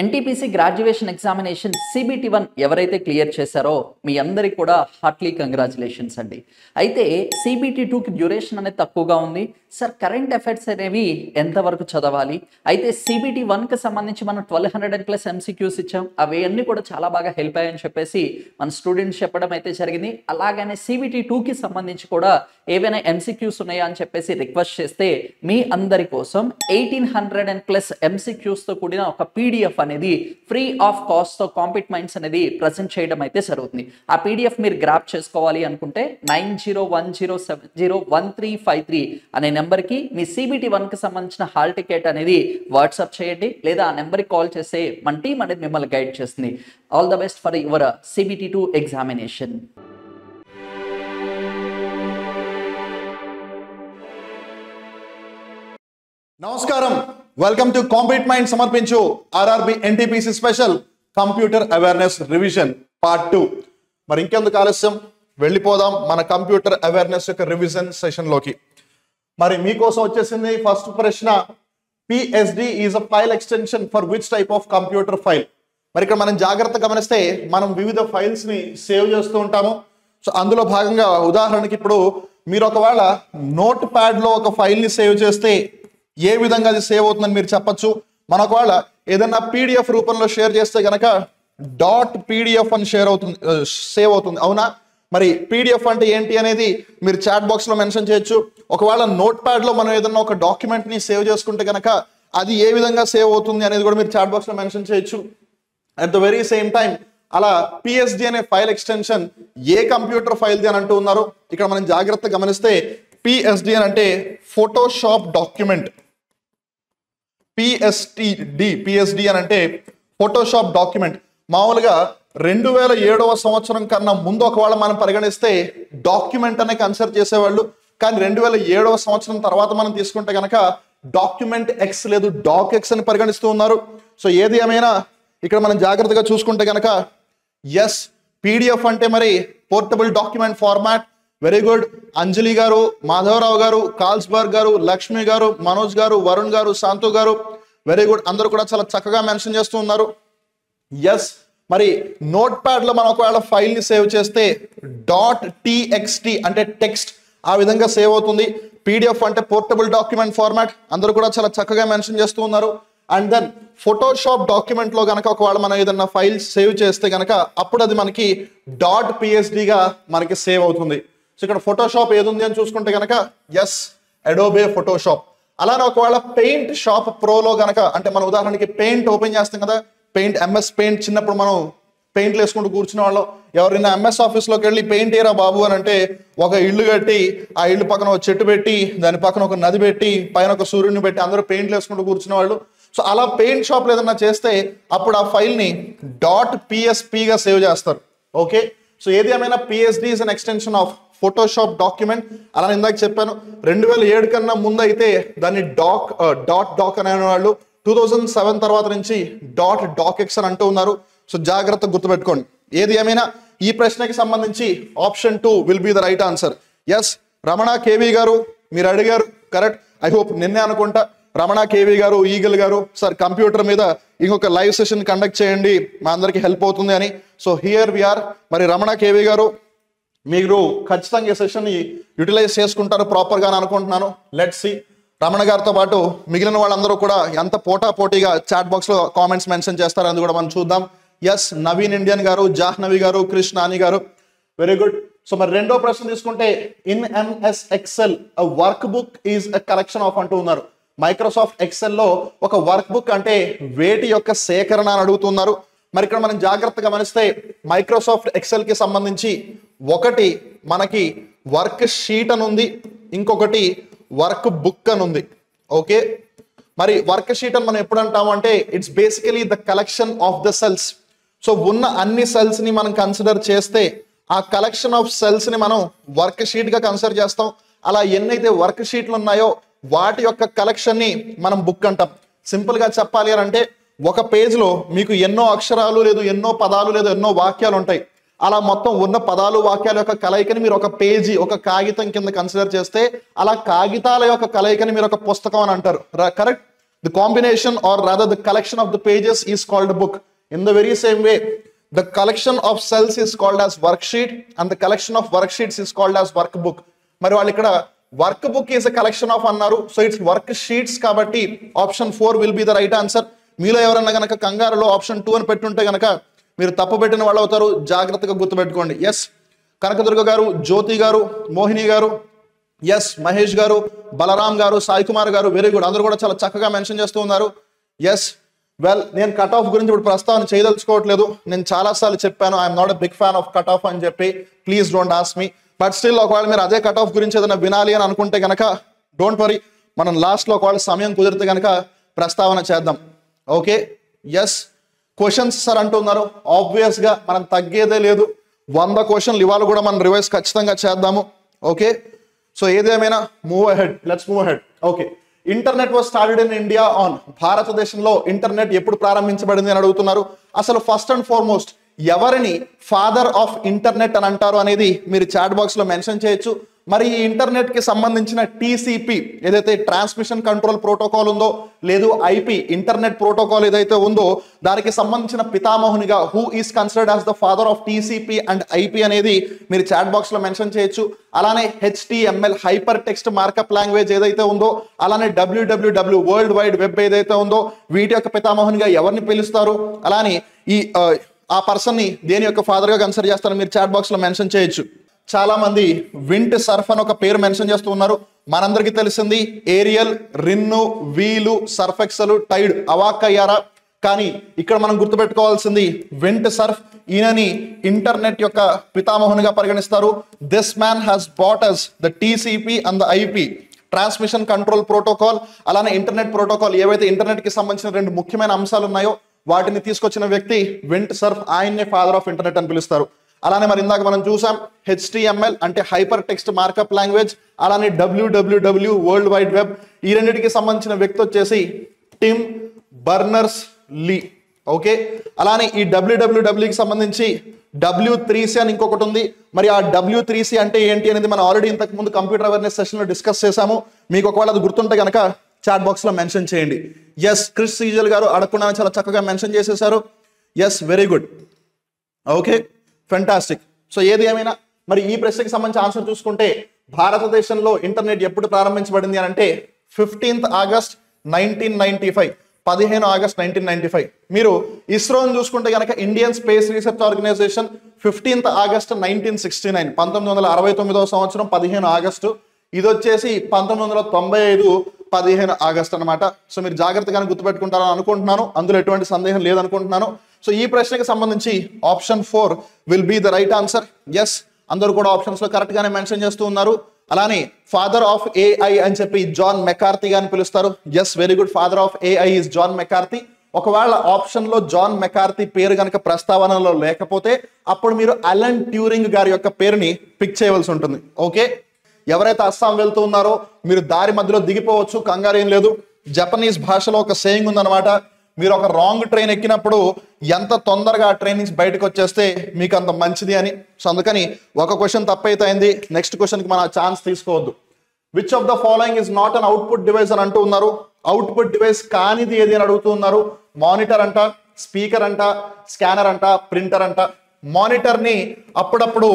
NTPC graduation examination CBT1 ఎవరైతే clear చేశారో మీ అందరికి కూడా హార్ట్లీ కంగ్రాచులేషన్స్ అండి. అయితే CBT2కి డ్యూరేషన్ అనేది తక్కువగా ఉంది. సార్ కరెంట్ అఫైర్స్ అనేవి ఎంతవరకు చదవాలి? అయితే CBT1కి సంబంధించి మనం 1200+ MCQs ఇచ్చాం. అవి అన్నీ కూడా చాలా బాగా హెల్ప్ అయ్యాయని చెప్పేసి మన స్టూడెంట్స్ చెప్పడం అయితే జరిగింది. అలాగనే CBT2కి సంబంధించి కూడా ఏవైనా MCQs ఉన్నాయా అని చెప్పేసి రిక్వెస్ట్ చేస్తే మీ అందరి కోసం 1800+ MCQsతో కూడిన ఒక PDF అనేది ఫ్రీ ఆఫ్ కాస్ట్ తో కాంపిట్ మైండ్స్ అనేది ప్రెజెంట్ చేయడం అయితే జరుగుతుంది. ఆ PDF మీరు గ్రాప్ చేసుకోవాలి అనుకుంటే 9010701353 అనే నెంబర్కి మీ CBT1కి సంబంధించిన హాల్ టికెట్ అనేది వాట్సాప్ చేయండి, లేదా ఆ నెంబర్కి కాల్ చేస్తే మన టీం అనేది మిమ్మల్ని గైడ్ చేస్తుంది. All the best for your CBT2 examination. నమస్కారం, వెల్కమ్ టు కాంపిట్ మైండ్ సమర్పించు RRB NTPC special computer awareness revision part 2. మరి ఇంకెందుకు ఆలస్యం, వెళ్ళిపోదాం మన కంప్యూటర్ అవేర్నెస్ యొక్క రివిజన్ సెషన్ లోకి. మరి మీకోసం వచ్చేసింది ఫస్ట్ ప్రశ్న, PSD is a file extension for which type of computer file? మరి ఇక్కడ మనం జాగ్రత్త గమనిస్తే మనం వివిధ ఫైల్స్ ని సేవ్ చేస్తూ ఉంటాము. సో అందులో భాగంగా ఉదాహరణకి ఇప్పుడు మీరు ఒకవేళ నోట్ ప్యాడ్ లో ఒక ఫైల్ ని సేవ్ చేస్తే ఏ విధంగా అది సేవ్ అవుతుందని మీరు చెప్పచ్చు. మన ఒకవేళ ఏదైనా PDF రూపంలో షేర్ చేస్తే గనక .pdf అని సేవ్ అవుతుంది, అవునా? మరి PDF అంటే ఏంటి అనేది మీరు చాట్ బాక్స్ లో మెన్షన్ చేయొచ్చు. ఒకవేళ నోట్ ప్యాడ్ లో మనం ఏదైనా ఒక డాక్యుమెంట్ ని సేవ్ చేసుకుంటే గనక అది ఏ విధంగా సేవ్ అవుతుంది అనేది కూడా మీరు చాట్ బాక్స్ లో మెన్షన్ చేయొచ్చు. At the very same time అలా PSD అనే ఫైల్ ఎక్స్టెన్షన్ ఏ కంప్యూటర్ ఫైల్ది అని అంటూ ఉన్నారు. ఇక్కడ మనం జాగ్రత్త గమనిస్తే PSD అని అంటే ఫోటోషాప్ డాక్యుమెంట్. PSD అని అంటే ఫోటోషాప్ డాక్యుమెంట్. మామూలుగా 2007వ సంవత్సరం కన్నా ముందు ఒకవేళ మనం పరిగణిస్తే డాక్యుమెంట్ అనే కన్సిడర్ చేసేవాళ్ళు. కానీ 2007వ సంవత్సరం తర్వాత మనం తీసుకుంటే కనుక డాక్యుమెంట్ X లేదు డాక్ X అని పరిగణిస్తూ ఉన్నారు. సో ఏది ఏమైనా ఇక్కడ మనం జాగ్రత్తగా చూసుకుంటే కనుక ఎస్, PDF అంటే మరి portable document format. Very good. Anjali గారు, మాధవరావు గారు, కాల్స్బర్గ్ గారు, లక్ష్మి గారు, మనోజ్ గారు, వరుణ్ గారు, శాంతు గారు, వెరీ గుడ్. అందరూ కూడా చాలా చక్కగా మెన్షన్ చేస్తూ ఉన్నారు. ఎస్, మరి నోట్ ప్యాడ్ లో మనం ఒకవేళ ఫైల్ ని సేవ్ చేస్తే .txt అంటే టెక్స్ట్ ఆ విధంగా సేవ్ అవుతుంది. PDF అంటే పోర్టబుల్ డాక్యుమెంట్ ఫార్మాట్, అందరూ కూడా చాలా చక్కగా మెన్షన్ చేస్తూ ఉన్నారు. అండ్ దెన్ ఫోటోషాప్ డాక్యుమెంట్ లో గనక ఒకవేళ మనం ఏదైనా ఫైల్ సేవ్ చేస్తే గనక అప్పుడు అది మనకి .psd గా మనకి సేవ్ అవుతుంది. సో ఇక్కడ ఫోటోషాప్ ఏది ఉంది అని చూసుకుంటే గనక ఎస్, అడోబే ఫోటోషాప్. అలానే ఒకవేళ పెయింట్ షాప్ ప్రోలో గనక అంటే మన ఉదాహరణకి పెయింట్ ఓపెన్ చేస్తాం కదా, పెయింట్ MS పెయింట్ చిన్నప్పుడు మనం పెయింట్లు వేసుకుంటూ కూర్చునే వాళ్ళం. ఎవరైనా MS ఆఫీస్లోకి వెళ్ళి పెయింట్ ఏరా బాబు అని అంటే ఒక ఇల్లు కట్టి ఆ ఇల్లు పక్కన ఒక చెట్టు పెట్టి దాని పక్కన ఒక నది పెట్టి పైన ఒక సూర్యుడిని పెట్టి అందరూ పెయింట్లు వేసుకుంటూ కూర్చునే వాళ్ళు. సో అలా పెయింట్ షాప్లో ఏదన్నా చేస్తే అప్పుడు ఆ ఫైల్ని .psp గా సేవ్ చేస్తారు. ఓకే, సో ఏది ఏమైనా PSD is an extension of Photoshop document. అలా ఇందాక చెప్పాను 2007 కన్నా ముందు అయితే దాన్ని డాక్ అనే వాళ్ళు, 2007 తర్వాత నుంచి .docx అని అంటూ ఉన్నారు. సో జాగ్రత్త గుర్తుపెట్టుకోండి. ఏది ఏమైనా ఈ ప్రశ్నకి సంబంధించి option 2 will be the right answer. Yes, Ramana KV గారు మీరు అడిగారు, కరెక్ట్. ఐ హోప్ నిన్నే అనుకుంటా రమణ KV గారు, ఈగల్ గారు, సార్ కంప్యూటర్ మీద ఇంకొక లైవ్ సెషన్ కండక్ట్ చేయండి, మా అందరికి హెల్ప్ అవుతుంది అని. So here we are. మరి రమణ KV గారు మీరు ఖచ్చితంగా ఈ సెషన్ యూటిలైజ్ చేసుకుంటారు ప్రాపర్గా అని అనుకుంటున్నాను. Let's see. రమణ గారితో పాటు మిగిలిన వాళ్ళందరూ కూడా ఎంత పోటాపోటీగా చాట్ బాక్స్ లో కామెంట్స్ మెన్షన్ చేస్తారో అది కూడా మనం చూద్దాం. ఎస్, నవీన్ ఇండియన్ గారు, జాహ్నవి గారు, క్రిష్ నాని గారు, వెరీ గుడ్. సో మరి రెండో ప్రశ్న తీసుకుంటే in MS Excel work book is a collection of అంటూ ఉన్నారు. మైక్రోసాఫ్ట్ ఎక్సెల్ లో ఒక వర్క్ బుక్ అంటే వేటి యొక్క సేకరణ అని అడుగుతున్నారు. మరి ఇక్కడ మనం జాగ్రత్త గమనిస్తే మైక్రోసాఫ్ట్ ఎక్సెల్ కి సంబంధించి ఒకటి మనకి వర్క్ షీట్ అని ఉంది, ఇంకొకటి వర్క్ బుక్ అని ఉంది. ఓకే, మరి వర్క్ షీట్ అని మనం ఎప్పుడు అంటాము అంటే it's basically the collection of the cells. So ఉన్న అన్ని సెల్స్ ని మనం కన్సిడర్ చేస్తే ఆ కలెక్షన్ ఆఫ్ సెల్స్ ని మనం వర్క్ షీట్ గా కన్సిడర్ చేస్తాం. అలా ఎన్నైతే వర్క్ షీట్లు ఉన్నాయో వాటి యొక్క కలెక్షన్ ని మనం బుక్ అంటాం. సింపుల్ గా చెప్పాలి అని అంటే ఒక పేజ్ లో మీకు ఎన్నో అక్షరాలు లేదు, ఎన్నో పదాలు లేదు, ఎన్నో వాక్యాలు ఉంటాయి. అలా మొత్తం ఉన్న పదాలు వాక్యాల యొక్క కలయికని మీరు ఒక పేజీ ఒక కాగితం కింద కన్సిడర్ చేస్తే అలా కాగితాల యొక్క కలయికని మీరు ఒక పుస్తకం అని అంటారు. Correct. The combination or rather the collection of the pages is called a book. In the very same way, the collection of cells is called as worksheet and the collection of worksheets is called as workbook. మరి వాళ్ళు ఇక్కడ work book is a collection of అన్నారు, so it's work sheets, కాబట్టి option 4 will be the right answer. మీలో ఎవరన్నా కనుక కంగారులో option 2 అని పెట్టుంటే కనుక మీరు తప్పు పెట్టిన వాళ్ళు అవుతారు, జాగ్రత్తగా గుర్తుపెట్టుకోండి. ఎస్ కనకదుర్గ గారు, జ్యోతి గారు, మోహిని గారు, ఎస్ మహేష్ గారు, బలరాం గారు, సాయి కుమార్ గారు, వెరీ గుడ్, అందరూ కూడా చాలా చక్కగా మెన్షన్ చేస్తూ ఉన్నారు. ఎస్ వెల్, నేను కట్ ఆఫ్ గురించి ఇప్పుడు ప్రస్తావన చేయదలుచుకోవట్లేదు. నేను చాలాసార్లు చెప్పాను I'm not a big fan of cut off అని చెప్పి, please don't ask me. But still ఒకవేళ మీరు అదే కట్ ఆఫ్ గురించి ఏదైనా వినాలి అని అనుకుంటే కనుక డోంట్ వరీ, మనం లాస్ట్లో ఒకవేళ సమయం కుదిరితే కనుక ప్రస్తావన చేద్దాం. ఓకే ఎస్ క్వశ్చన్స్ సార్ అంటున్నారు, ఆబ్వియస్గా మనం తగ్గేదే లేదు. 100 క్వశ్చన్లు ఇవాళ కూడా మనం రివైజ్ ఖచ్చితంగా చేద్దాము. ఓకే సో ఏదేమైనా move ahead, let's move ahead. Okay internet was started in India on, భారతదేశంలో ఇంటర్నెట్ ఎప్పుడు ప్రారంభించబడింది అని అడుగుతున్నారు. అసలు ఫస్ట్ అండ్ ఫార్మోస్ట్ ఎవరిని ఫాదర్ ఆఫ్ ఇంటర్నెట్ అని అంటారు అనేది మీరు చాట్ బాక్స్ లో మెన్షన్ చేయొచ్చు. మరి ఈ ఇంటర్నెట్ కి సంబంధించిన టీసీపీ ఏదైతే ట్రాన్స్మిషన్ కంట్రోల్ ప్రోటోకాల్ ఉందో, లేదు ఐపీ ఇంటర్నెట్ ప్రోటోకాల్ ఏదైతే ఉందో, దానికి సంబంధించిన పితామహునిగా who is considered as the father of TCP and IP అనేది మీరు చాట్ బాక్స్ లో మెన్షన్ చేయొచ్చు. అలానే HTML hyper text markup language ఏదైతే ఉందో, అలానే డబ్ల్యూడబ్ల్యూడబ్ల్యూ వరల్డ్ వైడ్ వెబ్ ఏదైతే ఉందో, వీటి యొక్క పితామహునిగా ఎవరిని పిలుస్తారు, అలానే ఈ ఆ పర్సన్ ని దేని యొక్క ఫాదర్ గా కన్సిడర్ చేస్తారో మీరు చాట్ బాక్స్ లో మెన్షన్ చేయొచ్చు. చాలా మంది వింట్ సర్ఫ్ అని ఒక పేరు మెన్షన్ చేస్తూ ఉన్నారు. మనందరికీ తెలిసింది ఏరియల్, రిన్ను, వీలు, సర్ఫెక్సలు, టైడ్. అవాక్ అయ్యారా? కానీ ఇక్కడ మనం గుర్తుపెట్టుకోవాల్సింది వింట్ సర్ఫ్, ఈయనని ఇంటర్నెట్ యొక్క పితామహునిగా పరిగణిస్తారు. This man has bought us the TCP and the IP transmission control protocol, అలానే ఇంటర్నెట్ ప్రోటోకాల్. ఏవైతే ఇంటర్నెట్ కి సంబంధించిన 2 ముఖ్యమైన అంశాలు ఉన్నాయో వాటిని తీసుకొచ్చిన వ్యక్తి వింట్ సర్ఫ్, ఆయన్నే ఫాదర్ ఆఫ్ ఇంటర్నెట్ అని పిలుస్తారు. అలానే మరి ఇందాక మనం చూసాం హెచ్టిఎంఎల్ అంటే హైపర్ టెక్స్ట్ మార్కప్ లాంగ్వేజ్, అలానే డబ్ల్యూడబ్ల్యూడబ్ల్యూ వరల్డ్ వైడ్ వెబ్. ఈ రెండింటికి సంబంధించిన వ్యక్తి వచ్చేసి టిమ్ బర్నర్స్ లీ. ఓకే అలానే ఈ డబ్ల్యూడబ్ల్యూడబ్ల్యూకి సంబంధించి W3C అని ఇంకొకటి ఉంది. మరి ఆ W3C అంటే ఏంటి అనేది మనం ఆల్రెడీ ఇంతకు ముందు కంప్యూటర్ అవేర్నెస్ సెషన్ లో డిస్కస్ చేసాము. మీకు ఒకవేళ అది గుర్తుంటే కనుక చాట్ బాక్స్ లో మెన్షన్ చేయండి. ఎస్ క్రిస్ సీజల్ గారు అడగకుండా చాలా చక్కగా మెన్షన్ చేసేసారు. Yes very good. Okay fantastic. So ఏది ఏమైనా మరి ఈ ప్రశ్నకి సంబంధించి ఆన్సర్ చూసుకుంటే భారతదేశంలో ఇంటర్నెట్ ఎప్పుడు ప్రారంభించబడింది అని అంటే 15th ఆగస్ట్ 1995, 15 ఆగస్ట్ 1995. మీరు ఇస్రోని చూసుకుంటే కనుక Indian space research organisation 15th August 1969, 1969వ సంవత్సరం 15 ఆగస్టు. ఇది వచ్చేసి 1995 15 ఆగస్ట్ అనమాట. సో మీరు జాగ్రత్తగానే గుర్తుపెట్టుకుంటారని అనుకుంటున్నాను, అందులో ఎటువంటి సందేహం లేదనుకుంటున్నాను. సో ఈ ప్రశ్నకి సంబంధించి option 4 will be the right answer. Yes అందరూ కూడా ఆప్షన్స్ లో కరెక్ట్ గానే మెన్షన్ చేస్తూ ఉన్నారు. అలానే ఫాదర్ ఆఫ్ ఏఐ అని చెప్పి జాన్ మెకార్థీ అని పిలుస్తారు. Yes very good, father of AI is John McCarthy. ఒకవేళ ఆప్షన్ లో జాన్ మెకార్థీ పేరు కనుక ప్రస్తావనలో లేకపోతే అప్పుడు మీరు అలన్ ట్యూరింగ్ గారి యొక్క పేరుని పిక్ చేయవలసి ఉంటుంది. ఓకే ఎవరైతే అస్సాం వెళ్తూ ఉన్నారో మీరు దారి మధ్యలో దిగిపోవచ్చు, కంగారు ఏం లేదు. జపనీస్ భాషలో ఒక సేయింగ్ ఉందన్నమాట, మీరు ఒక రాంగ్ ట్రైన్ ఎక్కినప్పుడు ఎంత తొందరగా ఆ ట్రైన్ నుంచి బయటకు వచ్చేస్తే మీకు అంత మంచిది అని. సో అందుకని ఒక క్వశ్చన్ తప్పైతే అయింది, నెక్స్ట్ క్వశ్చన్కి మనం ఛాన్స్ తీసుకోవద్దు. Which of the following is not an output device అని అంటూ ఉన్నారు. అవుట్పుట్ డివైస్ కానిది ఏది అని అడుగుతూ ఉన్నారు. మానిటర్ అంట, స్పీకర్ అంట, స్కానర్ అంట, ప్రింటర్ అంట. మానిటర్ ని అప్పుడప్పుడు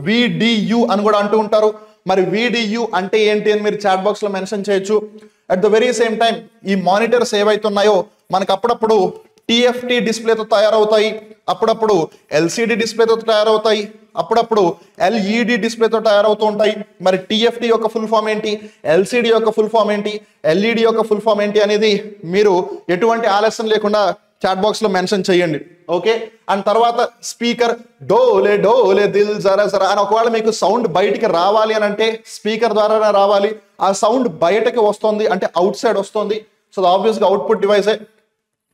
VDU అని కూడా అంటూ ఉంటారు. మరి VDU అంటే ఏంటి అని మీరు చాట్ బాక్స్ లో మెన్షన్ చేయొచ్చు. At the very same time ఈ మానిటర్స్ ఏవైతే ఉన్నాయో మనకు అప్పుడప్పుడు TFT డిస్ప్లేతో తయారవుతాయి, అప్పుడప్పుడు LCD డిస్ప్లేతో తయారవుతాయి, అప్పుడప్పుడు LED డిస్ప్లేతో తయారవుతూ ఉంటాయి. మరి TFT యొక్క ఫుల్ ఫామ్ ఏంటి, LCD యొక్క ఫుల్ ఫామ్ ఏంటి, LED యొక్క ఫుల్ ఫామ్ ఏంటి అనేది మీరు ఎటువంటి ఆలస్యం లేకుండా చాట్ బాక్స్ లో మెన్షన్ చేయండి. ఓకే అండ్ తర్వాత స్పీకర్ డోలే డోలే దిల్ జరా జరా అని ఒకవేళ మీకు సౌండ్ బయటికి రావాలి అని అంటే స్పీకర్ ద్వారా రావాలి. ఆ సౌండ్ బయటకి వస్తుంది అంటే అవుట్ సైడ్ వస్తుంది. సో ఆబ్వియస్ గా అవుట్పుట్ డివైసే.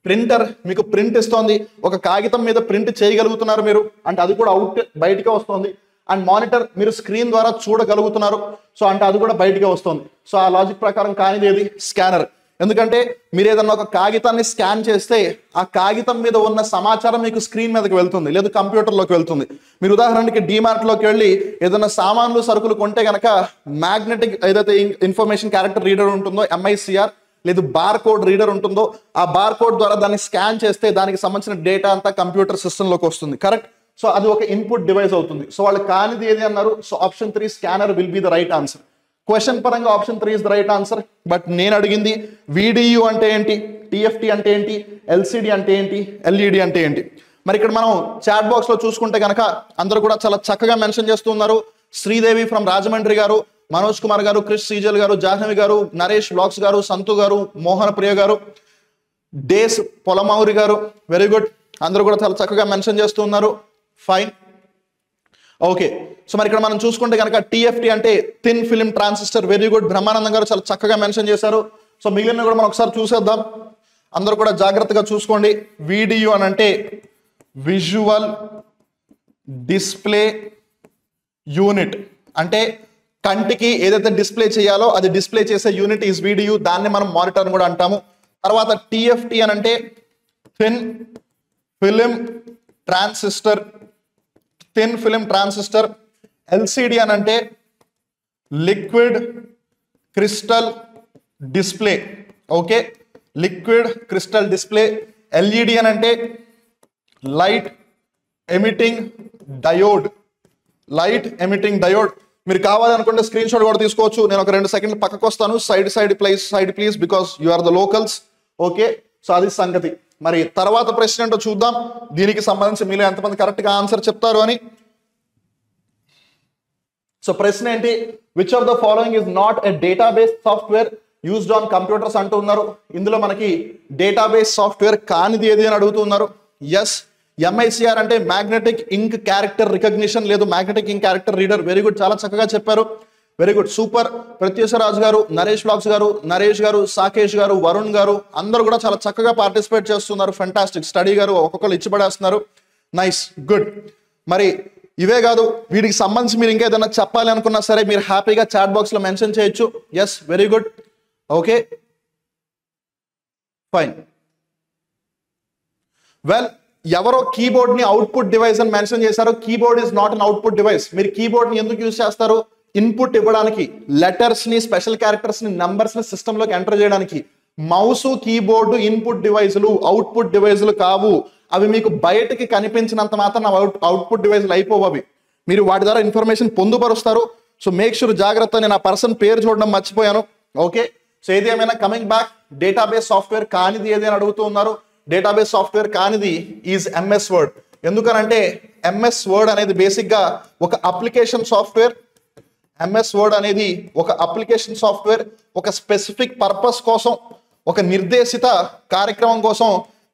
ప్రింటర్ మీకు ప్రింట్ ఇస్తోంది, ఒక కాగితం మీద ప్రింట్ చేయగలుగుతున్నారు మీరు అంటే అది కూడా అవుట్ బయటకే వస్తుంది. అండ్ మానిటర్ మీరు స్క్రీన్ ద్వారా చూడగలుగుతున్నారు, సో అంటే అది కూడా బయటకే వస్తుంది. సో ఆ లాజిక్ ప్రకారం కానిది ఏది, స్కానర్. ఎందుకంటే మీరు ఏదన్నా ఒక కాగితాన్ని స్కాన్ చేస్తే ఆ కాగితం మీద ఉన్న సమాచారం మీకు స్క్రీన్ మీదకి వెళ్తుంది, లేదు కంప్యూటర్లోకి వెళ్తుంది. మీరు ఉదాహరణకి డిమార్ట్లోకి వెళ్ళి ఏదైనా సామాన్లు సరుకులు కొంటే కనుక మ్యాగ్నెటిక్ ఏదైతే ఇన్ఫర్మేషన్ క్యారెక్టర్ రీడర్ ఉంటుందో MICR, లేదు బార్ కోడ్ రీడర్ ఉంటుందో ఆ బార్ కోడ్ ద్వారా దాన్ని స్కాన్ చేస్తే దానికి సంబంధించిన డేటా అంతా కంప్యూటర్ సిస్టంలోకి వస్తుంది. కరెక్ట్. సో అది ఒక ఇన్పుట్ డివైస్ అవుతుంది. సో వాళ్ళు కానిది ఏది అన్నారు? So option 3 scanner will be the right answer. Question పరంగా option 3 is the right answer. But నేను అడిగింది VDU అంటే ఏంటి, TFT అంటే ఏంటి, LCD అంటే ఏంటి, LED అంటే ఏంటి. మరి ఇక్కడ మనం చాట్ బాక్స్ లో చూసుకుంటే కనుక అందరూ కూడా చాలా చక్కగా మెన్షన్ చేస్తున్నారు. శ్రీదేవి ఫ్రమ్ రాజమండ్రి గారు, మనోజ్ కుమార్ గారు, క్రిష్ సీజల్ గారు, జాహ్నవి గారు, నరేష్ బ్లాగ్స్ గారు, సంతు గారు, మోహన ప్రియ గారు, డేస్ పొలమౌరి గారు, వెరీ గుడ్. అందరూ కూడా చాలా చక్కగా మెన్షన్ చేస్తున్నారు. ఫైన్. ఓకే. సో మరి ఇక్కడ మనం చూసుకుంటే కనుక TFT అంటే thin film transistor. Very good. Brahmanandam గారు చాలా చక్కగా మెన్షన్ చేశారు. సో మిగిలిన కూడా మనం ఒకసారి చూసేద్దాం. అందరూ కూడా జాగ్రత్తగా చూసుకోండి. VDU అని అంటే విజువల్ డిస్ప్లే యూనిట్. అంటే కంటికి ఏదైతే డిస్ప్లే చేయాలో అది డిస్ప్లే చేసే యూనిట్ ఈజ్ VDU. దాన్ని మనం మానిటర్ అని కూడా అంటాము. తర్వాత TFT అని అంటే thin film transistor. Thin film transistor. LCD అని అంటే liquid crystal display. Okay, liquid crystal display. LED అని అంటే light emitting diode. Light emitting diode. మీరు కావాలనుకుంటే స్క్రీన్ షాట్ కూడా తీసుకోవచ్చు. నేను ఒక 2 సెకండ్లు పక్కకు వస్తాను. Side please because you are the locals. Okay. So అది సంగతి. మరి తర్వాత ప్రశ్న ఏంటో చూద్దాం. దీనికి సంబంధించి మీలో ఎంతమంది కరెక్ట్ గా ఆన్సర్ చెప్తారు అని. సో ప్రశ్న ఏంటి? Which of the following is not a database software used on computers అంటున్నారు. ఇందులో మనకి డేటాబేస్ సాఫ్ట్వేర్ కానిది ఏది అని అడుగుతున్నారు. ఎస్, MICR అంటే మ్యాగ్నెటిక్ ఇంక్ క్యారెక్టర్ రికగ్నిషన్, లేదు మ్యాగ్నెటిక్ ఇంక్ క్యారెక్టర్ రీడర్. వెరీ గుడ్, చాలా చక్కగా చెప్పారు. Very good, super. ప్రత్యూషరాజు గారు, నరేష్ బ్లాగ్స్ గారు, నరేష్ గారు, సాకేష్ గారు, వరుణ్ గారు అందరూ కూడా చాలా చక్కగా పార్టిసిపేట్ చేస్తున్నారు. ఫెంటాస్టిక్. స్టడీ గారు ఒక్కొక్కరు ఇచ్చిపడేస్తున్నారు. Nice, good. మరి ఇవే కాదు, వీటికి సంబంధించి మీరు ఇంకా ఏదైనా చెప్పాలి అనుకున్నా సరే మీరు హ్యాపీగా చాట్ బాక్స్ లో మెన్షన్ చేయొచ్చు. Yes, very good. Okay, fine. Well, ఎవరో కీబోర్డ్ ని అవుట్పుట్ డివైస్ అని మెన్షన్ చేశారు. Keyboard is not an output device. మీరు కీబోర్డ్ ని ఎందుకు యూజ్ చేస్తారు? ఇన్పుట్ ఇవ్వడానికి, లెటర్స్ ని, స్పెషల్ క్యారెక్టర్స్ ని, నంబర్స్ ని సిస్టమ్ లోకి ఎంటర్ చేయడానికి. మౌస్, కీబోర్డు ఇన్పుట్ డివైజులు, అవుట్పుట్ డివైజులు కావు. అవి మీకు బయటకి కనిపించినంత మాత్రం అవుట్పుట్ డివైజులు అయిపోవు. అవి మీరు వాటి ద్వారా ఇన్ఫర్మేషన్ పొందుపరుస్తారు. సో మేక్ షూర్, జాగ్రత్త. నేను ఆ పర్సన్ పేరు చూడడం మర్చిపోయాను. ఓకే. సో ఏది ఏమైనా కమింగ్ బ్యాక్, డేటాబేస్ సాఫ్ట్వేర్ కానిది ఏది అని అడుగుతూ ఉన్నారు. డేటాబేస్ సాఫ్ట్వేర్ కానిది ఈజ్ MS వర్డ్. ఎందుకనంటే MS వర్డ్ అనేది బేసిక్ గా ఒక అప్లికేషన్ సాఫ్ట్వేర్. MS వర్డ్ అనేది ఒక అప్లికేషన్ సాఫ్ట్వేర్. ఒక స్పెసిఫిక్ పర్పస్ కోసం, ఒక నిర్దేశిత కార్యక్రమం కోసం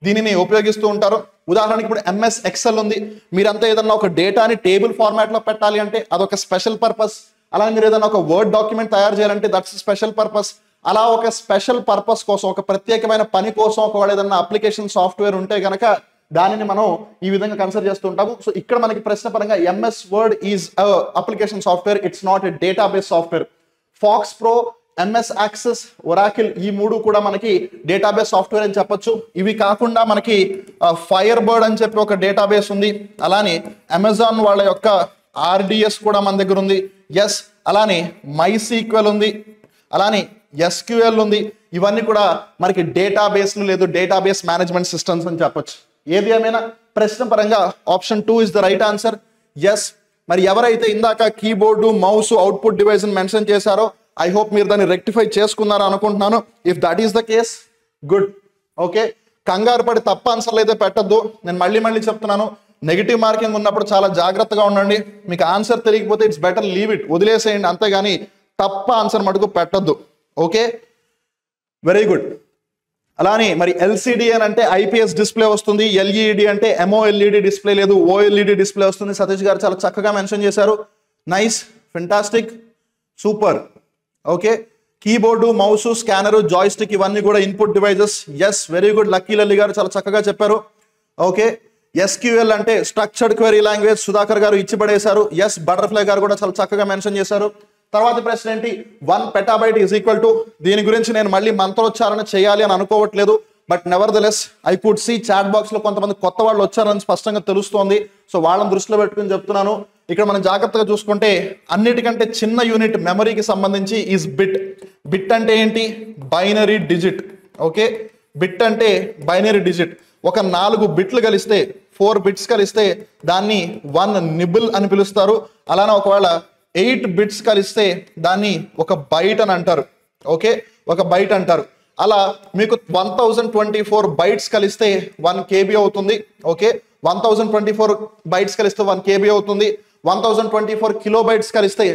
దీనిని ఉపయోగిస్తూ ఉంటారు. ఉదాహరణకి ఇప్పుడు MS Excel ఉంది. మీరంతా ఏదన్నా ఒక డేటాని టేబుల్ ఫార్మాట్ లో పెట్టాలి అంటే అదొక స్పెషల్ పర్పస్. అలాగే మీరు ఏదైనా ఒక వర్డ్ డాక్యుమెంట్ తయారు చేయాలంటే దట్స్ స్పెషల్ పర్పస్. అలా ఒక స్పెషల్ పర్పస్ కోసం, ఒక ప్రత్యేకమైన పని కోసం ఒకవేళ ఏదన్నా అప్లికేషన్ సాఫ్ట్వేర్ ఉంటే కనుక దానిని మనం ఈ విధంగా కన్సిడర్ చేస్తుంటాము. సో ఇక్కడ మనకి ప్రశ్న పరంగా MS word is application software, it's not a database software. FoxPro, MS Access, Oracle ఈ మూడు కూడా మనకి డేటాబేస్ సాఫ్ట్వేర్ అని చెప్పొచ్చు. ఇవి కాకుండా మనకి ఫైర్ బర్డ్ అని చెప్పి ఒక డేటాబేస్ ఉంది. అలానే అమెజాన్ వాళ్ళ యొక్క RDS కూడా మన దగ్గర ఉంది. ఎస్, అలానే MySQL ఉంది, అలానే SQL ఉంది. ఇవన్నీ కూడా మనకి డేటాబేస్లు, లేదు డేటాబేస్ మేనేజ్మెంట్ సిస్టమ్స్ అని చెప్పొచ్చు. ఏది ఏమైనా ప్రశ్న పరంగా option 2 is the right answer. Yes. మరి ఎవరైతే ఇందాక keyboard, mouse, output device mention చేశారో ఐ హోప్ మీరు దాన్ని రెక్టిఫై చేసుకున్నారు అనుకుంటున్నాను. If that is the case, good. Okay, కంగారు పడి తప్ప ఆన్సర్లు అయితే పెట్టద్దు. నేను మళ్ళీ చెప్తున్నాను, నెగిటివ్ మార్కింగ్ ఉన్నప్పుడు చాలా జాగ్రత్తగా ఉండండి. మీకు ఆన్సర్ తెలియకపోతే ఇట్స్ బెటర్ లీవ్ ఇట్, వదిలేసేయండి. అంతేగాని తప్ప ఆన్సర్ మటుకు పెట్టద్దు. Okay, very good. అలానే మరి LCD అని అంటే IPS డిస్ప్లే వస్తుంది. LED అంటే MOLED డిస్ప్లే, లేదు OLED డిస్ప్లే వస్తుంది. సతీష్ గారు చాలా చక్కగా మెన్షన్ చేశారు. Nice, fantastic, super. Okay, keyboard, mouse, scanner, joystick ఇవన్నీ కూడా input devices. Yes, very good. Lucky Lalli గారు చాలా చక్కగా చెప్పారు. ఓకే, SQL అంటే స్ట్రక్చర్డ్ క్వెరీ లాంగ్వేజ్, సుధాకర్ గారు ఇచ్చిపడేశారు. ఎస్, బటర్ఫ్లై గారు కూడా చాలా చక్కగా మెన్షన్ చేశారు. తర్వాత ప్రశ్న ఏంటి? 1 PB ఈజ్ ఈక్వల్ టు, దీని గురించి నేను మళ్ళీ మంత్రోచ్చారణ చేయాలి అని అనుకోవట్లేదు. But nevertheless I could see chat box లో కొంతమంది కొత్త వాళ్ళు వచ్చారని స్పష్టంగా తెలుస్తోంది. సో వాళ్ళని దృష్టిలో పెట్టుకుని చెప్తున్నాను. ఇక్కడ మనం జాగ్రత్తగా చూసుకుంటే అన్నిటికంటే చిన్న యూనిట్ మెమరీకి సంబంధించి ఈజ్ బిట్. బిట్ అంటే ఏంటి? Binary digit. ఓకే, బిట్ అంటే బైనరీ డిజిట్. ఒక 4 బిట్లు కలిస్తే 4 బిట్స్ కలిస్తే దాన్ని 1 నిబుల్ అని పిలుస్తారు. అలానే ఒకవేళ 8 బిట్స్ కలిస్తే దాన్ని ఒక బైట్ అని అంటారు. ఓకే, ఒక బైట్ అంటారు. అలా మీకు 1024 బైట్స్ కలిస్తే 1 KB అవుతుంది. ఓకే, 1024 బైట్స్ కలిస్తే 1 KB అవుతుంది. 1024 కిలోబైట్స్ కలిస్తే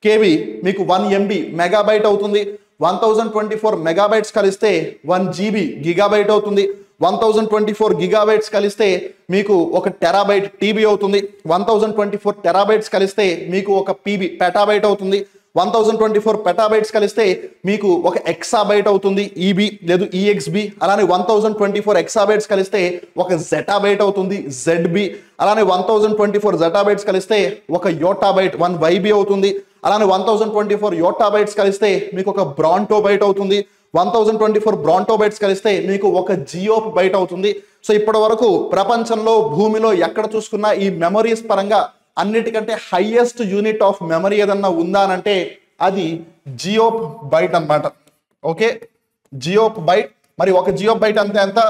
KB మీకు 1 MB మెగాబైట్ అవుతుంది. 1024 మెగాబైట్స్ కలిస్తే 1 GB గిగాబైట్ అవుతుంది. 1024 గిగాబైట్స్ కలిస్తే మీకు 1 టెరాబైట్ TB అవుతుంది. 1024 టెరాబైట్స్ కలిస్తే మీకు 1 PB పెటాబైట్ అవుతుంది. 1024 పెటాబైట్స్ కలిస్తే మీకు 1 ఎక్సాబైట్ అవుతుంది, EB లేదు EXB. అలానే 1024 ఎక్సాబైట్స్ కలిస్తే 1 జెటాబైట్ అవుతుంది, ZB. అలానే 1024 జెటాబైట్స్ కలిస్తే 1 యోటాబైట్ 1 YB అవుతుంది. అలానే 1024 యోటాబైట్స్ కలిస్తే మీకు 1 బ్రాంటోబైట్ అవుతుంది. 1024 బ్రాంటోబైట్స్ కలిస్తే మీకు 1 జియోబైట్ అవుతుంది. సో ఇప్పటి వరకు ప్రపంచంలో భూమిలో ఎక్కడ చూసుకున్నా ఈ మెమరీస్ పరంగా అన్నిటికంటే హైయెస్ట్ యూనిట్ ఆఫ్ మెమరీ ఏదన్నా ఉందా అంటే అది జియోబైట్ అన్నమాట. ఓకే, జియోబైట్. మరి 1 జియోబైట్ అంటే ఎంత?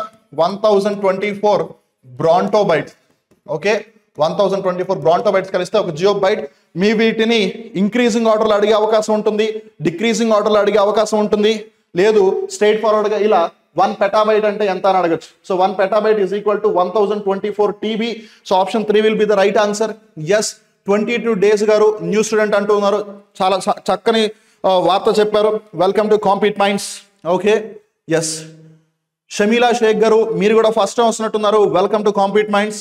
1024 బ్రాంటోబైట్స్. ఓకే, 1024 బ్రాంటోబైట్స్ కలిస్తే 1 జియోబైట్. మీ వీటిని ఇంక్రీజింగ్ ఆర్డర్లో అడిగే అవకాశం ఉంటుంది, డిక్రీజింగ్ ఆర్డర్లో అడిగే అవకాశం ఉంటుంది. లేదు స్ట్రైట్ ఫార్వర్డ్ గా ఇలా 1 పెటాబైట్ అంటే ఎంత అని అడగచ్చు. So 1 petabyte is equal to 1024 TB. So option 3 will be the right answer. Yes, 22 డేస్ గారు న్యూ స్టూడెంట్ అంటూ ఉన్నారు. చాలా చక్కని వార్త చెప్పారు. Welcome to Compete Minds. Okay, yes. Shamila Shaik గారు మీరు కూడా ఫస్ట్ టైం వస్తున్నట్టున్నారు. Welcome to Compete Minds.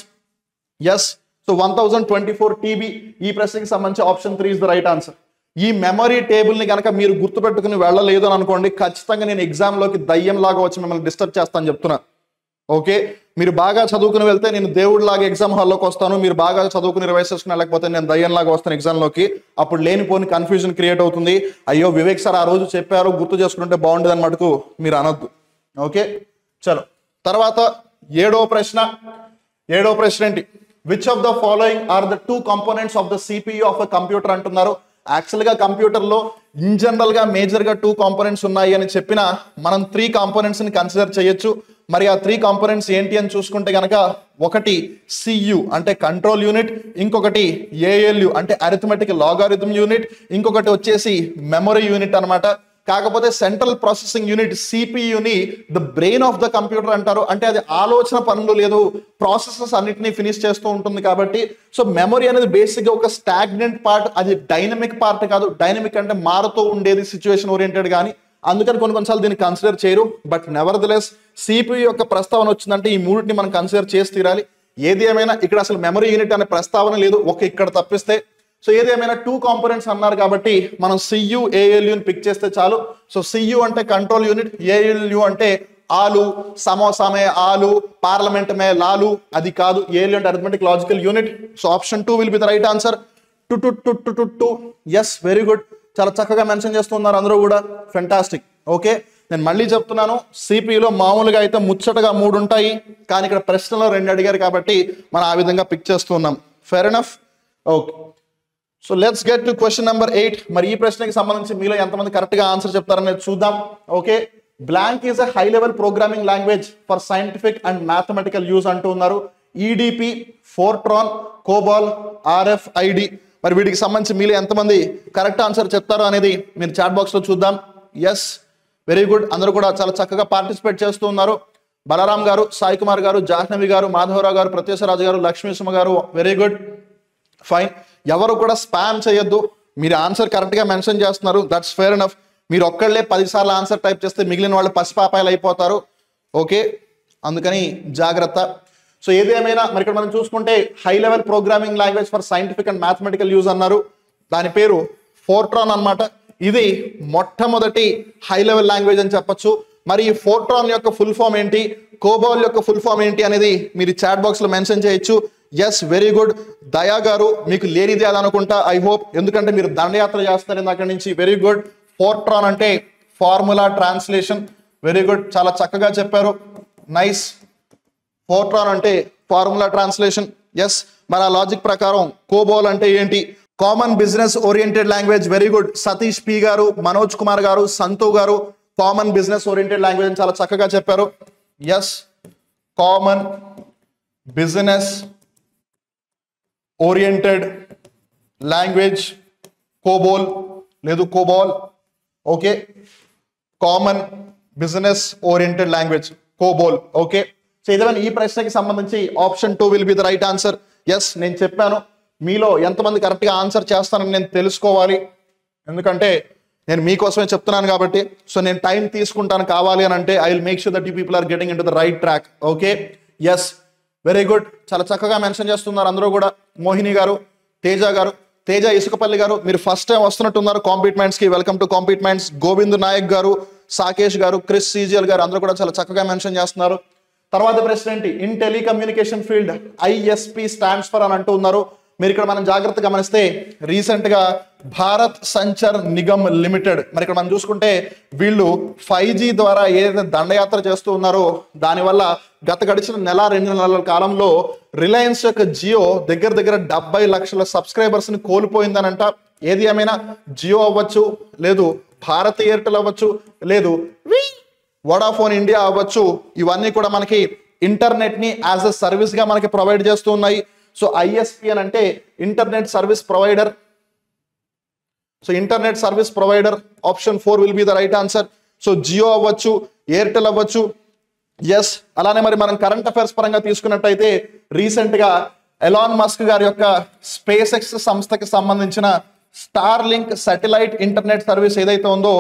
Yes, so 1024 TB ఈ ప్రశ్నకి సంబంధించి option 3 is the right answer. ఈ మెమరీ టేబుల్ని కనుక మీరు గుర్తుపెట్టుకుని వెళ్ళలేదు అని అనుకోండి, ఖచ్చితంగా నేను ఎగ్జామ్లోకి దయ్యంలాగా వచ్చి మిమ్మల్ని డిస్టర్బ్ చేస్తాను చెప్తున్నా. ఓకే, మీరు బాగా చదువుకుని వెళ్తే నేను దేవుడిలాగా ఎగ్జామ్ హాల్లోకి వస్తాను, మీరు బాగా చదువుకుని రివైజ్ చేసుకుని వెళ్ళకపోతే నేను దయ్యంలాగా వస్తాను ఎగ్జామ్లోకి. అప్పుడు లేనిపోని కన్ఫ్యూజన్ క్రియేట్ అవుతుంది. అయ్యో వివేక్ సార్ ఆ రోజు చెప్పారు, గుర్తు చేసుకుంటే బాగుండేది అని మటుకు మీరు అనొద్దు. ఓకే, చలో తర్వాత 7వ ప్రశ్న. 7వ ప్రశ్న ఏంటి? Which of the following are the 2 components of the CPU of a computer అంటున్నారు. యాక్చువల్గా కంప్యూటర్లో ఇన్ జనరల్గా మేజర్గా 2 కాంపోనెంట్స్ ఉన్నాయి అని చెప్పిన మనం 3 కాంపోనెంట్స్ని కన్సిడర్ చేయొచ్చు. మరి ఆ 3 కాంపోనెంట్స్ ఏంటి అని చూసుకుంటే కనుక ఒకటి CU అంటే కంట్రోల్ యూనిట్, ఇంకొకటి ALU అంటే అరిథమెటిక్ లాగారిథం యూనిట్, ఇంకొకటి వచ్చేసి మెమరీ యూనిట్ అన్నమాట. కాకపోతే సెంట్రల్ ప్రాసెసింగ్ యూనిట్ CPUని the brain of the computer అంటారు. అంటే అది ఆలోచన పనులు లేదు, ప్రాసెసెస్ అన్నిటినీ ఫినిష్ చేస్తూ ఉంటుంది కాబట్టి. సో మెమరీ అనేది బేసిక్గా ఒక స్టాగ్నెంట్ పార్ట్, అది డైనమిక్ పార్ట్ కాదు. డైనమిక్ అంటే మారుతూ ఉండేది, సిచ్యువేషన్ ఓరియంటెడ్. కానీ అందుకని కొన్నిసార్లు దీన్ని కన్సిడర్ చేయరు. బట్ నెవర్దలెస్ CPU యొక్క ప్రస్తావన వచ్చిందంటే ఈ మూడింటిని మనం కన్సిడర్ చేసి తీరాలి. ఏది ఏమైనా ఇక్కడ అసలు మెమరీ యూనిట్ అనే ప్రస్తావన లేదు, ఇక్కడ తప్పిస్తే. సో ఏదేమైనా 2 కాంపోనెంట్స్ అన్నారు కాబట్టి మనం CU ALUని పిక్ చేస్తే చాలు. సో CU అంటే కంట్రోల్ యూనిట్, ALU అంటే ఆలు, సమోసా మే ఆలు, పార్లమెంట్ మే లాలు, అది కాదు. ALU అంటే arithmetic logical unit. So option 2 will be the right answer. 2. Yes, very good. చాలా చక్కగా మెన్షన్ చేస్తున్నారు అందరూ కూడా. ఫెంటాస్టిక్. ఓకే, నేను మళ్ళీ చెప్తున్నాను, CPUలో మామూలుగా అయితే ముచ్చటగా 3 ఉంటాయి, కానీ ఇక్కడ ప్రశ్నలో 2 అడిగారు కాబట్టి మనం ఆ విధంగా పిక్ చేస్తున్నాం. Fair enough. Okay, so let's get to question number 8. మరి ఈ ప్రశ్నకి సంబంధించి మీలో ఎంతమంది కరెక్ట్ గా ఆన్సర్ చెప్తారనేది చూద్దాం. Okay, blank is a high level programming language for scientific and mathematical use అంటూ ఉన్నారు. EDP, Fortran, కోబాల్, RFID. మరి వీటికి సంబంధించి మీలో ఎంతమంది కరెక్ట్ ఆన్సర్ చెప్తారో అనేది మీరు చాట్ బాక్స్ లో చూద్దాం. Yes, very good. అందరూ కూడా చాలా చక్కగా పార్టిసిపేట్ చేస్తూ ఉన్నారు. బలరాం గారు, సాయి కుమార్ గారు, జాహ్నవి గారు, మాధవరావు గారు, ప్రత్యేశ్వరరాజు గారు, లక్ష్మీ సుమ గారు, వెరీ గుడ్, ఫైన్. ఎవరు కూడా స్పామ్ చేయొద్దు. మీరు ఆన్సర్ కరెక్ట్ గా మెన్షన్ చేస్తున్నారు, దట్స్ ఫెయిర్ ఎనఫ్. మీరు ఒక్కళ్ళే 10 సార్లు ఆన్సర్ టైప్ చేస్తే మిగిలిన వాళ్ళు పసిపాపాయలు అయిపోతారు. ఓకే, అందుకని జాగ్రత్త. సో ఏదేమైనా మరి ఇక్కడ మనం చూసుకుంటే high level programming language for scientific and mathematical use అన్నారు. దాని పేరు ఫోర్ట్రాన్ అన్నమాట. ఇది మొట్టమొదటి హై లెవెల్ లాంగ్వేజ్ అని చెప్పొచ్చు. మరి ఈ ఫోర్ట్రాన్ యొక్క ఫుల్ ఫామ్ ఏంటి, కోబాల్ యొక్క ఫుల్ ఫామ్ ఏంటి అనేది మీరు చాట్ బాక్స్ లో మెన్షన్ చేయొచ్చు. Yes, very good. దయా గారు మీకు లేనిదే అది అనుకుంటా, ఐ హోప్, ఎందుకంటే మీరు దండయాత్ర చేస్తారు అక్కడి నుంచి. Very good. ఫోర్ట్రాన్ అంటే ఫార్ములా ట్రాన్స్లేషన్. వెరీ గుడ్, చాలా చక్కగా చెప్పారు. నైస్. ఫోర్ట్రాన్ అంటే ఫార్ములా ట్రాన్స్లేషన్. ఎస్, మరి ఆ లాజిక్ ప్రకారం కోబాల్ అంటే ఏంటి? Common business oriented language. Very good. Satish P గారు, మనోజ్ కుమార్ గారు, సంతు గారు, కామన్ బిజినెస్ ఓరియంటెడ్ లాంగ్వేజ్ అని చాలా చక్కగా చెప్పారు. Yes, common business oriented language, COBOL లేదు COBOL. Okay, common business oriented language, COBOL. Okay, so ఇదేమైనా ఈ ప్రశ్నకి సంబంధించి option 2 will be the right answer. Yes, నేను చెప్పాను మీలో ఎంతమంది కరెక్ట్గా ఆన్సర్ చేస్తానని నేను తెలుసుకోవాలి, ఎందుకంటే నేను మీకోసమే చెప్తున్నాను కాబట్టి. సో నేను టైం తీసుకుంటాను కావాలి అని అంటే I will make sure that you people are getting into the right track. Okay, yes, very good, చాలా చక్కగా మెన్షన్ చేస్తున్నారు అందరూ కూడా. మోహిని గారు, తేజ గారు, తేజ ఇసుకపల్లి గారు, మీరు ఫస్ట్ టైం వస్తున్నట్టున్నారు కాంపిట్మెంట్స్ కి. Welcome to Compete Minds. Govind Nayak గారు, సాకేష్ గారు, క్రిస్ సీజియల్ గారు అందరూ కూడా చాలా చక్కగా మెన్షన్ చేస్తున్నారు. తర్వాత ప్రశ్న ఏంటి? In telecommunication field ISP stands for అని అంటూ ఉన్నారు. మీరు ఇక్కడ మనం జాగ్రత్తగా గమనిస్తే రీసెంట్ గా భారత్ సంచార్ నిగమ్ లిమిటెడ్, మరి ఇక్కడ మనం చూసుకుంటే వీళ్ళు 5G ద్వారా ఏదైతే దండయాత్ర చేస్తూ ఉన్నారో దానివల్ల గడిచిన నెల 2 నెలల కాలంలో రిలయన్స్ యొక్క జియో దగ్గర 70 లక్షల సబ్స్క్రైబర్స్ ని కోల్పోయిందనంట. ఏది ఏమైనా జియో అవ్వచ్చు, లేదు భారత్ ఎయిర్టెల్ అవ్వచ్చు, లేదు వోడాఫోన్ ఇండియా అవ్వచ్చు, ఇవన్నీ కూడా మనకి ఇంటర్నెట్ ని యాజ్ అ సర్వీస్ గా మనకి ప్రొవైడ్ చేస్తూ ఉన్నాయి. సో ఐఎస్పి అని అంటే internet service provider. So internet service provider, option 4 will be the right answer. So Jio అవ్వచ్చు, ఎయిర్టెల్ అవ్వచ్చు. ఎస్, అలానే మరి మనం కరెంట్ అఫైర్స్ పరంగా తీసుకున్నట్టయితే రీసెంట్ గా ఎలాన్ మస్క్ గారి యొక్క స్పేస్ ఎక్స్ సంస్థకి సంబంధించిన star link satellite internet service ఏదైతే ఉందో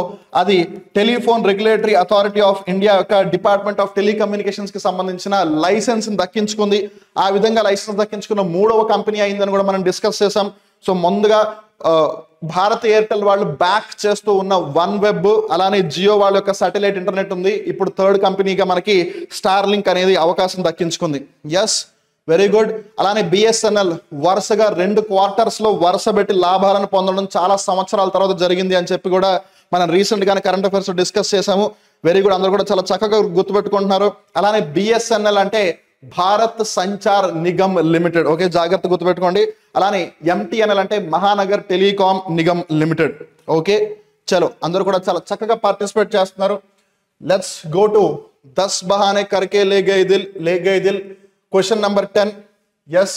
అది telephone regulatory authority of India యొక్క డిపార్ట్మెంట్ ఆఫ్ టెలికమ్యూనికేషన్స్ కి సంబంధించిన లైసెన్స్ దక్కించుకుంది. ఆ విధంగా లైసెన్స్ దక్కించుకున్న 3వ కంపెనీ అయిందని కూడా మనం డిస్కస్ చేసాం. సో ముందుగా భారత్ ఎయిర్టెల్ వాళ్ళు బ్యాక్ చేస్తూ ఉన్న వన్ వెబ్, అలానే జియో వాళ్ళ యొక్క సాటిలైట్ ఇంటర్నెట్ ఉంది. ఇప్పుడు 3rd కంపెనీగా మనకి స్టార్ లింక్ అనేది అవకాశం దక్కించుకుంది. Yes, very good. అలానే బిఎస్ఎన్ఎల్ వరుసగా 2 క్వార్టర్స్ లో వరుస పెట్టి లాభాలను పొందడం చాలా సంవత్సరాల తర్వాత జరిగింది అని చెప్పి కూడా మనం రీసెంట్ గానే కరెంట్ అఫైర్స్ డిస్కస్ చేసాము. వెరీ గుడ్, అందరూ కూడా చాలా చక్కగా గుర్తుపెట్టుకుంటున్నారు. అలానే బిఎస్ఎన్ఎల్ అంటే భారత్ సంచార్ నిగమ్ లిమిటెడ్. ఓకే, జాగ్రత్త గుర్తుపెట్టుకోండి. అలానే ఎంటీఎన్ఎల్ అంటే Mahanagar telecom Nigam limited. Okay, చలో అందరూ కూడా చాలా చక్కగా పార్టిసిపేట్ చేస్తున్నారు. లెట్స్ గో టు 10 బహానే కర్కే లే గయే దిల్. Question number 10. Yes,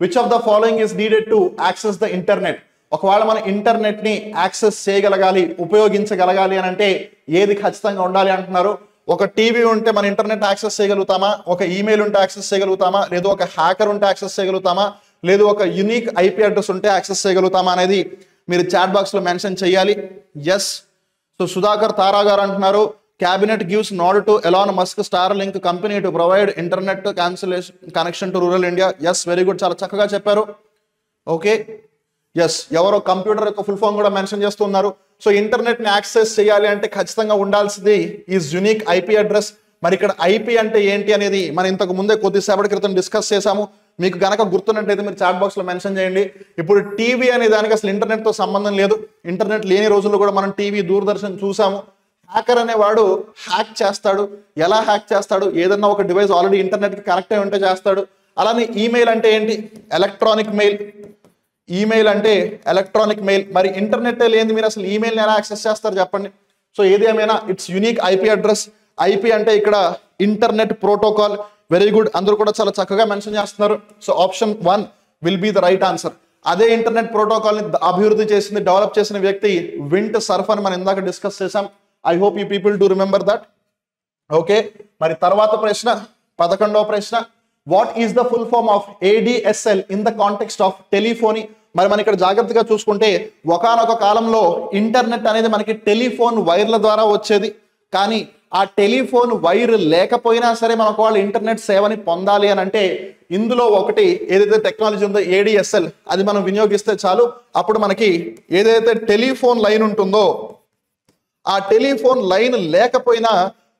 which of the following is needed to access the internet? ఒకవేళ మన ఇంటర్నెట్ ని యాక్సెస్ చేయగలగాలి, ఉపయోగించగలగాలి అని అంటే ఏది ఖచ్చితంగా ఉండాలి అంటున్నారు. ఒక టీవీ ఉంటే మన ఇంటర్నెట్ యాక్సెస్ చేయగలుగుతామా, ఒక ఈమెయిల్ ఉంటే యాక్సెస్ చేయగలుగుతామా, లేదు ఒక హ్యాకర్ ఉంటే యాక్సెస్ చేయగలుగుతామా, లేదు ఒక యునిక్ ఐపీ అడ్రస్ ఉంటే యాక్సెస్ చేయగలుగుతామా అనేది మీరు చాట్ బాక్స్ లో మెన్షన్ చేయాలి. ఎస్, సో సుధాకర్ తారా గారు అంటున్నారు cabinet gives nod to Elon Musk Starlink company to provide internet connection to rural India. Yes, very good, చాలా చక్కగా చెప్పారు. ఓకే, ఎస్, ఎవరో కంప్యూటర్ యొక్క ఫుల్ ఫామ్ కూడా మెన్షన్ చేస్తున్నారు. సో ఇంటర్నెట్ ని యాక్సెస్ చేయాలి అంటే ఖచ్చితంగా ఉండాల్సింది ఈజ్ యునిక్ ఐపీ అడ్రస్. మరి ఇక్కడ ఐపీ అంటే ఏంటి అనేది మనం ఇంతకు ముందే కొద్దిసేపటి క్రితం డిస్కస్ చేసాము. మీకు గనక గుర్తున్నట్టయితే మీరు చాట్ బాక్స్ లో మెన్షన్ చేయండి. ఇప్పుడు టీవీ అనే దానికి అసలు ఇంటర్నెట్ తో సంబంధం లేదు. ఇంటర్నెట్ లేని రోజుల్లో కూడా మనం టీవీ, దూరదర్శన్ చూసాము. హ్యాకర్ అనేవాడు హ్యాక్ చేస్తాడు. ఎలా హ్యాక్ చేస్తాడు? ఏదన్నా ఒక డివైస్ ఆల్రెడీ ఇంటర్నెట్ కి కనెక్ట్ అయి ఉంటే చేస్తాడు. అలానే ఈమెయిల్ అంటే ఏంటి? Electronic mail. ఈమెయిల్ అంటే ఎలక్ట్రానిక్ మెయిల్. మరి ఇంటర్నెట్ లేని మీరు అసలు ఈమెయిల్ ఎలా యాక్సెస్ చేస్తారు చెప్పండి? సో ఏది ఏమైనా it's unique IP address. IP అంటే ఇక్కడ ఇంటర్నెట్ ప్రోటోకాల్. వెరీ గుడ్, అందరూ కూడా చాలా చక్కగా మెన్షన్ చేస్తున్నారు. So option 1 will be the right answer. అదే ఇంటర్నెట్ ప్రోటోకాల్ ని అభివృద్ధి చేసింది, డెవలప్ చేసిన వ్యక్తి వింట్ సర్ఫ్ అని మనం ఇందాక డిస్కస్ చేసాం. I hope you people do remember that. Okay, మరి తర్వాత ప్రశ్న 11వ ప్రశ్న. What is the full form of ADSL in the context of telephony? మరి మనం ఇక్కడ జాగ్రత్తగా చూసుకుంటే ఒకానొక కాలంలో ఇంటర్నెట్ అనేది మనకి టెలిఫోన్ వైర్ల ద్వారా వచ్చేది. కానీ ఆ టెలిఫోన్ వైర్ లేకపోయినా సరే మనం ఒకవేళ ఇంటర్నెట్ సేవని పొందాలి అని అంటే ఇందులో ఒకటి ఏదైతే టెక్నాలజీ ఉందో ADSL, అది మనం వినియోగిస్తే చాలు. అప్పుడు మనకి ఏదైతే టెలిఫోన్ లైన్ ఉంటుందో ఆ టెలిఫోన్ లైన్ లేకపోయినా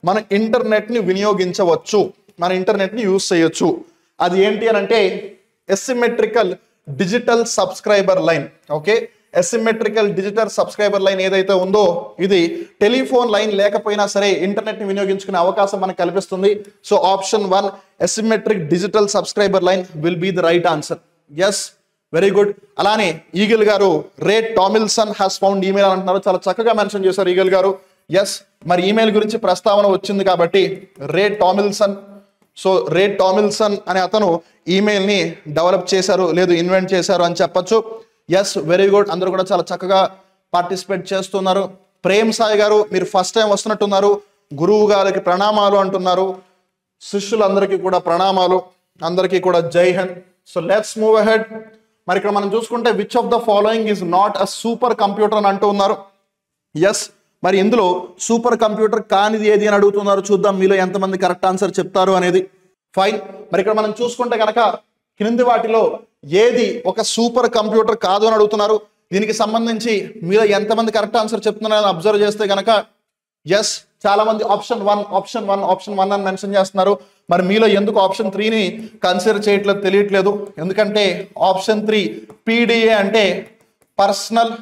మన ఇంటర్నెట్ ని వినియోగించవచ్చు, మన ఇంటర్నెట్ ని యూజ్ చేయొచ్చు. అది ఏంటి అని అంటే asymmetrical digital subscriber line. Okay, asymmetrical digital subscriber line ఏదైతే ఉందో ఇది టెలిఫోన్ లైన్ లేకపోయినా సరే ఇంటర్నెట్ ని వినియోగించుకునే అవకాశం మనకు కల్పిస్తుంది. So option 1 asymmetric digital subscriber line will be the right answer. Yes, very good. అలానే ఈగిల్ గారు Ray Tomlinson has found email అంటున్నారు. చాలా చక్కగా మెన్షన్ చేశారు ఈగిల్ గారు. ఎస్, మరి ఈమెయిల్ గురించి ప్రస్తావన వచ్చింది కాబట్టి రే టామిల్సన్, సో రే టామిల్సన్ అనే అతను ఈమెయిల్ని డెవలప్ చేశారు, లేదు ఇన్వెంట్ చేశారు అని చెప్పొచ్చు. ఎస్, వెరీ గుడ్, అందరూ కూడా చాలా చక్కగా పార్టిసిపేట్ చేస్తున్నారు. ప్రేమ్ సాయి గారు మీరు ఫస్ట్ టైం వస్తున్నట్టున్నారు, గురువు గారికి ప్రణామాలు అంటున్నారు. శిష్యులందరికీ కూడా ప్రణామాలు, అందరికీ కూడా జై Hind. So let's move ahead. మరి ఇక్కడ మనం చూసుకుంటే which of the following is not a super computer అని అంటూ ఉన్నారు. ఎస్, మరి ఇందులో సూపర్ కంప్యూటర్ కానిది ఏది అని అడుగుతున్నారు. చూద్దాం మీలో ఎంతమంది కరెక్ట్ ఆన్సర్ చెప్తారు అనేది. ఫైన్, మరి ఇక్కడ మనం చూసుకుంటే కనుక క్రింది వాటిలో ఏది ఒక సూపర్ కంప్యూటర్ కాదు అని అడుగుతున్నారు. దీనికి సంబంధించి మీలో ఎంతమంది కరెక్ట్ ఆన్సర్ చెప్తున్నారని అబ్జర్వ్ చేస్తే కనుక ఎస్, చాలా మంది ఆప్షన్ వన్ అని మెన్షన్ చేస్తున్నారు. మరి మీలో ఎందుకు ఆప్షన్ 3ని కన్సిడర్ చేయట్లేదు తెలియట్లేదు. ఎందుకంటే ఆప్షన్ 3 PDA అంటే పర్సనల్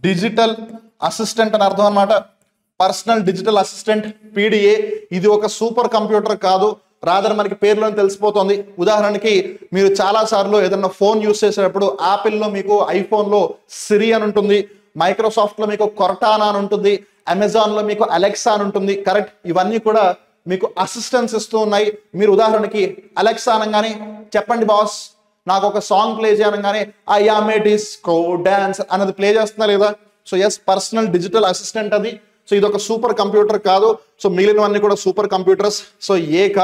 డిజిటల్ అసిస్టెంట్ అని అర్థం అనమాట. పర్సనల్ డిజిటల్ అసిస్టెంట్ PDA ఇది ఒక సూపర్ కంప్యూటర్ కాదు, రాదర్ మనకి పేరులో తెలిసిపోతుంది. ఉదాహరణకి మీరు చాలా సార్లు ఏదైనా ఫోన్ యూస్ చేసేటప్పుడు యాపిల్లో మీకు ఐఫోన్లో సిరి అని ఉంటుంది, మైక్రోసాఫ్ట్లో మీకు కొర్టానా అని ఉంటుంది, అమెజాన్లో మీకు అలెక్సా అని ఉంటుంది. కరెక్ట్, ఇవన్నీ కూడా మీకు అసిస్టెన్స్ ఇస్తూ ఉన్నాయి. మీరు ఉదాహరణకి అలెక్సా అనగానే చెప్పండి బాస్ నాకు ఒక సాంగ్ ప్లే చేయనగానే I am a disco dance అన్నది ప్లే చేస్తున్నా లేదా? So yes, personal digital assistant అది. సో ఇది ఒక సూపర్ కంప్యూటర్ కాదు. సో మిగిలినవన్నీ కూడా సూపర్ కంప్యూటర్స్. సో ఏక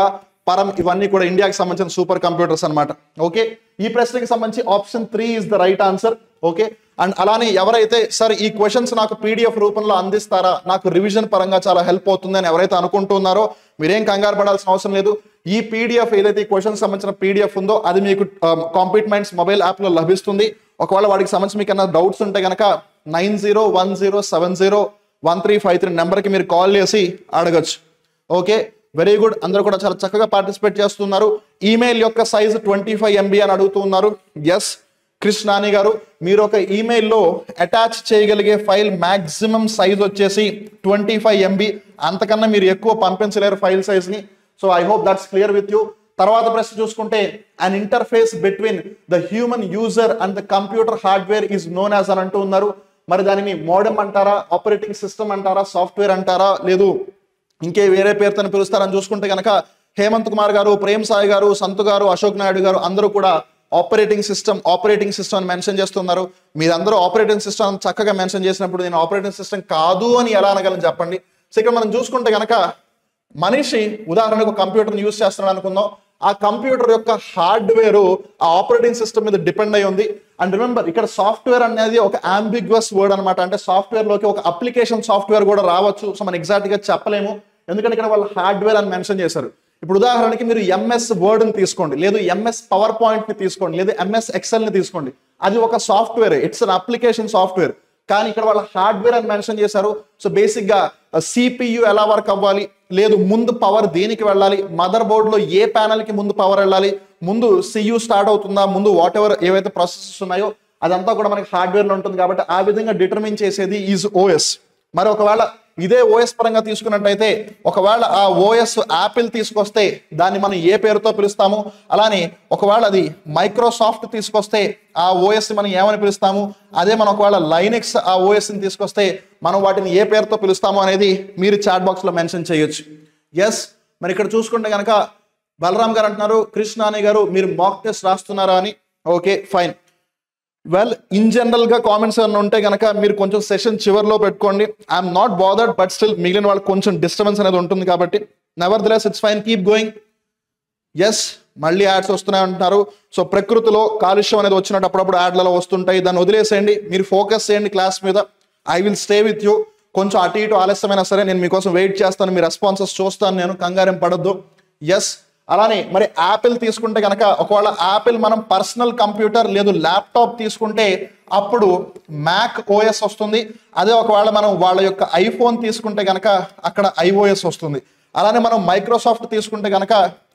పరం ఇవన్నీ కూడా ఇండియాకి సంబంధించిన సూపర్ కంప్యూటర్స్ అనమాట. ఓకే, ఈ ప్రశ్నకి సంబంధించి option 3 is the right answer. Okay, and అలానే ఎవరైతే సార్ ఈ క్వశ్చన్స్ నాకు PDF రూపంలో అందిస్తారా, నాకు రివిజన్ పరంగా చాలా హెల్ప్ అవుతుంది అని ఎవరైతే అనుకుంటున్నారో మీరేం కంగారు పడాల్సిన అవసరం లేదు. ఈ PDF ఏదైతే ఈ క్వశ్చన్ సంబంధించిన PDF ఉందో అది మీకు కాంపీట్ మైండ్స్ మొబైల్ యాప్లో లభిస్తుంది. ఒకవేళ వాటికి సంబంధించి మీకు ఏమైనా డౌట్స్ ఉంటే కనుక 9010701353 నెంబర్కి మీరు కాల్ చేసి అడగచ్చు. ఓకే, వెరీ గుడ్, అందరూ కూడా చాలా చక్కగా పార్టిసిపేట్ చేస్తున్నారు. ఈమెయిల్ యొక్క సైజ్ 25 MB అని అడుగుతూ ఉన్నారు. ఎస్, కృష్ణాని గారు మీరు ఒక ఈమెయిల్లో అటాచ్ చేయగలిగే ఫైల్ మ్యాక్సిమం సైజ్ వచ్చేసి 25 MB, అంతకన్నా మీరు ఎక్కువ పంపించలేరు ఫైల్ సైజ్ని. So I hope that's clear with you. తర్వాత ప్రశ్న చూసుకుంటే an interface between the human user and the computer hardware is known as అని అంటూ ఉన్నారు. మరి దానిని మోడెమ్ అంటారా, ఆపరేటింగ్ సిస్టమ్ అంటారా, సాఫ్ట్వేర్ అంటారా, లేదు ఇంకే వేరే పేరుతో పిలుస్తారని చూసుకుంటే కనుక హేమంత్ కుమార్ గారు, ప్రేమ్ సాయి గారు, సంతు గారు, అశోక్ నాయుడు గారు అందరూ కూడా ఆపరేటింగ్ సిస్టమ్ అని మెన్షన్ చేస్తున్నారు. మీరందరూ ఆపరేటింగ్ సిస్టమ్ చక్కగా మెన్షన్ చేసినప్పుడు నేను ఆపరేటింగ్ సిస్టమ్ కాదు అని ఎలా అనగలను చెప్పండి. సో ఇక్కడ మనం చూసుకుంటే కనుక మనిషి ఉదాహరణకు కంప్యూటర్ని యూజ్ చేస్తున్నాడు అనుకుందాం, ఆ కంప్యూటర్ యొక్క హార్డ్వేర్ ఆ ఆపరేటింగ్ సిస్టమ్ మీద డిపెండ్ అయి ఉంది. అండ్ రిమెంబర్ ఇక్కడ సాఫ్ట్వేర్ అనేది ఒక అంబిగ్యువస్ వర్డ్ అనమాట. అంటే సాఫ్ట్వేర్ లోకి ఒక అప్లికేషన్ సాఫ్ట్వేర్ కూడా రావచ్చు. సో మనం ఎగ్జాక్ట్ గా చెప్పలేము, ఎందుకంటే ఇక్కడ వాళ్ళు హార్డ్వేర్ అని మెన్షన్ చేశారు. ఇప్పుడు ఉదాహరణకి మీరు MS వర్డ్ని తీసుకోండి, లేదు MS పవర్ పాయింట్ని తీసుకోండి, లేదు MS ఎక్సెల్ని తీసుకోండి, అది ఒక software, it's an application software. కానీ ఇక్కడ వాళ్ళ హార్డ్వేర్ అని మెన్షన్ చేశారు. సో బేసిక్ గా CPU ఎలా వర్క్ అవ్వాలి, లేదు ముందు పవర్ దేనికి వెళ్ళాలి, మదర్ బోర్డ్ లో ఏ ప్యానల్ కి ముందు పవర్ వెళ్ళాలి, ముందు CU స్టార్ట్ అవుతుందా, ముందు వాట్ ఎవర్ ఏవైతే ప్రాసెసెస్ ఉన్నాయో అదంతా కూడా మనకి హార్డ్వేర్ లో ఉంటుంది. కాబట్టి ఆ విధంగా డిటర్మిన్ చేసేది ఈజ్ OS. మరి ఒకవేళ ఇదే OS పరంగా తీసుకున్నట్టయితే ఒకవేళ ఆ OS యాపిల్ తీసుకొస్తే దాన్ని మనం ఏ పేరుతో పిలుస్తాము, అలానే ఒకవేళ అది మైక్రోసాఫ్ట్ తీసుకొస్తే ఆ OS మనం ఏమని పిలుస్తాము, అదే మనం ఒకవేళ లైనెక్స్ ఆ OS ని తీసుకొస్తే మనం వాటిని ఏ పేరుతో పిలుస్తాము అనేది మీరు చాట్ బాక్స్ లో మెన్షన్ చేయొచ్చు. ఎస్, మరి ఇక్కడ చూసుకుంటే కనుక బలరాం గారు అంటున్నారు కృష్ణాని గారు మీరు మాక్ టెస్ట్ రాస్తున్నారా అని. Okay fine, well in general గా కామెంట్స్ ఏమైనా ఉంటే కనుక మీరు కొంచెం సెషన్ చివర్లో పెట్టుకోండి. I'm not bothered, but still మిగిలిన వాళ్ళకి కొంచెం డిస్టర్బెన్స్ అనేది ఉంటుంది కాబట్టి nevertheless it's fine, keep going. Yes, మళ్ళీ యాడ్స్ వస్తున్నాయి అంటున్నారు. సో ప్రకృతిలో కాలుష్యం అనేది వచ్చినట్టు అప్పుడప్పుడు యాడ్లలో వస్తుంటాయి, దాన్ని వదిలేసేయండి, మీరు ఫోకస్ చేయండి క్లాస్ మీద. I will stay with you. కొంచెం అటు ఇటు ఆలస్యమైనా సరే నేను మీకోసం వెయిట్ చేస్తాను, మీ రెస్పాన్సెస్ చూస్తాను, నేను కంగారేం పడద్దు. ఎస్, అలానే మరి యాపిల్ తీసుకుంటే కనుక ఒకవేళ యాపిల్ మనం పర్సనల్ కంప్యూటర్ లేదు ల్యాప్టాప్ తీసుకుంటే అప్పుడు మ్యాక్ OS వస్తుంది. అదే ఒకవేళ మనం వాళ్ళ యొక్క ఐఫోన్ తీసుకుంటే కనుక అక్కడ iOS వస్తుంది. అలానే మనం మైక్రోసాఫ్ట్ తీసుకుంటే కనుక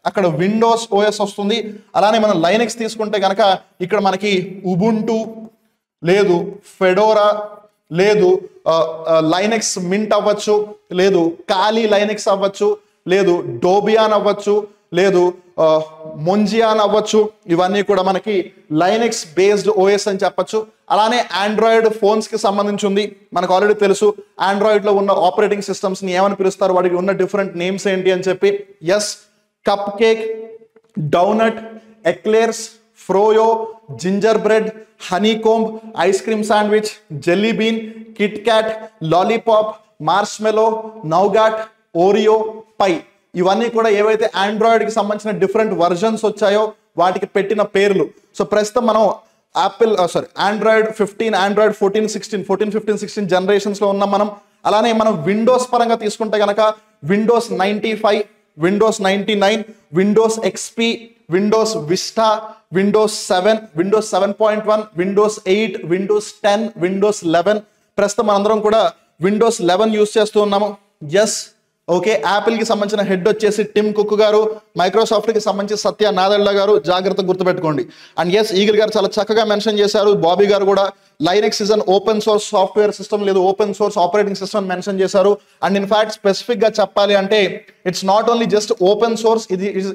అక్కడ విండోస్ OS వస్తుంది. అలానే మనం లైనెక్స్ తీసుకుంటే కనుక ఇక్కడ మనకి ఉబుంటు లేదు ఫెడోరా లేదు లైనెక్స్ మింట్ అవ్వచ్చు, లేదు కాలీ లైనెక్స్ అవ్వచ్చు, లేదు డోబియాన్ అవ్వచ్చు, లేదు మొంజియాన్ అవ్వచ్చు, ఇవన్నీ కూడా మనకి లైనెక్స్ బేస్డ్ ఓఎస్ అని చెప్పొచ్చు. అలానే ఆండ్రాయిడ్ ఫోన్స్ కి సంబంధించి ఉంది. మనకు ఆల్రెడీ తెలుసు ఆండ్రాయిడ్ లో ఉన్న ఆపరేటింగ్ సిస్టమ్స్ ని ఏమని పిలుస్తారు, వాటికి ఉన్న డిఫరెంట్ నేమ్స్ ఏంటి అని చెప్పి. Yes, cupcake, donut, eclairs, froyo, gingerbread, honeycomb, ice cream sandwich, jelly bean, KitKat, lollipop, marshmallow, nougat, Oreo, pie. ఇవన్నీ కూడా ఏవైతే ఆండ్రాయిడ్ కి సంబంధించిన డిఫరెంట్ వర్జన్స్ వచ్చాయో వాటికి పెట్టిన పేర్లు. సో ప్రస్తుతం మనం ఆండ్రాయిడ్ 15, ఆండ్రాయిడ్ 14, 15, 16 జనరేషన్స్ లో ఉన్నాం మనం. అలానే మనం విండోస్ పరంగా తీసుకుంటే గనక Windows 95, Windows 99, Windows XP, Windows vista, Windows 7, Windows 7.1, Windows 8, Windows 10, Windows 11. ప్రస్తుతం మనందరం కూడా విండోస్ 11 యూస్ చేస్తూ ఉన్నాము. Yes, okay. యాపిల్ కి సంబంధించిన హెడ్ వచ్చేసి టిమ్ కుక్ గారు, మైక్రోసాఫ్ట్ కి సంబంధించి సత్య నాదెళ్ల గారు, జాగ్రత్త గుర్తుపెట్టుకోండి. అండ్ ఎస్, ఈగిల్ గారు చాలా చక్కగా మెన్షన్ చేశారు. బాబీ గారు కూడా Linux is an open source software system, లేదు open source operating system mention చేశారు. అండ్ ఇన్ఫాక్ట్ స్పెసిఫిక్ గా చెప్పాలి అంటే it's not only just open source,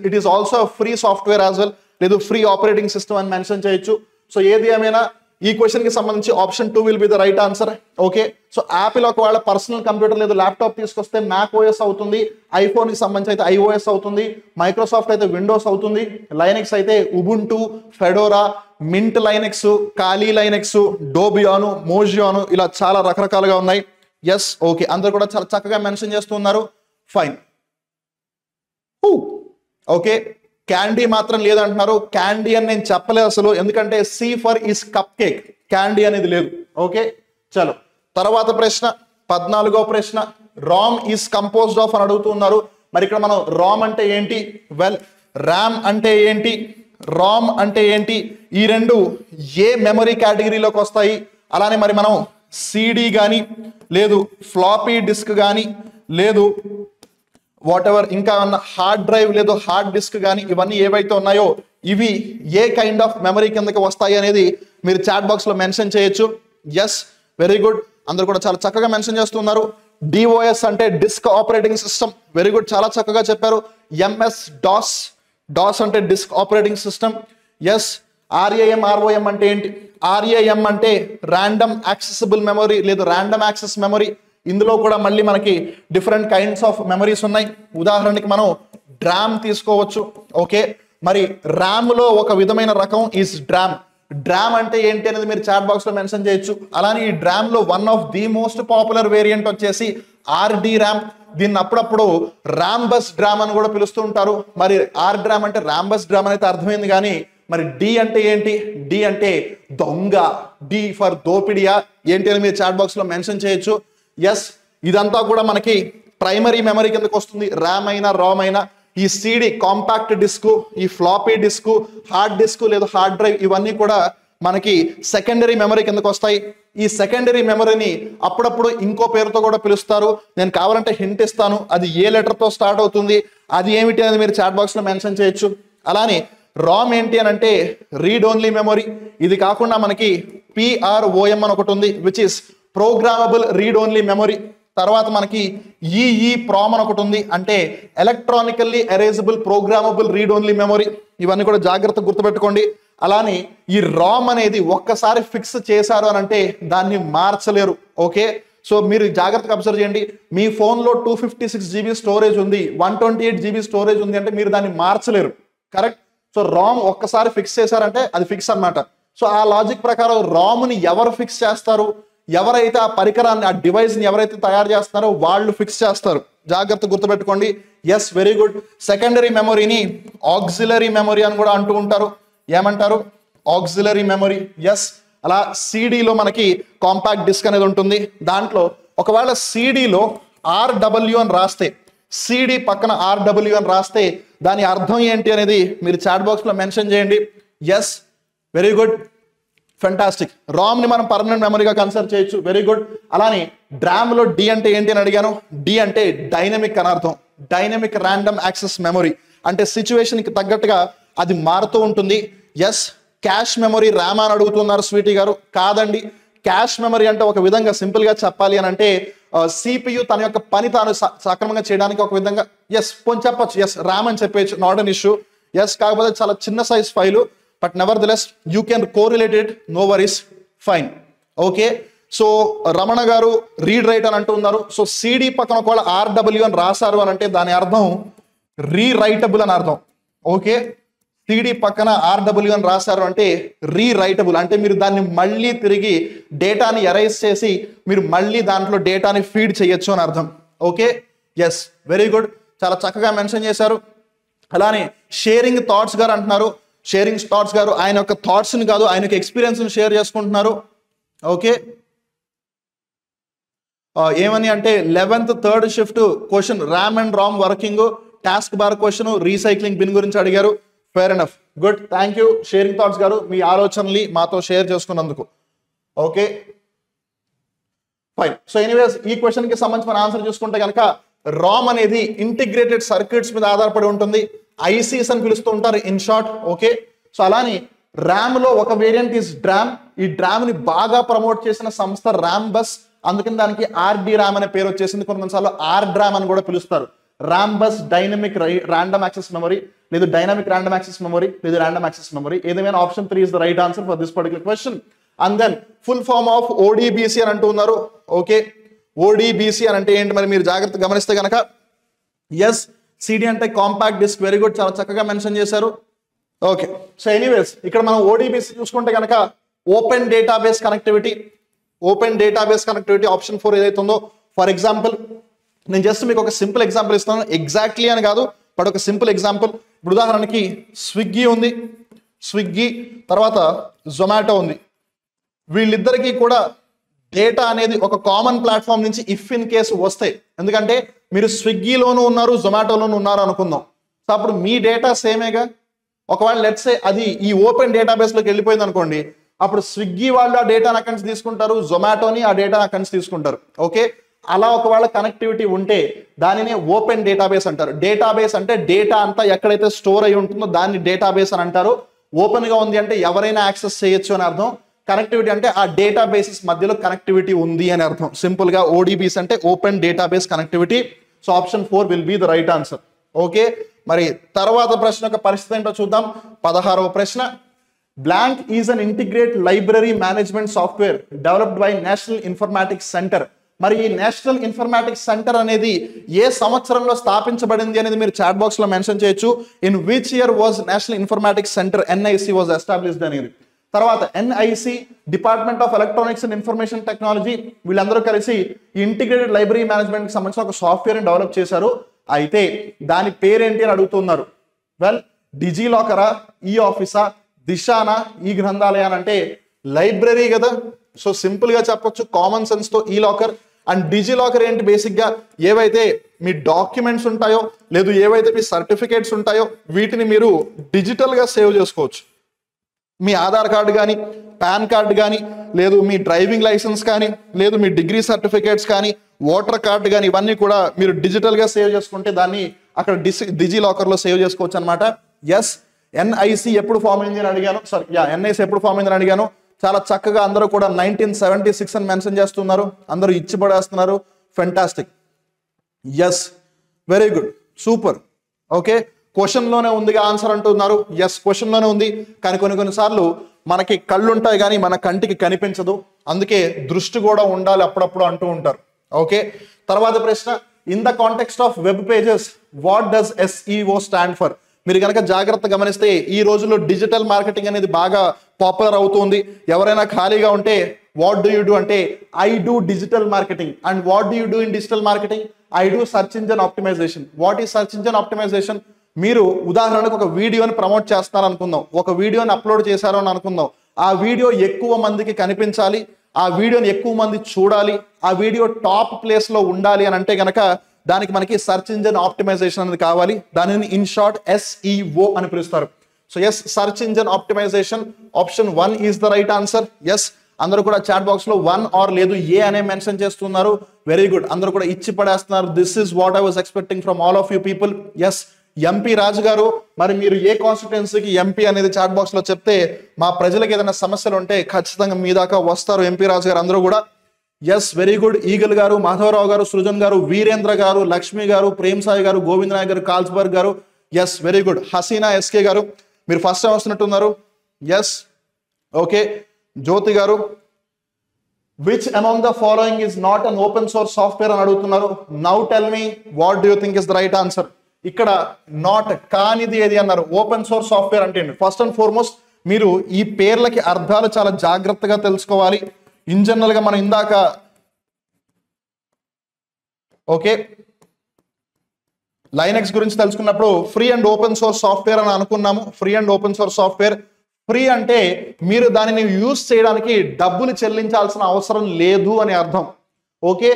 it is also free software as well, లేదు ఫ్రీ ఆపరేటింగ్ సిస్టమ్ అని mention చేయొచ్చు. So ఏది ఏమైనా ఈ క్వశ్చన్ కి సంబంధించి option 2 will be the right answer. Okay. So Apple ఒకవేళ పర్సనల్ కంప్యూటర్ లేదు ల్యాప్టాప్ తీసుకొస్తే మ్యాక్ ఓఎస్ అవుతుంది, ఐఫోన్ కి సంబంధించి అయితే ఐఓఎస్ అవుతుంది, మైక్రోసాఫ్ట్ అయితే విండోస్ అవుతుంది, లైనెక్స్ అయితే Ubuntu, Fedora, Mint Linux, Kali Linux, Debian, మోజియాను, ఇలా చాలా రకరకాలుగా ఉన్నాయి. Yes, okay. అందరు కూడా చాలా చక్కగా మెన్షన్ చేస్తున్నారు. ఫైన్. ఓకే. క్యాండీ మాత్రం లేదంటున్నారు. క్యాండీ అని నేను చెప్పలేదు అసలు, ఎందుకంటే C for is cupcake, candy అనేది లేదు. ఓకే, చలో తర్వాత ప్రశ్న, 14వ ప్రశ్న. రామ్ ఈస్ కంపోజ్డ్ ఆఫ్ అని అడుగుతున్నారు. మరి ఇక్కడ మనం రామ్ అంటే ఏంటి, వెల్ ర్యామ్ అంటే ఏంటి, రామ్ అంటే ఏంటి, ఈ రెండు ఏ మెమరీ కేటగిరీలోకి వస్తాయి, అలానే మరి మనం సిడి కానీ లేదు ఫ్లాపీ డిస్క్ కానీ లేదు వాట్ ఎవర్ ఇంకా హార్డ్ డ్రైవ్ లేదు హార్డ్ డిస్క్ కానీ ఇవన్నీ ఏవైతే ఉన్నాయో ఇవి ఏ కైండ్ ఆఫ్ మెమరీ కిందకి వస్తాయి అనేది మీరు చాట్ బాక్స్ లో మెన్షన్ చేయొచ్చు. Yes, very good. అందరు కూడా చాలా చక్కగా మెన్షన్ చేస్తున్నారు. డిఓఎస్ అంటే disk operating system, very good, చాలా చక్కగా చెప్పారు. ఎంఎస్ డాస్, డాస్ అంటే disk operating system. Yes, RAM ROM అంటే ఏంటి, ఆర్ఏఎం అంటే ర్యాండమ్ యాక్సెసిబుల్ మెమరీ లేదు ర్యాండమ్ యాక్సెస్ మెమరీ. ఇందులో కూడా మళ్ళీ మనకి డిఫరెంట్ కైండ్స్ ఆఫ్ మెమరీస్ ఉన్నాయి. ఉదాహరణకి మనం డ్రామ్ తీసుకోవచ్చు. ఓకే, మరి ర్యామ్ లో ఒక విధమైన రకం ఈజ్ డ్రామ్. డ్రామ్ అంటే ఏంటి అనేది మీరు చాట్ బాక్స్ లో మెన్షన్ చేయొచ్చు. అలానే ఈ డ్రామ్ లో one of the most popular variant వచ్చేసి ఆర్డి ర్యామ్. దీన్ని అప్పుడప్పుడు ర్యామ్ బస్ డ్రామ్ అని కూడా పిలుస్తూ ఉంటారు. మరి ఆర్ డ్రామ్ అంటే ర్యామ్ బస్ డ్రామ్ అయితే అర్థమైంది, కానీ మరి డి అంటే ఏంటి, డి అంటే దొంగ, డి ఫర్ దోపిడియా ఏంటి అని మీరు చాట్ బాక్స్ లో మెన్షన్ చేయొచ్చు. ఎస్, ఇదంతా కూడా మనకి ప్రైమరీ మెమరీ కిందకి వస్తుంది. ర్యామ్ అయినా రామ్ అయినా ఈ సిడి కాంపాక్ట్ డిస్క్, ఈ ఫ్లాపీ డిస్క్, హార్డ్ డిస్క్ లేదా హార్డ్ డ్రైవ్ ఇవన్నీ కూడా మనకి సెకండరీ మెమరీ కిందకి వస్తాయి. ఈ సెకండరీ మెమరీని అప్పుడప్పుడు ఇంకో పేరుతో కూడా పిలుస్తారు. నేను కావాలంటే హింట్ ఇస్తాను, అది ఏ లెటర్ తో స్టార్ట్ అవుతుంది, అది ఏమిటి అనేది మీరు చాట్ బాక్స్ లో మెన్షన్ చేయొచ్చు. అలానే రామ్ ఏంటి అని అంటే రీడ్ ఓన్లీ మెమరీ. ఇది కాకుండా మనకి పిఆర్ఓఎం అని ఒకటి ఉంది, which is programmable read only memory. తర్వాత మనకి ఈఈప్రామ్ అని ఒకటి ఉంది, అంటే electronically erasable programmable read only memory. ఇవన్నీ కూడా జాగ్రత్తగా గుర్తుపెట్టుకోండి. అలానే ఈ రామ్ అనేది ఒక్కసారి ఫిక్స్ చేశారు అని అంటే దాన్ని మార్చలేరు. ఓకే, సో మీరు జాగ్రత్తగా అబ్జర్వ్ చేయండి. మీ ఫోన్లో 256 GB స్టోరేజ్ ఉంది, 128 GB స్టోరేజ్ ఉంది అంటే మీరు దాన్ని మార్చలేరు. కరెక్ట్. సో రామ్ ఒక్కసారి ఫిక్స్ చేశారంటే అది ఫిక్స్ అన్నమాట. సో ఆ లాజిక్ ప్రకారం రామ్ని ఎవరు ఫిక్స్ చేస్తారు, ఎవరైతే ఆ పరికరాన్ని ఆ డివైస్ ని ఎవరైతే తయారు చేస్తున్నారో వాళ్ళు ఫిక్స్ చేస్తారు. జాగ్రత్త గుర్తుపెట్టుకోండి. Yes, very good. సెకండరీ మెమరీని ఆక్సిలరీ మెమరీ అని కూడా అంటూ ఉంటారు. ఏమంటారు, ఆక్సిలరీ మెమరీ. ఎస్, అలా సిడిలో మనకి కాంపాక్ట్ డిస్క్ అనేది ఉంటుంది. దాంట్లో ఒకవేళ సిడిలో ఆర్డబ్ల్యూ అని రాస్తే, సిడి పక్కన ఆర్డబ్ల్యూ అని రాస్తే దాని అర్థం ఏంటి అనేది మీరు చాట్ బాక్స్ లో మెన్షన్ చేయండి. Yes, very good, fantastic. RAM ని మనం పర్మనెంట్ మెమరీగా కన్సిడర్ చేయొచ్చు. Very good. అలానే డ్రామ్ లో డి అంటే ఏంటి అని అడిగాను. డి అంటే డైనమిక్ అని అర్థం. డైనమిక్ ర్యాండమ్ యాక్సెస్ మెమరీ అంటే సిచ్యువేషన్ కి తగ్గట్టుగా అది మారుతూ ఉంటుంది. ఎస్, క్యాష్ మెమరీ ర్యామ్ అని అడుగుతున్నారు స్వీటీ గారు. కాదండి, క్యాష్ మెమరీ అంటే ఒక విధంగా సింపుల్ గా చెప్పాలి అని అంటే CPU తన యొక్క పని తాను సక్రమంగా చేయడానికి ఒక విధంగా పోనీ చెప్పొచ్చు ర్యామ్ అని చెప్పేచ్చు, నాట్ అన్ ఇష్యూ. కాకపోతే చాలా చిన్న size file, but nevertheless you can correlate it, no worries, fine. Okay, so Ramana గారు రీడ్ రైట్ అని అంటూ ఉన్నారు. సో సిడి పక్కన ఒకవేళ RW అని రాశారు అని అంటే దాని అర్థం రీరైటబుల్ అని అర్థం. ఓకే, సిడి పక్కన RW అని రాశారు అంటే రీరైటబుల్ అంటే మీరు దాన్ని మళ్ళీ తిరిగి డేటాని ఎరైజ్ చేసి మీరు మళ్ళీ దాంట్లో డేటాని ఫీడ్ చేయొచ్చు అని అర్థం. ఓకే, వెరీ గుడ్, చాలా చక్కగా మెన్షన్ చేశారు. అలానే షేరింగ్ థాట్స్ గారు అంటున్నారు. షేరింగ్ థాట్స్ గారు ఆయన యొక్క థాట్స్ని కాదు, ఆయన యొక్క ఎక్స్పీరియన్స్ని షేర్ చేసుకుంటున్నారు. ఓకే, ఏమని అంటే 11th third shift question RAM and RAM working, task bar question, recycling bin గురించి అడిగారు. Fair enough, good, thank you sharing thoughts గారు, మీ ఆలోచనలు మాతో షేర్ చేసుకున్నందుకు. Okay, fine. సో ఎనీవేస్ ఈ క్వశ్చన్ కి సంబంధించి మన ఆన్సర్ చూసుకుంటే కనుక రామ్ అనేది ఇంటిగ్రేటెడ్ సర్క్యూట్స్ మీద ఆధారపడి ఉంటుంది, ఐసీస్ అని పిలుస్తూ ఉంటారు ఇన్ షార్ట్. ఓకే, సో అలానే ర్యామ్ లో ఒక వేరియంట్ ఇస్ డ్రామ్. ఈ డ్రామ్ ని బాగా ప్రమోట్ చేసిన సంస్థ ర్యామ్ బస్, అందుకని దానికి RD ర్యామ్ అనే పేరు వచ్చేసింది. కొన్నిసార్లు డ్రామ్ అని కూడా పిలుస్తారు. RAM bus dynamic random access memory, లేదు డైనమిక్ ర్యాండమ్ యాక్సెస్ మెమరీ, లేదు ర్యాండమ్ యాక్సెస్ మెమరీ, ఏదేమైనా option 3 is the right answer for this particular question. And then full form of ODBC అని అంటూ ఉన్నారు. ఓకే, ODBC అని అంటే ఏంటి మరి మీరు జాగ్రత్త గమనిస్తే కనుక CD అంటే కాంపాక్ట్ డిస్క్, వెరీ గుడ్, చాలా చక్కగా మెన్షన్ చేశారు. ఓకే, సో ఎనీవేస్ ఇక్కడ మనం ODBC చూసుకుంటే కనుక open database connectivity, open database connectivity option 4 ఏదైతే ఉందో. ఫర్ ఎగ్జాంపుల్ నేను జస్ట్ మీకు ఒక సింపుల్ ఎగ్జాంపుల్ ఇస్తాను, ఎగ్జాక్ట్లీ అని కాదు బట్ ఒక సింపుల్ ఎగ్జాంపుల్. ఇప్పుడు ఉదాహరణకి స్విగ్గీ ఉంది, స్విగ్గీ తర్వాత జొమాటో ఉంది. వీళ్ళిద్దరికీ కూడా డేటా అనేది ఒక కామన్ ప్లాట్ఫామ్ నుంచి ఇఫ్ ఇన్ కేసు వస్తే, ఎందుకంటే మీరు స్విగ్గీలోనూ ఉన్నారు జొమాటోలోనూ ఉన్నారు అనుకుందాం, సో అప్పుడు మీ డేటా సేమేగా. ఒకవేళ లెట్స్ సే అది ఈ ఓపెన్ డేటాబేస్లోకి వెళ్ళిపోయింది అనుకోండి, అప్పుడు స్విగ్గీ వాళ్ళు ఆ డేటాను అక్కడి నుంచి తీసుకుంటారు, జొమాటోని ఆ డేటాను అక్కడి నుంచి తీసుకుంటారు. ఓకే, అలా ఒకవేళ కనెక్టివిటీ ఉంటే దానినే ఓపెన్ డేటాబేస్ అంటారు. డేటాబేస్ అంటే డేటా అంతా ఎక్కడైతే స్టోర్ అయి ఉంటుందో దాన్ని డేటాబేస్ అని అంటారు. ఓపెన్ గా ఉంది అంటే ఎవరైనా యాక్సెస్ చేయొచ్చు అని అర్థం. కనెక్టివిటీ అంటే ఆ డేటాబేసెస్ మధ్యలో కనెక్టివిటీ ఉంది అని అర్థం. సింపుల్ గా ODBC అంటే open database connectivity. So option 4 will be the right answer. Okay, మరి తర్వాత ప్రశ్న యొక్క పరిస్థితి ఏంటో చూద్దాం. 16వ ప్రశ్న, blank is an integrate library management software developed by national informatics centre. మరి ఈ నేషనల్ ఇన్ఫర్మాటిక్స్ సెంటర్ అనేది ఏ సంవత్సరంలో స్థాపించబడింది అనేది మీరు చాట్ బాక్స్ లో మెన్షన్ చేయొచ్చు. In which year was national informatics centre NIC was established అనేది. తర్వాత NIC department of electronics and information technology వీళ్ళందరూ కలిసి ఇంటిగ్రేటెడ్ లైబ్రరీ మేనేజ్మెంట్ కి సంబంధించిన ఒక సాఫ్ట్వేర్ ని డెవలప్ చేశారు. అయితే దాని పేరేంటి అని అడుగుతున్నారు. వెల్, డిజిలాకరా, ఈ ఆఫీసా, దిశానా, ఈ గ్రంథాలయాన్ని అంటే లైబ్రరీ కదా. సో సింపుల్ గా చెప్పొచ్చు కామన్ సెన్స్ తో ఈ లాకర్. అండ్ డిజిలాకర్ ఏంటి, బేసిక్ గా ఏవైతే మీ డాక్యుమెంట్స్ ఉంటాయో లేదు ఏవైతే మీ సర్టిఫికేట్స్ ఉంటాయో వీటిని మీరు డిజిటల్ గా సేవ్ చేసుకోవచ్చు. మీ ఆధార్ కార్డు కానీ, పాన్ కార్డు కానీ, లేదు మీ డ్రైవింగ్ లైసెన్స్ కానీ, లేదు మీ డిగ్రీ సర్టిఫికేట్స్ కానీ, ఓటర్ కార్డు కానీ, ఇవన్నీ కూడా మీరు డిజిటల్ గా సేవ్ చేసుకుంటే దాన్ని అక్కడ డిజిలాకర్ లో సేవ్ చేసుకోవచ్చు అనమాట. NIC ఎప్పుడు ఫామ్ అయింది అని అడిగాను. NIC ఎప్పుడు ఫామ్ అయిందని అడిగాను. చాలా చక్కగా అందరూ కూడా 1976 అని మెన్షన్ చేస్తున్నారు. అందరూ ఇచ్చి పడేస్తున్నారు. Fantastic, very good, super. Okay, question లోనే ఉందిగా ఆన్సర్ అంటున్నారు. క్వశ్చన్ లోనే ఉంది, కానీ కొన్నిసార్లు మనకి కళ్ళు ఉంటాయి కానీ మన కంటికి కనిపించదు, అందుకే దృష్టి కూడా ఉండాలి అప్పుడప్పుడు అంటూ ఉంటారు. ఓకే, తర్వాత ప్రశ్న, in the context of web pages what does SEO stand for? మీరు కనుక జాగ్రత్త గమనిస్తే ఈ రోజుల్లో డిజిటల్ మార్కెటింగ్ అనేది బాగా పాపులర్ అవుతుంది. ఎవరైనా ఖాళీగా ఉంటే వాట్ డూ యూ డూ అంటే I do digital marketing. And what do you do in digital marketing? I do search engine optimisation. What is search engine optimisation? మీరు ఉదాహరణకు ఒక వీడియోని ప్రమోట్ చేస్తారు అనుకుందాం, ఒక వీడియోని అప్లోడ్ చేశారు అని అనుకుందాం. ఆ వీడియో ఎక్కువ మందికి కనిపించాలి, ఆ వీడియోని ఎక్కువ మంది చూడాలి, ఆ వీడియో టాప్ ప్లేస్ లో ఉండాలి అని అంటే గనక దానికి మనకి సర్చ్ ఇంజన్ ఆప్టిమైజేషన్ అనేది కావాలి. దానిని ఇన్ షార్ట్ SEO అని పిలుస్తారు. So search engine optimisation option 1 is the right answer. అందరూ కూడా చాట్ బాక్స్ లో 1 ఆర్ లేదు A అనే మెన్షన్ చేస్తున్నారు. వెరీ గుడ్, అందరూ కూడా ఇచ్చి పడేస్తున్నారు. This is what I was expecting from all of you people. MP Raju గారు, మరి మీరు ఏ కాన్స్టిట్యుయెన్సీకి MP అనేది చాట్ బాక్స్ లో చెప్తే మా ప్రజలకు ఏదైనా సమస్యలు ఉంటే ఖచ్చితంగా మీ దాకా వస్తారు MP రాజు గారు అందరూ కూడా. Yes very good. ఈగల్ గారు, మాధవరావు గారు, సృజన్ గారు, వీరేంద్ర గారు, లక్ష్మి గారు, ప్రేమ్ సాయి గారు, గోవింద్ నాయక్ గారు, కాల్స్బర్గ్ గారు. Yes very good. Haseena SK గారు మీరు ఫస్ట్ టైం వస్తున్నట్టున్నారు. Yes okay. జ్యోతి గారు which among the following is not an open source software అని అడుగుతున్నారు. Now tell me what do you think is the right answer. ఇక్కడ నాట్ కానిది ఏది అన్నారు. ఓపెన్ సోర్స్ సాఫ్ట్వేర్ అంటే ఫస్ట్ అండ్ ఫార్మోస్ట్ మీరు ఈ పేర్లకి అర్థాలు చాలా జాగ్రత్తగా తెలుసుకోవాలి. ఇన్ జనరల్ గా మనం ఇందాక ఓకే లైనెక్స్ గురించి తెలుసుకున్నప్పుడు free and open source software అని అనుకున్నాము. Free and open source software, free అంటే మీరు దానిని యూజ్ చేయడానికి డబ్బులు చెల్లించాల్సిన అవసరం లేదు అని అర్థం. ఓకే.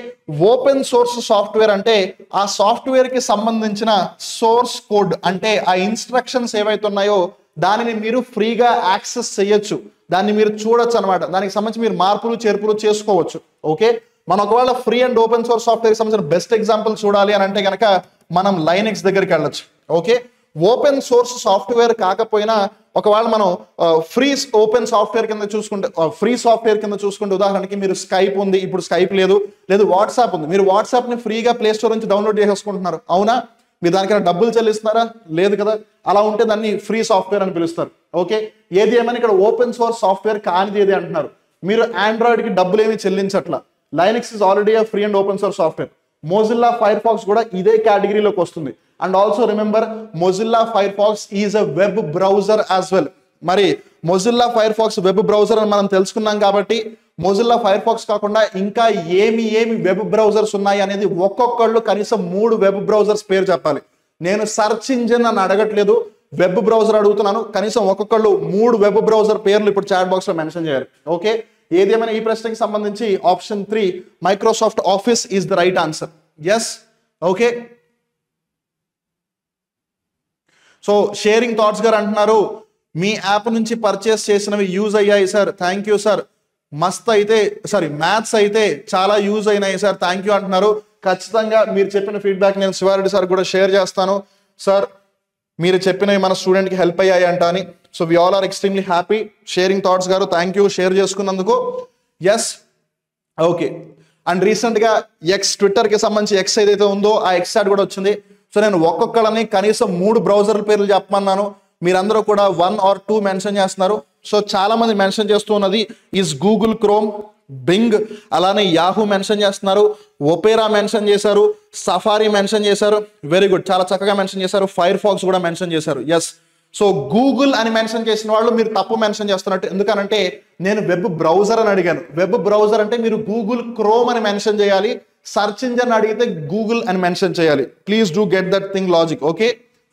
ఓపెన్ సోర్స్ సాఫ్ట్వేర్ అంటే ఆ సాఫ్ట్వేర్ కి సంబంధించిన సోర్స్ కోడ్ అంటే ఆ ఇన్స్ట్రక్షన్స్ ఏవైతే ఉన్నాయో దానిని మీరు ఫ్రీగా యాక్సెస్ చేయొచ్చు, దాన్ని మీరు చూడొచ్చు అనమాట. దానికి సంబంధించి మీరు మార్పులు చేర్పులు చేసుకోవచ్చు. ఓకే. మనం ఒకవేళ free and open source software కి సంబంధించిన బెస్ట్ ఎగ్జాంపుల్ చూడాలి అని అంటే కనుక మనం లైనెక్స్ దగ్గరికి వెళ్ళొచ్చు. ఓకే. ఓపెన్ సోర్స్ సాఫ్ట్వేర్ కాకపోయినా ఒకవేళ మనం ఫ్రీ ఓపెన్ సాఫ్ట్వేర్ కింద చూసుకుంటే ఫ్రీ సాఫ్ట్వేర్ కింద చూసుకుంటే ఉదాహరణకి మీరు స్కైప్ ఉంది, ఇప్పుడు స్కైప్ లేదు వాట్సాప్ ఉంది. మీరు వాట్సాప్ ని ఫ్రీగా ప్లే స్టోర్ నుంచి డౌన్లోడ్ చేసేసుకుంటున్నారు, అవునా? మీరు దానికైనా డబ్బులు చెల్లిస్తున్నారా? లేదు కదా. అలా ఉంటే దాన్ని ఫ్రీ సాఫ్ట్వేర్ అని పిలుస్తారు. ఓకే. ఏది ఏమైనా ఇక్కడ ఓపెన్ సోర్స్ సాఫ్ట్వేర్ కానిది ఏది అంటున్నారు. మీరు ఆండ్రాయిడ్ కి డబ్బులు ఏమి చెల్లించట్లా. Linux is already a free and open source software. Mozilla Firefox కూడా ఇదే కేటగిరీలోకి వస్తుంది. And also remember Mozilla Firefox is a web browser as well. మరి Mozilla Firefox web browser అని మనం తెలుసుకున్నాం కాబట్టి మొజిల్లా ఫైర్ ఫాక్స్ కాకుండా ఇంకా ఏమి వెబ్ బ్రౌజర్స్ ఉన్నాయి అనేది ఒక్కొక్కళ్ళు కనీసం 3 వెబ్ బ్రౌజర్స్ పేరు చెప్పాలి. నేను సర్చ్ ఇంజిన్ అని అడగట్లేదు, వెబ్ బ్రౌజర్ అడుగుతున్నాను. కనీసం ఒక్కొక్కళ్ళు 3 వెబ్ బ్రౌజర్ పేర్లు ఇప్పుడు చాట్ బాక్స్ లో మెన్షన్ చేయాలి. ఓకే. ఏదేమైనా ఈ ప్రశ్నకి సంబంధించి option 3 Microsoft Office is the right answer. Yes okay. So sharing thoughts గారు అంటున్నారు మీ యాప్ నుంచి పర్చేస్ చేసినవి యూజ్ అయ్యాయి సార్. Thank you sir. మస్త్ అయితే మ్యాథ్స్ అయితే చాలా యూజ్ అయినాయి సార్, థ్యాంక్ యూ అంటున్నారు. ఖచ్చితంగా మీరు చెప్పిన ఫీడ్బ్యాక్ నేను శివారెడ్డి సార్ కూడా షేర్ చేస్తాను. సార్ మీరు చెప్పినవి మన స్టూడెంట్కి హెల్ప్ అయ్యాయి అంట అని. So we all are extremely happy. Sharing thoughts గారు థ్యాంక్ యూ షేర్ చేసుకున్నందుకు. Yes okay. అండ్ రీసెంట్గా ట్విట్టర్కి సంబంధించి ఎక్స్ ఏదైతే ఉందో ఆ ఎక్స్ చాట్ కూడా వచ్చింది. సో నేను ఒక్కొక్కళ్ళని కనీసం 3 బ్రౌజర్ల పేర్లు చెప్పమన్నాను. మీరందరూ కూడా 1 or 2 మెన్షన్ చేస్తున్నారు. సో చాలా మంది మెన్షన్ చేస్తూ ఉన్నది ఈజ్ గూగుల్ క్రోమ్, బింగ్, అలానే యాహూ మెన్షన్ చేస్తున్నారు, ఒపేరా మెన్షన్ చేశారు, సఫారీ మెన్షన్ చేశారు. వెరీ గుడ్, చాలా చక్కగా మెన్షన్ చేశారు. ఫైర్ ఫాక్స్ కూడా మెన్షన్ చేశారు. ఎస్. సో గూగుల్ అని మెన్షన్ చేసిన వాళ్ళు మీరు తప్పు మెన్షన్ చేస్తున్నట్టు. ఎందుకనంటే నేను వెబ్ బ్రౌజర్ అని అడిగాను. వెబ్ బ్రౌజర్ అంటే మీరు గూగుల్ క్రోమ్ అని మెన్షన్ చేయాలి. సర్చ్ ఇంజన్ అడిగితే గూగుల్ అని మెన్షన్ చేయాలి. Please do get that thing logic. Okay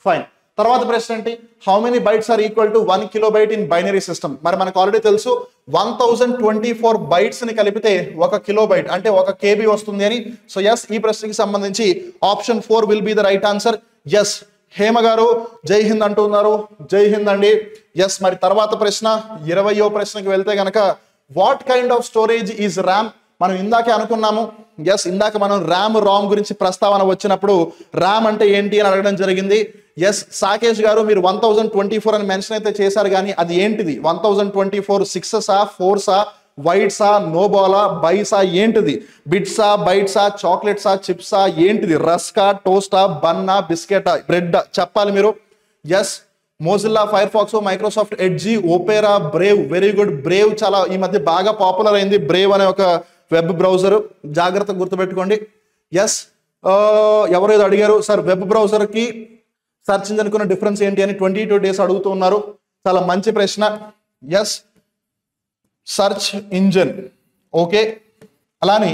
fine. తర్వాత ప్రశ్న ఏంటి? How many bytes are equal to 1 kilobyte in binary system? మరి మనకు ఆల్రెడీ తెలుసు 1024 బైట్స్ ని కలిపితే 1 కిలోబైట్ అంటే 1 KB వస్తుంది అని. సో ఎస్, ఈ ప్రశ్నకి సంబంధించి option 4 will be the right answer. Yes. Hema గారు జై హింద్ అంటున్నారు. జై హింద్ అండి. ఎస్. మరి తర్వాత ప్రశ్న 20వ ప్రశ్నకి వెళ్తే గనక what kind of storage is RAM? మనం ఇందాకే అనుకున్నాము. ఎస్, ఇందాక మనం ర్యామ్ రామ్ గురించి ప్రస్తావన వచ్చినప్పుడు ర్యామ్ అంటే ఏంటి అని అడగడం జరిగింది. ఎస్, సాకేష్ గారు మీరు 1024 అని మెన్షన్ అయితే చేశారు, కానీ అది ఏంటిది? 1024 6సా 4సా వైట్సా నోబాలా బైసా ఏంటిది? బిట్సా బైట్సా చాక్లెట్సా చిప్సా ఏంటిది? రస్కా టోస్టా బన్నా బిస్కెటా బ్రెడ్ చెప్పాలి మీరు. Yes, Mozilla Firefox, Microsoft Edge, Opera, Brave. Very good. Brave చాలా ఈ మధ్య బాగా పాపులర్ అయింది. బ్రేవ్ అనే ఒక వెబ్ బ్రౌజర్, జాగ్రత్తగా గుర్తుపెట్టుకోండి. ఎస్, ఎవరు ఏదో అడిగారు సార్ వెబ్ బ్రౌజర్ కి సర్చ్ ఇంజిన్ కున్న డిఫరెన్స్ ఏంటి అని 22 days అడుగుతూ ఉన్నారు. చాలా మంచి ప్రశ్న. ఎస్, సర్చ్ ఇంజిన్ ఓకే, అలానే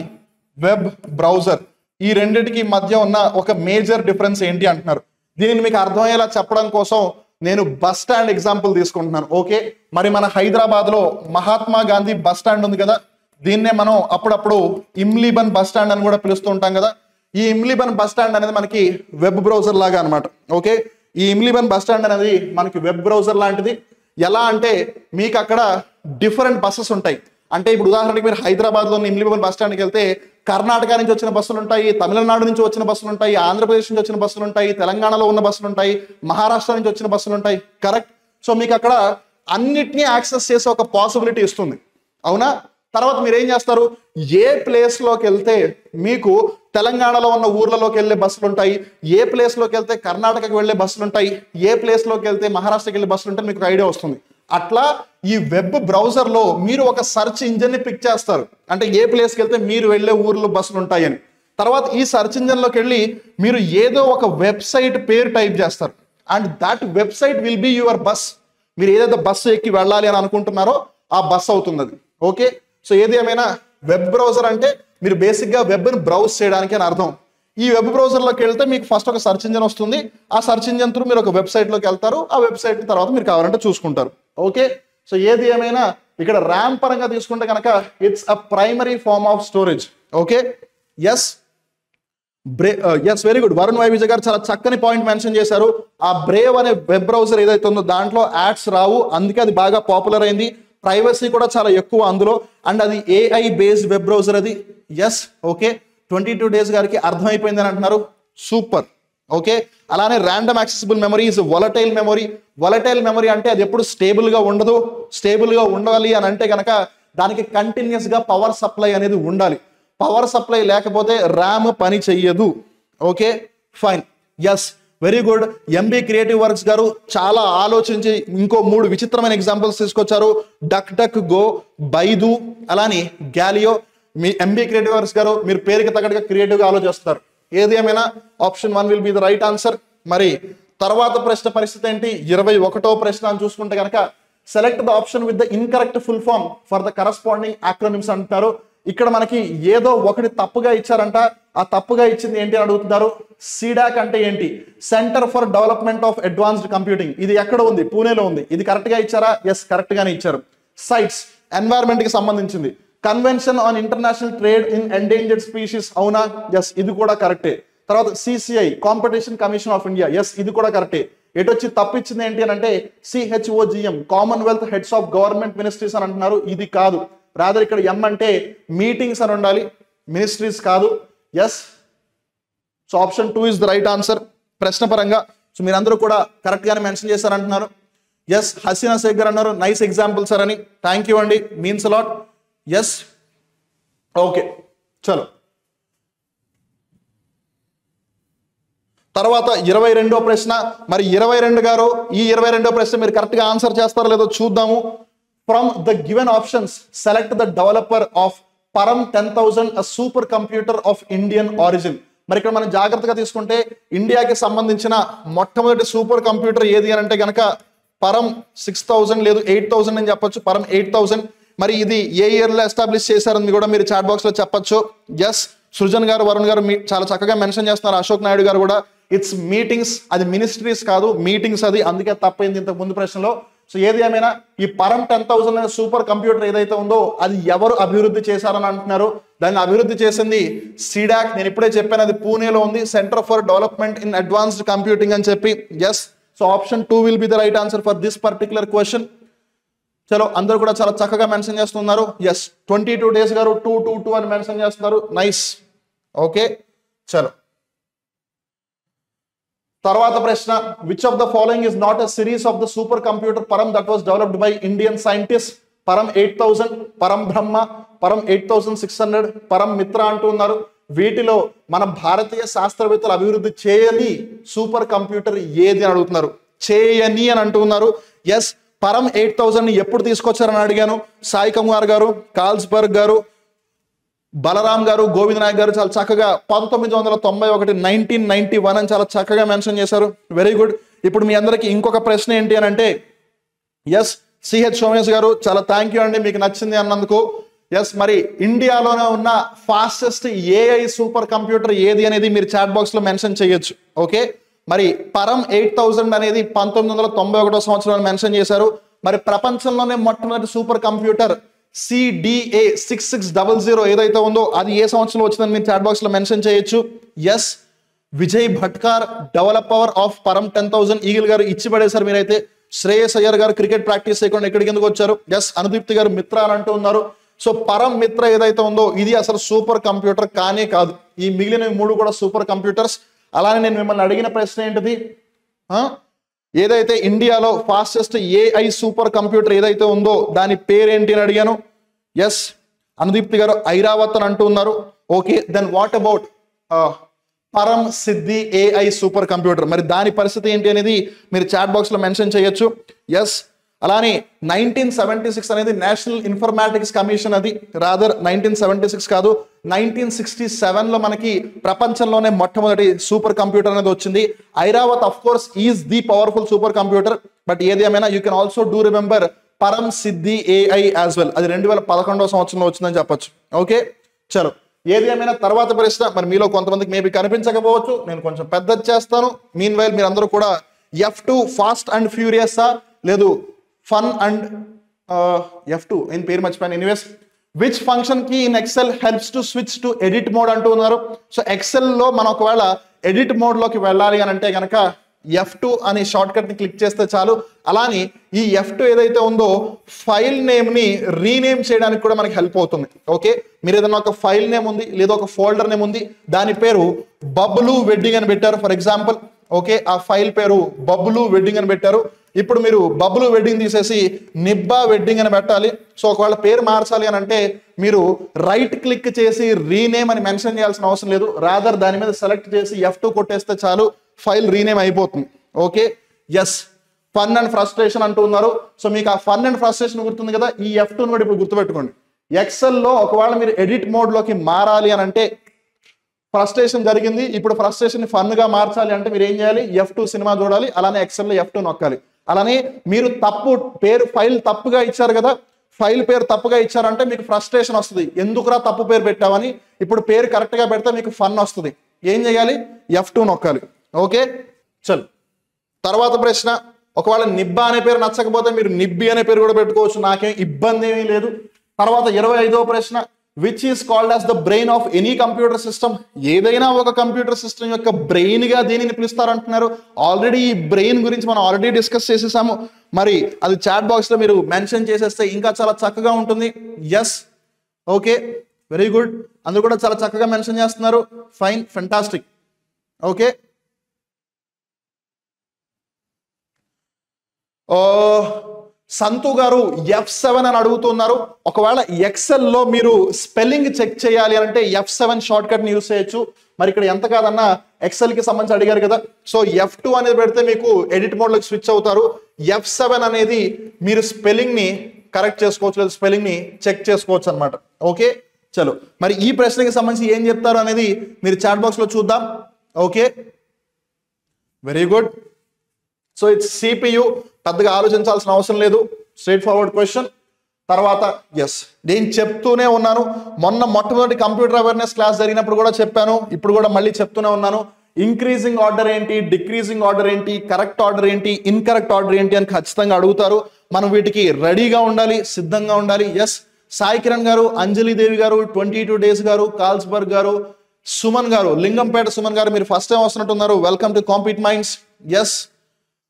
వెబ్ బ్రౌజర్ ఈ రెండింటికి మధ్య ఉన్న ఒక మేజర్ డిఫరెన్స్ ఏంటి అంటున్నారు. దీనిని మీకు అర్థమయ్యేలా చెప్పడం కోసం నేను బస్ స్టాండ్ ఎగ్జాంపుల్ తీసుకుంటున్నాను. ఓకే, మరి మన హైదరాబాద్ లో మహాత్మా గాంధీ బస్ స్టాండ్ ఉంది కదా, దీన్నే మనం అప్పుడప్పుడు ఇమ్లీబన్ బస్ స్టాండ్ అని కూడా పిలుస్తూ ఉంటాం కదా. ఈ ఇమ్లీబన్ బస్ స్టాండ్ అనేది మనకి వెబ్ బ్రౌజర్ లాగా అనమాట. ఓకే, ఈ ఇమ్లీబన్ బస్ స్టాండ్ అనేది మనకి వెబ్ బ్రౌజర్ లాంటిది. ఎలా అంటే మీకు అక్కడ డిఫరెంట్ బస్సెస్ ఉంటాయి. అంటే ఇప్పుడు ఉదాహరణకి మీరు హైదరాబాద్లోని ఇమ్లీబన్ బస్ స్టాండ్కి వెళ్తే కర్ణాటక నుంచి వచ్చిన బస్సులు ఉంటాయి, తమిళనాడు నుంచి వచ్చిన బస్సులు ఉంటాయి, ఆంధ్రప్రదేశ్ నుంచి వచ్చిన బస్సులు ఉంటాయి, తెలంగాణలో ఉన్న బస్సులు ఉంటాయి, మహారాష్ట్ర నుంచి వచ్చిన బస్సులు ఉంటాయి. కరెక్ట్. సో మీకు అక్కడ అన్నిటినీ యాక్సెస్ చేసే ఒక పాసిబిలిటీ ఇస్తుంది, అవునా? తర్వాత మీరు ఏం చేస్తారు, ఏ ప్లేస్లోకి వెళ్తే మీకు తెలంగాణలో ఉన్న ఊర్లలోకి వెళ్ళే బస్సులు ఉంటాయి, ఏ ప్లేస్లోకి వెళ్తే కర్ణాటకకి వెళ్ళే బస్సులు ఉంటాయి, ఏ ప్లేస్లోకి వెళ్తే మహారాష్ట్రకి వెళ్ళే బస్సులు ఉంటాయి, మీకు ఐడియా వస్తుంది. అట్లా ఈ వెబ్ బ్రౌజర్లో మీరు ఒక సెర్చ్ ఇంజిన్ని పిక్ చేస్తారు, అంటే ఏ ప్లేస్కి వెళ్తే మీరు వెళ్ళే ఊర్లో బస్సులు ఉంటాయని. తర్వాత ఈ సెర్చ్ ఇంజిన్లోకి వెళ్ళి మీరు ఏదో ఒక వెబ్సైట్ పేరు టైప్ చేస్తారు, and that website will be your bus. మీరు ఏదైతే బస్సు ఎక్కి వెళ్ళాలి అని అనుకుంటున్నారో ఆ బస్ అవుతుంది అది. ఓకే, సో ఏది ఏమైనా వెబ్ బ్రౌజర్ అంటే మీరు బేసిక్గా వెబ్ని బ్రౌజ్ చేయడానికి అని అర్థం. ఈ వెబ్ బ్రౌజర్లోకి వెళ్తే మీకు ఫస్ట్ ఒక సెర్చ్ ఇంజిన్ వస్తుంది, ఆ సెర్చ్ ఇంజిన్ త్రూ మీరు ఒక వెబ్సైట్లోకి వెళ్తారు, ఆ వెబ్సైట్ తర్వాత మీరు కావాలంటే చూసుకుంటారు. ఓకే, సో ఏది ఏమైనా ఇక్కడ ర్యామ్ పరంగా తీసుకుంటే కనుక it's a primary form of storage. Okay, yes very good. Varun వైవిజయ్ గారు చాలా చక్కని పాయింట్ మెన్షన్ చేశారు. ఆ బ్రేవ్ అనే వెబ్ బ్రౌజర్ ఏదైతే ఉందో దాంట్లో యాడ్స్ రావు, అందుకే అది బాగా పాపులర్ అయింది. ప్రైవసీ కూడా చాలా ఎక్కువ అందులో, అండ్ అది AI బేస్డ్ వెబ్ బ్రౌజర్ అది. ఎస్, ఓకే, 22 డేస్ గారికి అర్థమైపోయింది అని అంటున్నారు, సూపర్. ఓకే, అలానే random accessible memory is volatile memory. Volatile memory అంటే అది ఎప్పుడు స్టేబుల్గా ఉండదు. స్టేబుల్గా ఉండాలి అని అంటే కనుక దానికి కంటిన్యూస్గా పవర్ సప్లై అనేది ఉండాలి. పవర్ సప్లై లేకపోతే ర్యామ్ పని చెయ్యదు. Okay, fine. Yes, very good. MB creative works గారు చాలా ఆలోచించి ఇంకో 3 విచిత్రమైన ఎగ్జాంపుల్స్ తీసుకొచ్చారు. డక్ డక్ గో, బైదు, అలానే గ్యాలియో. మీ ఎంబీ క్రియేటివ్ వర్క్స్ గారు మీరు పేరుకి తగ్గట్టుగా క్రియేటివ్గా ఆలోచిస్తారు. ఏది ఏమైనా option 1 will be the right answer. మరి తర్వాత ప్రశ్న పరిస్థితి ఏంటి, 21వ ప్రశ్న అని చూసుకుంటే కనుక select the option with the incorrect full form for the corresponding acronyms అంటున్నారు. ఇక్కడ మనకి ఏదో ఒకటి తప్పుగా ఇచ్చారంట, ఆ తప్పుగా ఇచ్చింది ఏంటి అని అడుగుతున్నారు. సిడాక్ అంటే ఏంటి, centre for development of advanced computing, ఇది ఎక్కడ ఉంది, పూణేలో ఉంది. ఇది కరెక్ట్ గా ఇచ్చారా, ఎస్ కరెక్ట్ గానే ఇచ్చారు. సైట్స్ ఎన్వైరన్మెంట్ కి సంబంధించింది. Convention on international trade in endangered species, అవునా, ఎస్ ఇది కూడా కరెక్టే. తర్వాత CCI competition commission of India, yes ఇది కూడా కరెక్టే. ఎటొచ్చి తప్పిచ్చింది ఏంటి అని అంటే CHOGM commonwealth heads of government ministries అని అంటున్నారు, ఇది కాదు. రాదర్ ఇక్కడ M అంటే మీటింగ్స్ అని ఉండాలి, మినిస్ట్రీస్ కాదు. Yes, so option 2 is the right answer ప్రశ్న పరంగా. సో మీరందరూ కూడా కరెక్ట్ గానే మెన్షన్ చేశారంటున్నారు. ఎస్, హసీనా షేక్ గారు అన్నారు నైస్ ఎగ్జాంపుల్ సార్ అని, థ్యాంక్ యూ అండి, మీన్స్ అలాట్. ఎస్, ఓకే, చలో. తర్వాత 22వ ప్రశ్న. మరి 22 గారు ఈ 22వ ప్రశ్న మీరు కరెక్ట్ గా ఆన్సర్ చేస్తారో లేదో చూద్దాము. From the given options select the developer of పరం 10,000 a super computer of Indian origin. మరి ఇక్కడ మనం జాగ్రత్తగా తీసుకుంటే ఇండియాకి సంబంధించిన మొట్టమొదటి సూపర్ కంప్యూటర్ ఏది అని అంటే కనుక పరం 6,000 లేదు 8,000 అని చెప్పొచ్చు, పరం 8,000. మరి ఇది ఏ ఇయర్ లో ఎస్టాబ్లిష్ చేశారని కూడా మీరు చాట్ బాక్స్ లో చెప్పొచ్చు. ఎస్, సృజన్ గారు, వరుణ్ గారు చాలా చక్కగా మెన్షన్ చేస్తున్నారు. అశోక్ నాయుడు గారు కూడా ఇట్స్ మీటింగ్స్, అది మినిస్ట్రీస్ కాదు మీటింగ్స్ అది, అందుకే తప్పైంది ఇంతకు ముందు ప్రశ్నలో. సో ఏది ఏమైనా ఈ పరం 10,000 అనే సూపర్ కంప్యూటర్ ఏదైతే ఉందో అది ఎవరు అభివృద్ధి చేశారని అంటున్నారు. దాన్ని అభివృద్ధి చేసింది సిడాక్. నేను ఇప్పుడే చెప్పాను అది పూణేలో ఉంది, centre for development in advanced computing అని చెప్పి. Yes, so option 2 will be the right answer for this particular question. చలో, అందరూ కూడా చాలా చక్కగా మెన్షన్ చేస్తున్నారు. ఎస్, 22 డేస్ గారు 222 అని మెన్షన్ చేస్తున్నారు, నైస్. ఓకే, చలో. తర్వాత ప్రశ్న, which of the following is not a series of the super computer Param that was developed by Indian scientist. Param 8,000, పరం బ్రహ్మ, పరం 8,600, పరం మిత్ర అంటూ ఉన్నారు. వీటిలో మన భారతీయ శాస్త్రవేత్తలు అభివృద్ధి చేయని సూపర్ కంప్యూటర్ ఏది అని అడుగుతున్నారు. చేయని అని అంటూ ఉన్నారు. ఎస్, పరం 8,000 ఎప్పుడు తీసుకొచ్చారని అడిగాను. సాయి కుమార్ గారు, కాల్స్బర్గ్ గారు, బలరాం గారు, గోవింద్ నాయక్ గారు చాలా చక్కగా 1991 1991 అని చాలా చక్కగా మెన్షన్ చేశారు. Very good. ఇప్పుడు మీ అందరికి ఇంకొక ప్రశ్న ఏంటి అని అంటే, ఎస్ సిహెచ్ సోమేష్ గారు చాలా థ్యాంక్ యూ అండి మీకు నచ్చింది అన్నందుకు. ఎస్, మరి ఇండియాలోనే ఉన్న ఫాస్టెస్ట్ AI సూపర్ కంప్యూటర్ ఏది అనేది మీరు చాట్ బాక్స్ లో మెన్షన్ చేయొచ్చు. ఓకే, మరి పరం 8,000 అనేది 1991 సంవత్సరంలో మెన్షన్ చేశారు. మరి ప్రపంచంలోనే మొట్టమొదటి సూపర్ కంప్యూటర్ CDA 6600 ఏదైతే ఉందో అది ఏ సంవత్సరంలో వచ్చిందని మీరు చాట్ బాక్స్ లో మెన్షన్ చేయొచ్చు. ఎస్, విజయ్ భట్కార్ డెవలపర్ ఆఫ్ పరం 10,000 ఈగిల్ గారు ఇచ్చి పడేశారు మీరైతే. శ్రేయస్ అయ్యర్ గారు క్రికెట్ ప్రాక్టీస్ చేయకుండా ఎక్కడికి ఎందుకు వచ్చారు. ఎస్, అనుదీప్తి గారు మిత్ర అని అంటూ ఉన్నారు. సో పరం మిత్ర ఏదైతే ఉందో ఇది అసలు సూపర్ కంప్యూటర్ కానే కాదు. ఈ మిగిలిన 3 కూడా సూపర్ కంప్యూటర్స్. అలానే నేను మిమ్మల్ని అడిగిన ప్రశ్న ఏంటిది, ఏదైతే ఇండియాలో ఫాస్టెస్ట్ AI సూపర్ కంప్యూటర్ ఏదైతే ఉందో దాని పేరేంటి అని అడిగాను. ఎస్, అనుదీప్తి గారు ఐరావత్ అని అంటూ ఉన్నారు. ఓకే, దెన్ వాట్ అబౌట్ పరం సిద్ధి AI సూపర్ కంప్యూటర్, మరి దాని పరిస్థితి ఏంటి అనేది మీరు చాట్ బాక్స్ లో మెన్షన్ చేయొచ్చు. ఎస్, అలానే 1976 అనేది నేషనల్ ఇన్ఫర్మాటిక్స్ కమిషన్, అది రాదర్ 1976 కాదు 1967లో మనకి ప్రపంచంలోనే మొట్టమొదటి సూపర్ కంప్యూటర్ అనేది వచ్చింది. Airavat of course is the powerful super computer, but ఏది ఏమైనా you can also do remember పరం సిద్ధి AI యాజ్ వెల్, అది 2011వ సంవత్సరంలో వచ్చిందని చెప్పొచ్చు. ఓకే, చలో ఏది ఏమైనా తర్వాత ప్రశ్న మరి మీలో కొంతమందికి మేబీ కనిపించకపోవచ్చు, నేను కొంచెం పెద్దది చేస్తాను. మీన్ వైల్ మీరు అందరూ కూడా F2 ఫాస్ట్ అండ్ ఫ్యూరియసా లేదు ఫన్ అండ్ F2 నేను పేరు మర్చిపోయాను. ఎనీవేస్, విచ్ ఫంక్షన్ కి in Excel helps to switch to edit mode అంటూ ఉన్నారు. సో ఎక్సెల్ లో మనం ఒకవేళ ఎడిట్ మోడ్ లోకి వెళ్ళాలి అని అంటే కనుక F2 అనే షార్ట్ కట్ ని క్లిక్ చేస్తే చాలు. అలానే ఈ F2 ఏదైతే ఉందో ఫైల్ నేమ్ ని రీనేమ్ చేయడానికి కూడా మనకి హెల్ప్ అవుతుంది. ఓకే, మీరు ఏదైనా ఒక ఫైల్ నేమ్ ఉంది లేదా ఒక ఫోల్డర్ నేమ్ ఉంది, దాని పేరు బబ్లు వెడ్డింగ్ అని పెట్టారు ఫర్ ఎగ్జాంపుల్. ఓకే, ఆ ఫైల్ పేరు బబ్లు వెడ్డింగ్ అని పెట్టారు. ఇప్పుడు మీరు బబ్లు వెడ్డింగ్ తీసేసి నిబ్బా వెడ్డింగ్ అని పెట్టాలి. సో ఒకవేళ పేరు మార్చాలి అని అంటే మీరు రైట్ క్లిక్ చేసి రీనేమ్ అని మెన్షన్ చేయాల్సిన అవసరం లేదు, రాదర్ దాని మీద సెలెక్ట్ చేసి F2 కొట్టేస్తే చాలు, ఫైల్ రీనేమ్ అయిపోతుంది. Okay, yes, fun and frustration అంటూ ఉన్నారు. సో మీకు ఆ ఫన్ అండ్ ఫ్రస్ట్రేషన్ గుర్తుంది కదా, ఈ F2 కూడా ఇప్పుడు గుర్తుపెట్టుకోండి. ఎక్సెల్లో ఒకవేళ మీరు ఎడిట్ మోడ్ లోకి మారాలి అని అంటే ఫ్రస్ట్రేషన్ జరిగింది, ఇప్పుడు ఫ్రస్ట్రేషన్ ఫన్ గా మార్చాలి అంటే మీరు ఏం చేయాలి, F2 సినిమా చూడాలి, అలానే ఎక్సెల్లో F2 నొక్కాలి. అలానే మీరు తప్పు పేరు ఫైల్ తప్పుగా ఇచ్చారు కదా, ఫైల్ పేరు తప్పుగా ఇచ్చారంటే మీకు ఫ్రస్ట్రేషన్ వస్తుంది, ఎందుకురా తప్పు పేరు పెట్టామని. ఇప్పుడు పేరు కరెక్ట్ గా పెడితే మీకు ఫన్ వస్తుంది, ఏం చేయాలి, F2 నొక్కాలి. ఓకే, చల్ తర్వాత ప్రశ్న, ఒకవేళ నిబ్బా అనే పేరు నచ్చకపోతే మీరు నిబ్బి అనే పేరు కూడా పెట్టుకోవచ్చు, నాకేం ఇబ్బంది ఏమీ లేదు. తర్వాత 25వ ప్రశ్న, which is called as the brain of any computer system, ఏదైనా ఒక కంప్యూటర్ సిస్టమ్ యొక్క బ్రెయిన్ గా దీనిని పిలుస్తారు అంటున్నారు. ఆల్రెడీ ఈ బ్రెయిన్ గురించి మనం ఆల్రెడీ డిస్కస్ చేసేసాము, మరి అది చాట్ బాక్స్ లో మీరు మెన్షన్ చేసేస్తే ఇంకా చాలా చక్కగా ఉంటుంది. ఎస్, ఓకే, వెరీ గుడ్, అందరూ కూడా చాలా చక్కగా మెన్షన్ చేస్తున్నారు, ఫైన్, ఫెంటాస్టిక్. ఓకే, సంతు గారు F7 అని అడుగుతున్నారు. ఒకవేళ ఎక్సెల్ లో మీరు స్పెల్లింగ్ చెక్ చేయాలి అంటే F7 షార్ట్ కట్ ని యూస్ చేయొచ్చు. మరి ఇక్కడ ఎంత కాదన్నా ఎక్సెల్ కి సంబంధించి అడిగారు కదా, సో F2 అనేది పెడితే మీకు ఎడిట్ మోడ్ లోకి స్విచ్ అవుతారు. F7 అనేది మీరు స్పెల్లింగ్ ని కరెక్ట్ చేసుకోవచ్చు లేదా స్పెల్లింగ్ ని చెక్ చేసుకోవచ్చు అనమాట. ఓకే, చలో మరి ఈ ప్రశ్నకి సంబంధించి ఏం చెప్తారు అనేది మీరు చాట్ బాక్స్ లో చూద్దాం. Okay, very good. So it's CPU, పెద్దగా ఆలోచించాల్సిన అవసరం లేదు, స్ట్రైట్ ఫార్వర్డ్ క్వశ్చన్. తర్వాత ఎస్, నేను చెప్తూనే ఉన్నాను, మొట్టమొదటి కంప్యూటర్ అవేర్నెస్ క్లాస్ జరిగినప్పుడు కూడా చెప్పాను, ఇప్పుడు కూడా మళ్ళీ చెప్తూనే ఉన్నాను, ఇంక్రీజింగ్ ఆర్డర్ ఏంటి, డిక్రీజింగ్ ఆర్డర్ ఏంటి, కరెక్ట్ ఆర్డర్ ఏంటి, ఇన్కరెక్ట్ ఆర్డర్ ఏంటి అని ఖచ్చితంగా అడుగుతారు. మనం వీటికి రెడీగా ఉండాలి, సిద్ధంగా ఉండాలి. ఎస్, సాయి కిరణ్ గారు, అంజలి దేవి గారు, 22 డేస్ గారు, కాల్స్బర్గ్ గారు, సుమన్ గారు, లింగంపేట సుమన్ గారు, మీరు ఫస్ట్ టైం వస్తున్నట్టున్నారు, welcome to Compete Minds. Yes,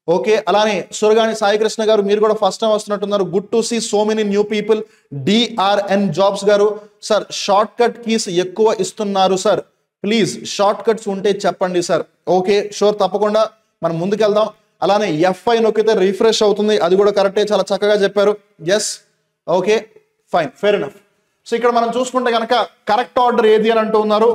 okay, అలానే సురగాని సాయి కృష్ణ గారు, మీరు కూడా ఫస్ట్ టైం వస్తున్నట్టున్నారు, good to see so many new people. DRN Jobs గారు, సార్ షార్ట్ కట్ కీస్ ఎక్కువ ఇస్తున్నారు సార్, ప్లీజ్ షార్ట్ కట్స్ ఉంటే చెప్పండి సార్. ఓకే, షూర్, తప్పకుండా మనం ముందుకెళ్దాం. అలానే F5 నొక్కితే రిఫ్రెష్ అవుతుంది, అది కూడా కరెక్టే, చాలా చక్కగా చెప్పారు. Yes, okay, fine, fair enough. So ఇక్కడ మనం చూసుకుంటే కనుక కరెక్ట్ ఆర్డర్ ఏది అని అంటూ ఉన్నారు.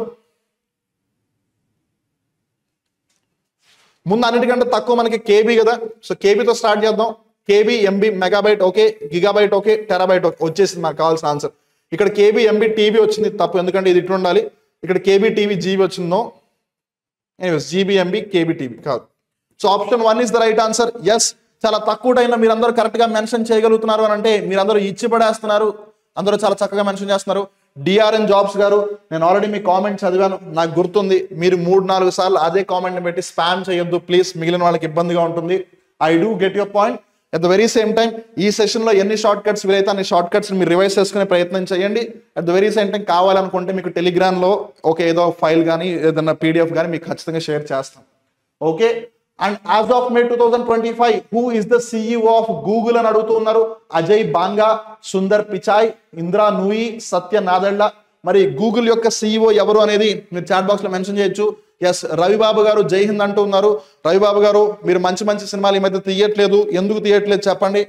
ముందు అన్నిటికంటే తక్కువ మనకి KB కదా, సో కేబీతో స్టార్ట్ చేద్దాం. KB, MB, megabyte okay, Gigabyte okay, terabyte okay, వచ్చేసింది మనకు కావాల్సిన ఆన్సర్. ఇక్కడ KB, MB, TB వచ్చింది తప్పు, ఎందుకంటే ఇది ఇట్లా ఉండాలి. ఇక్కడ KB, TB, GB వచ్చిందో, anyways GB, MB, KB, TB కాదు. So option 1 is the right answer. Yes, చాలా తక్కువ టైంలో మీరు అందరూ కరెక్ట్ గా మెన్షన్ చేయగలుగుతున్నారు అని అంటే మీరందరూ ఇచ్చి పడేస్తున్నారు, అందరూ చాలా చక్కగా మెన్షన్ చేస్తున్నారు. DRN జాబ్స్ గారు, నేను ఆల్రెడీ మీ కామెంట్ చదివాను, నాకు గుర్తుంది, మీరు 3-4 సార్లు అదే కామెంట్ పెట్టి స్పామ్ చేయొద్దు ప్లీజ్, మిగిలిన వాళ్ళకి ఇబ్బందిగా ఉంటుంది. I do get your point. At the very same time ఈ సెషన్ లో ఎన్ని షార్ట్ కట్స్ వీలైతే అన్ని షార్ట్ కట్స్ మీరు రివైజ్ చేసుకునే ప్రయత్నం చేయండి. At the very same time కావాలనుకుంటే మీకు టెలిగ్రామ్ లో ఒక ఏదో ఫైల్ కానీ ఏదైనా PDF కానీ మీకు ఖచ్చితంగా షేర్ చేస్తాం. Okay, and as of May 2025 who is the CEO of Google అని అడుగుతున్నారు. అజయ్ బాంగా, సుందర్ పిచాయ్, ఇంద్రా నూయి, సత్య నాదెళ్ల. మరి గూగుల్ యొక్క CEO ఎవరు అనేది మీరు చాట్ బాక్స్ లో మెన్షన్ చేయొచ్చు. ఎస్, రవిబాబు గారు జై హింద్ అంటూ ఉన్నారు. రవిబాబు గారు, మీరు మంచి మంచి సినిమాలు ఈ మధ్య తీయట్లేదు, ఎందుకు తీయట్లేదు చెప్పండి.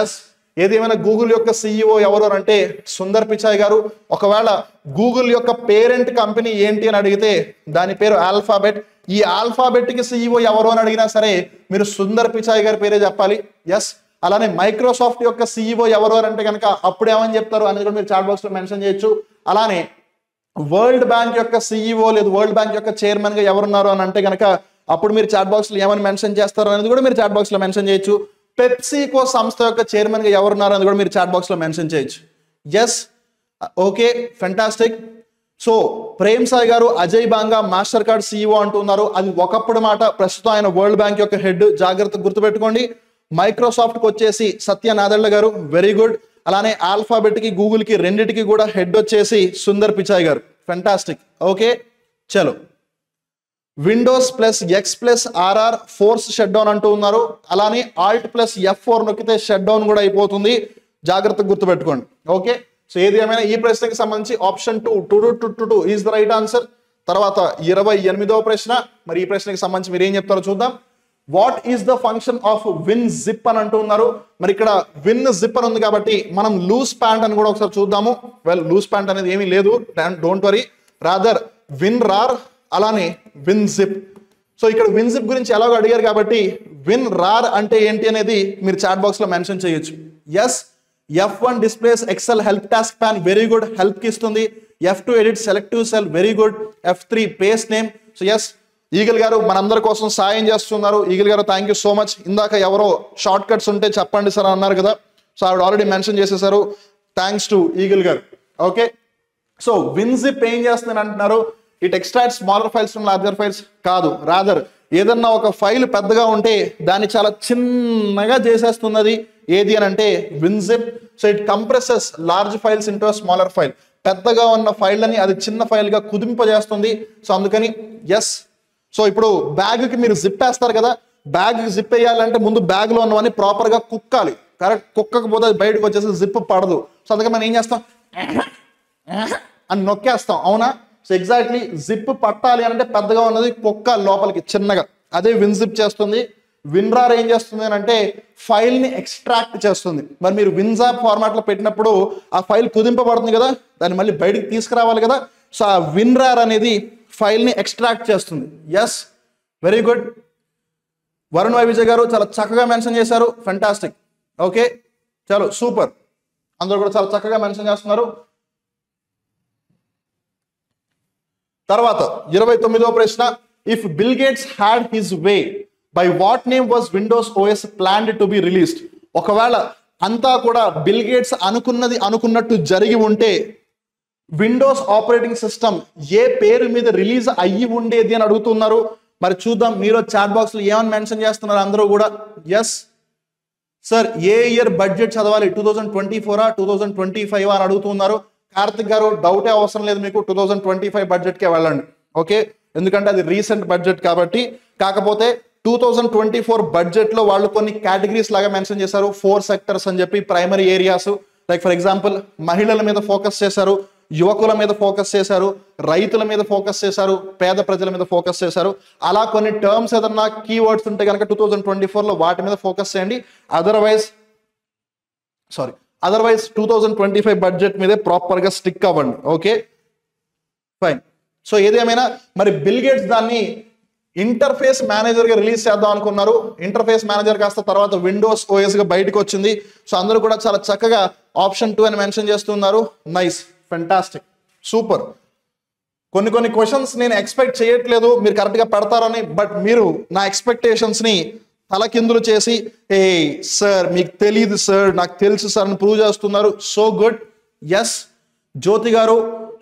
ఎస్, ఏదేమైనా గూగుల్ యొక్క CEO ఎవరు అంటే సుందర్ పిచాయ్ గారు. ఒకవేళ గూగుల్ యొక్క పేరెంట్ కంపెనీ ఏంటి అని అడిగితే దాని పేరు ఆల్ఫాబెట్. ఈ ఆల్ఫాబెట్ కి CEO ఎవరు అని అడిగినా సరే మీరు సుందర్ పిచాయ్ గారి పేరే చెప్పాలి. ఎస్. అలానే మైక్రోసాఫ్ట్ యొక్క CEO ఎవరు అని అంటే కనుక అప్పుడు ఏమని చెప్తారు అనేది కూడా మీరు చాట్ బాక్స్ లో మెన్షన్ చేయొచ్చు. అలానే వరల్డ్ బ్యాంక్ యొక్క CEO లేదు వరల్డ్ బ్యాంక్ యొక్క చైర్మన్ గా ఎవరున్నారు అని అంటే కనుక అప్పుడు మీరు చాట్ బాక్స్ లో ఏమని మెన్షన్ చేస్తారు అనేది కూడా మీరు చాట్ బాక్స్ లో మెన్షన్ చేయొచ్చు. పెప్సీకో సంస్థ యొక్క చైర్మన్ గా ఎవరున్నారు అని కూడా మీరు చాట్ బాక్స్ లో మెన్షన్ చేయొచ్చు. Yes. Okay, fantastic. So Prem Sai గారు Ajay Banga Mastercard CEO అంటున్నారు. అది ఒకప్పుడు మాట, ప్రస్తుతం ఆయన వరల్డ్ బ్యాంక్ యొక్క హెడ్. జాగ్రత్తగా గుర్తుపెట్టుకోండి. మైక్రోసాఫ్ట్ కి వచ్చేసి సత్య నాదెళ్ల గారు, వెరీ గుడ్. అలానే ఆల్ఫాబెట్ కి గూగుల్ కి రెండింటికి కూడా హెడ్ వచ్చేసి సుందర్ పిచాయ్ గారు. ఫెంటాస్టిక్. ఓకే, చలో. Windows plus X plus R R force shut down అంటూ ఉన్నారు. అలానే ఆల్ట్ ప్లస్ F4 నొక్కితే షట్ డౌన్ కూడా అయిపోతుంది. జాగ్రత్తగా గుర్తుపెట్టుకోండి. ఓకే, సో ఏది ఏమైనా ఈ ప్రశ్నకి సంబంధించి option 2 is the right answer. తర్వాత 28వ ప్రశ్న. మరి ఈ ప్రశ్నకి సంబంధించి మీరు ఏం చెప్తారో చూద్దాం. What is the function of win zip అని అంటూ ఉన్నారు. మరి ఇక్కడ విన్ జిప్ అని ఉంది కాబట్టి మనం లూజ్ ప్యాంట్ అని కూడా ఒకసారి చూద్దాము. వెల్, లూజ్ ప్యాంట్ అనేది ఏమీ లేదు, don't worry. Rather win RAR అలానే విన్ జిప్. సో ఇక్కడ విన్ జిప్ గురించి ఎలాగో అడిగారు కాబట్టి విన్ రార్ అంటే ఏంటి అనేది మీరు చాట్ బాక్స్ లో మెన్షన్ చేయొచ్చు. Yes. F1 displays Excel help task pane, very good, help కి ఇస్తుంది. F2 edit selective cell, very good. F3 paste name. So yes, Eagle గారు మనందరి కోసం సాయం చేస్తున్నారు. ఈగల్ గారు థ్యాంక్ యూ సో మచ్. ఇందాక ఎవరో షార్ట్ కట్స్ ఉంటే చెప్పండి సార్ అన్నారు కదా, సో ఆవిడ ఆల్రెడీ మెన్షన్ చేసేసారు. థ్యాంక్స్ టు ఈగల్ గారు. ఓకే, సో విన్ జిప్ ఏం చేస్తుంది అంటున్నారు. It extract smaller files from larger files కాదు, రాదర్ ఏదన్నా ఒక ఫైల్ పెద్దగా ఉంటే దాన్ని చాలా చిన్నగా చేసేస్తున్నది ఏది అని అంటే win zip. So it compresses large files into smaller file. పెద్దగా ఉన్న ఫైల్ అని అది చిన్న ఫైల్ గా కుదింపజేస్తుంది. సో అందుకని ఎస్. సో ఇప్పుడు బ్యాగ్ కి మీరు జిప్ వేస్తారు కదా, బ్యాగ్ జిప్ వేయాలంటే ముందు బ్యాగ్ లో ఉన్నవన్నీ ప్రాపర్ గా కుక్కాలి. కరెక్ట్, కుక్కకపోతే అది బయటకు వచ్చేసి జిప్ పడదు. సో అందుకని మనం ఏం చేస్తాం అని నొక్కేస్తాం, అవునా? సో ఎగ్జాక్ట్లీ జిప్ పట్టాలి అంటే పెద్దగా ఉన్నది కుక్కాలి లోపలికి చిన్నగా. అదే విన్ జిప్ చేస్తుంది. విన్రార్ ఏం చేస్తుంది అని అంటే ఫైల్ ని ఎక్స్ట్రాక్ట్ చేస్తుంది. మరి మీరు విన్జాప్ ఫార్మాట్ లో పెట్టినప్పుడు ఆ ఫైల్ కుదింపబడుతుంది కదా, దాన్ని మళ్ళీ బయటికి తీసుకురావాలి కదా. సో ఆ విన్రార్ అనేది ఫైల్ ని ఎక్స్ట్రాక్ట్ చేస్తుంది. Yes, very good. Varun Vijay గారు చాలా చక్కగా మెన్షన్ చేశారు. ఫెంటాస్టిక్. ఓకే, చలో సూపర్. అందరూ కూడా చాలా చక్కగా మెన్షన్ చేస్తున్నారు. తర్వాత 29వ ప్రశ్న. If Bill Gates had his way by what name was Windows OS planned to be released. ఒకవేళ అంతా కూడా బిల్ గేట్స్ అనుకున్నట్టు జరిగి ఉంటే విండోస్ ఆపరేటింగ్ సిస్టమ్ ఏ పేరు మీద రిలీజ్ అయ్యి ఉండేది అని అడుగుతున్నారు. మరి చూద్దాం మీరు చాట్ బాక్స్ లో ఏమని మెన్షన్ చేస్తున్నారు అందరూ కూడా. ఎస్ సార్, ఏ ఇయర్ బడ్జెట్ చదవాలి, 2024 2025 అని అడుగుతున్నారు. కార్తిక్ గారు డౌటే అవసరం లేదు, మీకు 2025 బడ్జెట్ కే వెళ్ళండి. ఓకే, ఎందుకంటే అది రీసెంట్ బడ్జెట్ కాబట్టి. కాకపోతే 2024 బడ్జెట్ లో వాళ్ళు కొన్ని కేటగిరీస్ లాగా మెన్షన్ చేశారు. 4 సెక్టర్స్ అని చెప్పి, primary areas like for example మహిళల మీద ఫోకస్ చేశారు, యువకుల మీద ఫోకస్ చేశారు, రైతుల మీద ఫోకస్ చేశారు, పేద ప్రజల మీద ఫోకస్ చేశారు. అలా కొన్ని టర్మ్స్ ఏదన్నా కీవర్డ్స్ ఉంటే కనుక 2024 లో వాటి మీద ఫోకస్ చేయండి. అదర్వైజ్ 2025 బడ్జెట్ మీదే ప్రాపర్ గా స్టిక్ అవ్వండి. Okay, fine. సో ఏదేమైనా మరి బిల్ గేట్స్ దాన్ని ఇంటర్ఫేస్ మేనేజర్ గా రిలీజ్ చేద్దాం అనుకున్నారు. ఇంటర్ఫేస్ మేనేజర్ కాస్త తర్వాత విండోస్ ఓఎస్ గా బయటకు వచ్చింది. సో అందరూ కూడా చాలా చక్కగా ఆప్షన్ 2 అని మెన్షన్ చేస్తున్నారు. Nice, fantastic, super. కొన్ని క్వశ్చన్స్ నేను ఎక్స్పెక్ట్ చేయట్లేదు మీరు కరెక్ట్ గా పడతారని, బట్ మీరు నా ఎక్స్పెక్టేషన్స్ ని తలకిందులు చేసి ఏ సార్ మీకు తెలియదు సార్ నాకు తెలుసు సార్ అని ప్రూవ్ చేస్తున్నారు. So good. ఎస్, జ్యోతి గారు,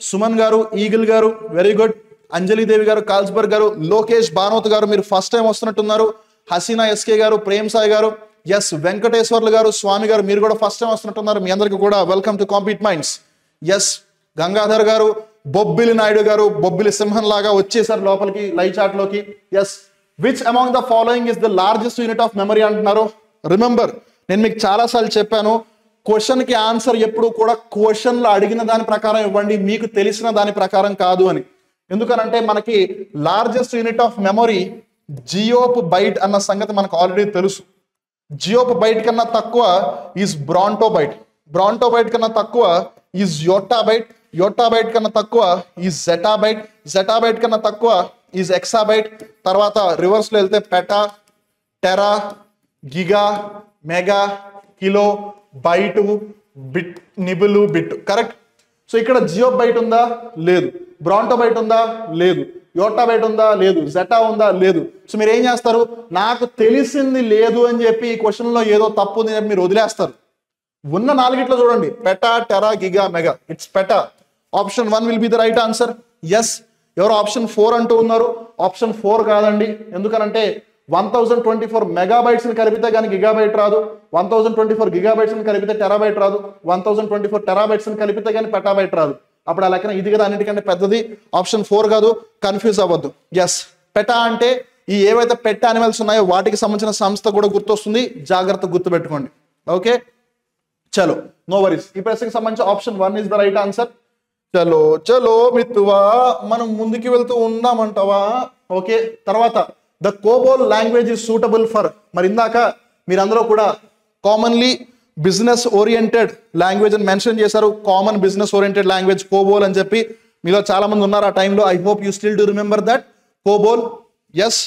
సుమన్ గారు, ఈగిల్ గారు, వెరీ గుడ్. అంజలిదేవి గారు, కాల్స్బర్గ్ గారు, లోకేష్ బానోత్ గారు మీరు ఫస్ట్ టైం వస్తున్నట్టున్నారు. హసీనా ఎస్కే గారు, ప్రేమ్ సాయి గారు, ఎస్ వెంకటేశ్వర్లు గారు, స్వామి గారు మీరు కూడా ఫస్ట్ టైం వస్తున్నట్టున్నారు. మీ అందరికీ కూడా welcome to Compete Minds. Yes Gangadhar గారు, బొబ్బిలి నాయుడు గారు, బొబ్బిలి సింహన్ లాగా వచ్చేసారు లోపలికి లైవ్ చాట్ లోకి. Yes, which among the following is the largest unit of memory అంటున్నారు. రిమెంబర్, నేను మీకు చాలాసార్లు చెప్పాను, క్వశ్చన్ కి ఆన్సర్ ఎప్పుడు కూడా క్వశ్చన్ లో అడిగిన దాని ప్రకారం ఇవ్వండి, మీకు తెలిసిన దాని ప్రకారం కాదు అని. ఎందుకనంటే మనకి largest unit of memory geopbyte అన్న సంగతి మనకు ఆల్రెడీ తెలుసు. జియోబైట్ కన్నా తక్కువ ఈజ్ బ్రాంటోబైట్, బ్రాంటోబైట్ కన్నా తక్కువ ఈజ్ యోటాబైట్, యోటాబైట్ కన్నా తక్కువ ఈజ్ జెటాబైట్, జెటాబైట్ కన్నా తక్కువ ఈజ్ ఎక్సాబైట్. తర్వాత రివర్స్లో వెళ్తే peta, tera, giga, mega, kilo, byte, bit, నిబులు, బిట్. కరెక్ట్. సో ఇక్కడ జియోబైట్ ఉందా? లేదు. బ్రాంటోబైట్ ఉందా? లేదు. యోటాబైట్ ఉందా? లేదు. జెటా ఉందా? లేదు. సో మీరు ఏం చేస్తారు? నాకు తెలిసింది లేదు అని చెప్పి ఈ క్వశ్చన్లో ఏదో తప్పు ఉంది అని మీరు వదిలేస్తారు. ఉన్న నాలుగిట్లో చూడండి, peta, tera, giga, mega. It's peta. Option 1 will be the right answer. Yes. ఎవరు ఆప్షన్ 4 అంటూ ఉన్నారు? ఆప్షన్ 4 కాదండి. ఎందుకనంటే 1024 మెగాబైట్స్ ని కలిపితే కానీ గిగాబైట్ రాదు, 1024 గిగాబైట్స్ ని కలిపితే టెరాబైట్ రాదు, 1024 టెరాబైట్స్ ని కలిపితే కానీ పెటాబైట్ రాదు. అప్పుడు ఆ లెక్కన ఇది కదా అన్నిటికంటే పెద్దది. ఆప్షన్ 4 కాదు, కన్ఫ్యూజ్ అవ్వద్దు. ఎస్, పెటా అంటే ఈ ఏవైతే పెట్ యానిమల్స్ ఉన్నాయో వాటికి సంబంధించిన సంస్థ కూడా గుర్తొస్తుంది, జాగ్రత్త గుర్తుపెట్టుకోండి. ఓకే, చలో, నో వరీస్. ఈ ప్రశ్నకి సంబంధించి option 1 is the right answer. చలో చలో మిత్తువా, మనం ముందుకు వెళ్తూ ఉన్నామంటావా? ఓకే, తర్వాత the COBOL language is suitable for, మరి ఇందాక మీరందరూ కూడా కామన్లీ బిజినెస్ ఓరియంటెడ్ లాంగ్వేజ్ అని మెన్షన్ చేశారు. Common business oriented language COBOL అని చెప్పి మీలో చాలా మంది ఉన్నారు ఆ టైంలో. I hope you still do remember that COBOL. Yes,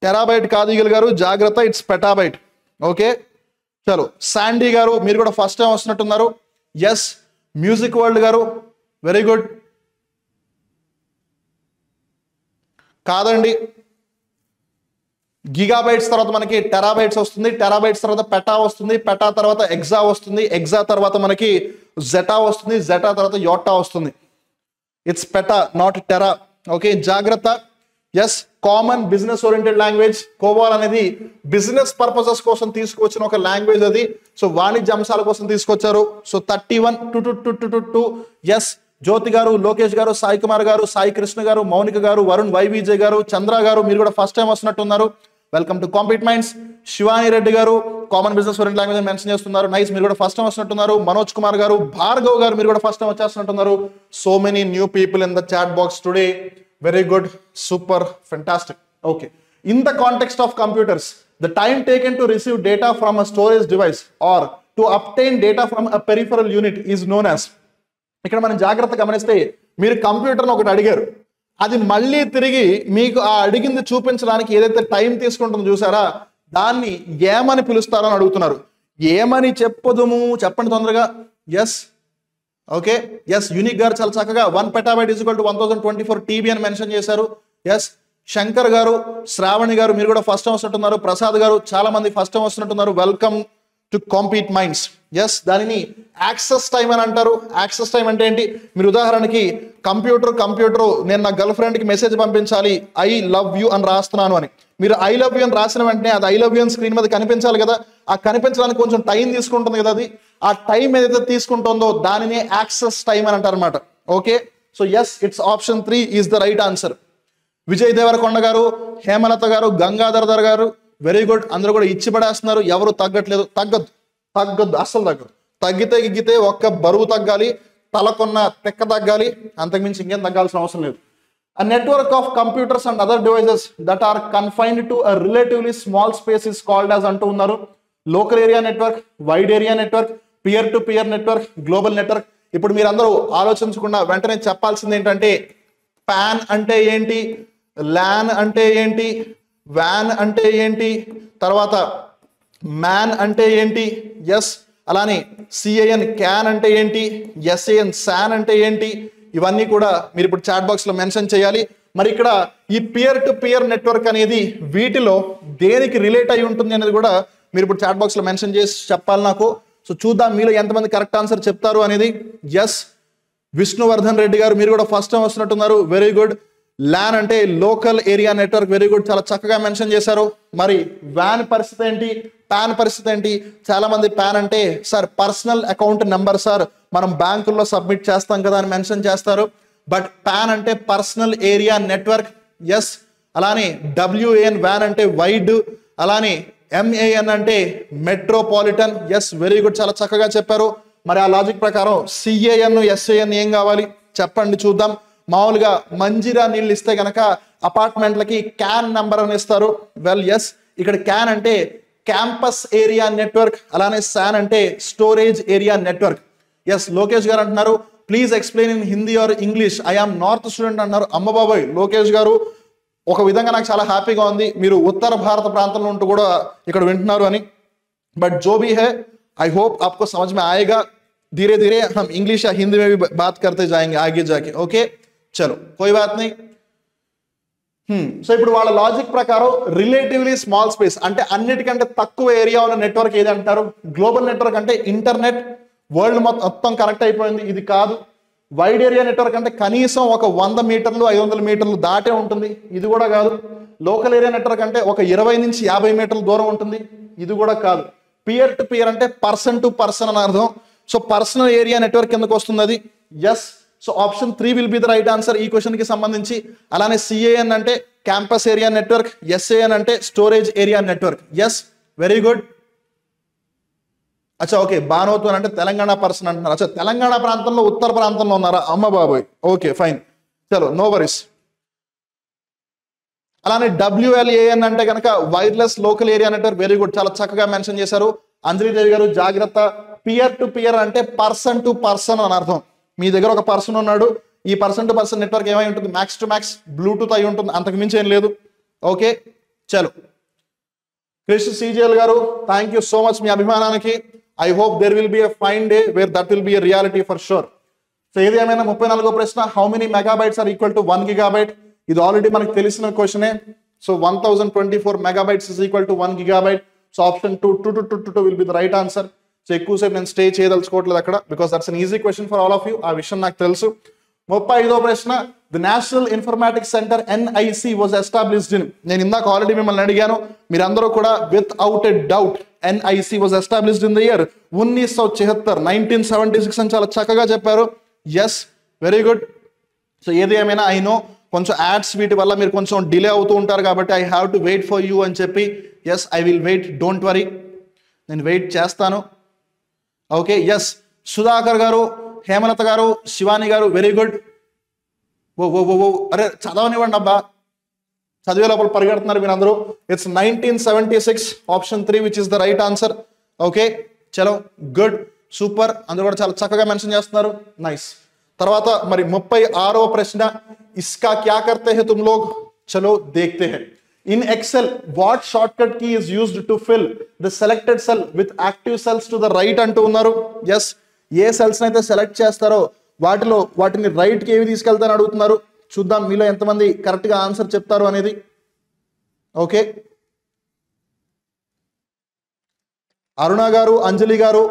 terabyte కాదు ఈగల్ గారు, జాగ్రత్త, ఇట్స్ పెటాబైట్. ఓకే, చలో. శాండీ గారు మీరు కూడా ఫస్ట్ టైం వస్తున్నట్టున్నారు. ఎస్. మ్యూజిక్ వరల్డ్ గారు వెరీ గుడ్. కాదండి, గిగాబైట్స్ తర్వాత మనకి టెరాబైట్స్ వస్తుంది, టెరాబైట్స్ తర్వాత పెటా వస్తుంది, పెటా తర్వాత ఎగ్జా వస్తుంది, ఎగ్జా తర్వాత మనకి జెటా వస్తుంది, జెటా తర్వాత యోటా వస్తుంది. It's peta, not tera. Okay, జాగ్రత్త. Yes, common business oriented language. COBOL అనేది బిజినెస్ పర్పసెస్ కోసం తీసుకొచ్చిన ఒక లాంగ్వేజ్ అది. సో వాణిజ్య అంశాల కోసం తీసుకొచ్చారు. So 31 yes. జ్యోతి గారు, లోకేష్ గారు, సాయి కుమార్ గారు, సాయి కృష్ణ గారు, మౌనిక గారు, వరుణ్ వైవిజయ్ గారు, చంద్ర గారు మీరు కూడా ఫస్ట్ టైం వస్తున్నట్టున్నారు. Welcome to Compete Minds. Shivani Reddy గారు common business oriented language mention చేస్తున్నారు. నైస్, మీరు కూడా ఫస్ట్ టైం వస్తున్నట్టున్నారు. మనోజ్ కుమార్ గారు, భార్గవ్ గారు మీరు కూడా ఫస్ట్ టైం వచ్చేస్తున్నట్టున్నారు. So many new people in the chat box today. Very good, super, fantastic. Okay. In the context of computers, the time taken to receive data from a storage device or to obtain data from a peripheral unit is known as. ఇక్కడ మనం జాగ్రత్తగా గమనిస్తే మీరు కంప్యూటర్ని ఒకటి అడిగారు, అది మళ్ళీ తిరిగి మీకు ఆ అడిగింది చూపించడానికి ఏదైతే టైం తీసుకుంటుందో చూసారా, దాన్ని ఏమని పిలుస్తారని అడుగుతున్నారు. ఏమని చెప్పదుము చెప్పండి తొందరగా. ఎస్. Okay, yes. యూనిక్ గారు చాలా చక్కగా 1 petabyte is equal to 1024 TB అని మెన్షన్ చేశారు. ఎస్. శంకర్ గారు, శ్రావణి గారు మీరు కూడా ఫస్ట్ టైం వస్తున్నట్టున్నారు. ప్రసాద్ గారు చాలా మంది ఫస్ట్ టైం వస్తున్నట్టున్నారు. Welcome to Compete Minds. Yes, దానిని యాక్సెస్ టైం అని అంటారు. యాక్సెస్ టైం అంటే ఏంటి? మీరు ఉదాహరణకి కంప్యూటర్ నేను నా గర్ల్ ఫ్రెండ్కి మెసేజ్ పంపించాలి, ఐ లవ్ యూ అని రాస్తున్నాను అని. మీరు ఐ లవ్ యూ అని రాసిన వెంటనే అది ఐ లవ్ యూ అని స్క్రీన్ మీద కనిపించాలి కదా. ఆ కనిపించడానికి కొంచెం టైం తీసుకుంటుంది కదా. అది ఆ టైం ఏదైతే తీసుకుంటుందో దానినే యాక్సెస్ టైం అని అంటారు అనమాట. Okay, so yes, it's option 3 is the right answer. Vijay Deverakonda గారు, హేమలత గారు, గంగాధర్ గారు వెరీ గుడ్. అందరూ కూడా ఇచ్చి పడేస్తున్నారు. ఎవరు తగ్గట్లేదు. తగ్గద్దు, అస్సలు తగ్గదు. తగ్గితే ఒక్క బరువు తగ్గాలి, తలకొన్న తెక్క తగ్గాలి, అంతకుమించి ఇంకేం తగ్గాల్సిన అవసరం లేదు. A network of computers and other devices that are confined to a relatively small space is called as అంటూ ఉన్నారు. Local area network, wide area network, peer to peer network, global network. ఇప్పుడు మీరు అందరూ ఆలోచించకుండా వెంటనే చెప్పాల్సింది ఏంటంటే పాన్ అంటే ఏంటి, ల్యాన్ అంటే ఏంటి, వ్యాన్ అంటే ఏంటి, తర్వాత మ్యాన్ అంటే ఏంటి. ఎస్, అలానే సిఏఎన్ క్యాన్ అంటే ఏంటి, ఎస్ఏఎన్ శాన్ అంటే ఏంటి, ఇవన్నీ కూడా మీరు ఇప్పుడు చాట్ బాక్స్ లో మెన్షన్ చేయాలి. మరి ఇక్కడ ఈ పియర్ టు పియర్ నెట్వర్క్ అనేది వీటిలో దేనికి రిలేట్ అయి ఉంటుంది అనేది కూడా మీరు ఇప్పుడు చాట్ బాక్స్ లో మెన్షన్ చేసి చెప్పాలి నాకు. సో చూద్దాం మీలో ఎంతమంది కరెక్ట్ ఆన్సర్ చెప్తారు అనేది. ఎస్, విష్ణువర్ధన్ రెడ్డి గారు మీరు కూడా ఫస్ట్ టైం వస్తున్నట్టున్నారు. Very good. ల్యాన్ అంటే local area network, very good, చాలా చక్కగా మెన్షన్ చేశారు. మరి వ్యాన్ పరిస్థితి ఏంటి, పాన్ పరిస్థితి ఏంటి? చాలా మంది పాన్ అంటే sir personal account number sir, మనం బ్యాంకుల్లో సబ్మిట్ చేస్తాం కదా అని మెన్షన్ చేస్తారు. బట్ పాన్ అంటే పర్సనల్ ఏరియా నెట్వర్క్. ఎస్, అలానే డబ్ల్యూఏఎన్ వ్యాన్ అంటే వైడ్, అలానే ఎంఏఎన్ అంటే మెట్రోపాలిటన్. ఎస్, వెరీ గుడ్, చాలా చక్కగా చెప్పారు. మరి ఆ లాజిక్ ప్రకారం సిఏఎన్ ఎస్ఏఎన్ ఏం కావాలి చెప్పండి చూద్దాం. మామూలుగా మంజీరా నీళ్ళు ఇస్తే గనక అపార్ట్మెంట్లకి క్యాన్ నెంబర్ అని ఇస్తారు. వెల్ ఎస్, ఇక్కడ క్యాన్ అంటే క్యాంపస్ ఏరియా నెట్వర్క్, అలానే SAN అంటే storage area network. Yes Lokesh గారు అంటున్నారు please explain in Hindi or English, I am north student అన్నారు. అమ్మ బాబాయ్ లోకేష్ గారు, ఒక విధంగా నాకు చాలా హ్యాపీగా ఉంది మీరు ఉత్తర భారత ప్రాంతంలో ఉంటూ కూడా ఇక్కడ వింటున్నారు అని. बट जो भी है आई होप आपको समझ में आएगा, धीरे धीरे हम इंग्लिश या हिंदी में भी बात करते जाएंगे आगे जाके. ओके चलो कोई बात नहीं. సో ఇప్పుడు వాళ్ళ లాజిక్ ప్రకారం రిలేటివ్లీ స్మాల్ స్పేస్ అంటే అన్నిటికంటే తక్కువ ఏరియా ఉన్న నెట్వర్క్ ఏది అంటారు? గ్లోబల్ నెట్వర్క్ అంటే ఇంటర్నెట్ వరల్డ్ మొత్తం కనెక్ట్ అయిపోయింది, ఇది కాదు. వైడ్ ఏరియా నెట్వర్క్ అంటే కనీసం ఒక 100 మీటర్లు 500 మీటర్లు దాటే ఉంటుంది, ఇది కూడా కాదు. లోకల్ ఏరియా నెట్వర్క్ అంటే ఒక 20 నుంచి 50 మీటర్ల దూరం ఉంటుంది, ఇది కూడా కాదు. పియర్ టు పియర్ అంటే పర్సన్ టు పర్సన్ అని అర్థం. సో పర్సనల్ ఏరియా నెట్వర్క్ కిందకు వస్తుంది. Yes, so option 3 will be the right answer ఈ క్వశ్చన్ కి సంబంధించి. అలానే CAN అంటే క్యాంపస్ ఏరియా నెట్వర్క్, SAN అంటే storage area network. Yes very good. అచ్చా ఓకే, బానోతు అంటే తెలంగాణ పర్సన్ అంటున్నారు. అచ్చా తెలంగాణ ప్రాంతంలో ఉత్తర ప్రాంతంలో ఉన్నారా? అమ్మ బాబోయ్, ఓకే ఫైన్, చలో నో వరీస్. అలానే WLAN అంటే కనుక wireless local area network, very good, చాలా చక్కగా మెన్షన్ చేశారు అంజలిదేవి గారు, జాగ్రత్త. పియర్ టు పియర్ అంటే పర్సన్ టు పర్సన్ అని అర్థం. మీ దగ్గర ఒక పర్సన్ ఉన్నాడు, ఈ పర్సన్ టు పర్సన్ నెట్వర్క్ ఏమై ఉంటుంది? మ్యాక్స్ టు మ్యాక్స్ బ్లూటూత్ అయి ఉంటుంది, అంతకు మించి ఏం లేదు. ఓకే చలో. కృష్ణ CGL గారు థ్యాంక్ యూ సో మచ్ మీ అభిమానానికి. I hope there will be a fine day where that will be a reality for sure. So ఏది ఏమైనా 34వ ప్రశ్న, how many megabytes are equal to 1 gigabyte? ఇది ఆల్రెడీ మనకు తెలిసిన క్వశ్చనే. So 1024 megabytes is equal to 1 gigabyte. So option 2 will be the right answer. So ఎక్కువసేపు నేను స్టే చేయదలుచుకోవట్లేదు అక్కడ, because that's an easy question for all of you, ఆ విషయం నాకు తెలుసు. 35వ ప్రశ్న, the national informatics centre NIC was established in. నేను ఇందాక ఆల్రెడీ మిమ్మల్ని అడిగాను, మీరందరూ కూడా with out a doubt NIC was established in the year 1976, 1976 అని చాలా చక్కగా చెప్పారు. Yes very good. సో ఏది ఏమైనా ఐ నో కొంచెం యాడ్స్ వీటి వల్ల మీరు కొంచెం డిలే అవుతూ ఉంటారు కాబట్టి I have to wait for you అని చెప్పి, yes I will wait, don't worry, నేను వెయిట్ చేస్తాను. ఓకే ఎస్, సుధాకర్ గారు, హేమలత గారు, శివాని గారు, వెరీ గుడ్. ఓ అరే చదవనివ్వండి అబ్బా, చదివే లోపల పరిగెడుతున్నారు మీరు అందరూ. It's 1976 option 3 which is the right answer. Okay చలో గుడ్ సూపర్, అందరూ కూడా చాలా చక్కగా మెన్షన్ చేస్తున్నారు, నైస్. తర్వాత మరి 36వ ప్రశ్న, इसका क्या करते हैं तुम लोग? चलो देखते हैं. In Excel, what shortcut key is used to fill the selected cell with active cells to the right అంటూ ఉన్నారు. ఎస్, ఏ సెల్స్ అయితే సెలెక్ట్ చేస్తారో వాటిని రైట్ కి ఏవి తీసుకెళ్తారని అడుగుతున్నారు. చూద్దాం మీలో ఎంతమంది కరెక్ట్ గా ఆన్సర్ చెప్తారు అనేది. ఓకే అరుణ గారు, అంజలి గారు,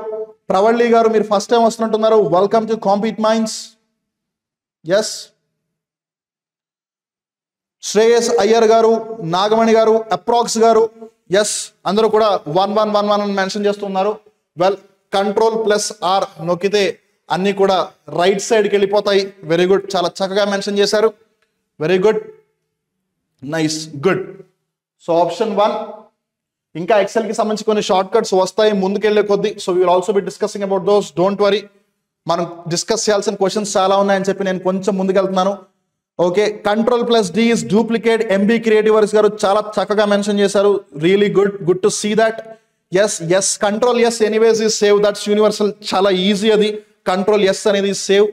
ప్రవళి గారు, మీరు ఫస్ట్ టైం వస్తున్నట్టున్నారు, welcome to Compete Minds. Yes, Shreyas Iyer గారు, నాగమణి గారు, అప్రాక్స్ గారు, ఎస్ అందరూ కూడా 1111 అని మెన్షన్ చేస్తున్నారు. వెల్, Ctrl+R నొక్కితే అన్ని కూడా రైట్ సైడ్కి వెళ్ళిపోతాయి. వెరీ గుడ్, చాలా చక్కగా మెన్షన్ చేశారు, very good, nice, good. So option 1. ఇంకా ఎక్సెల్ కి సంబంధించి కొన్ని షార్ట్ కట్స్ వస్తాయి ముందుకెళ్లే కొద్దీ. So we will also be discussing about those, don't worry. మనం డిస్కస్ చేయాల్సిన క్వశ్చన్స్ చాలా ఉన్నాయని చెప్పి నేను కొంచెం ముందుకెళ్తున్నాను. Okay, Ctrl+D is duplicate. MB క్రియేటివర్స్ గారు చాలా చక్కగా మెన్షన్ చేశారు, really good, good to see that. Yes Ctrl+S anyways is save, that's universal, చాలా ఈజీ అది. Ctrl+S అనేది సేవ్,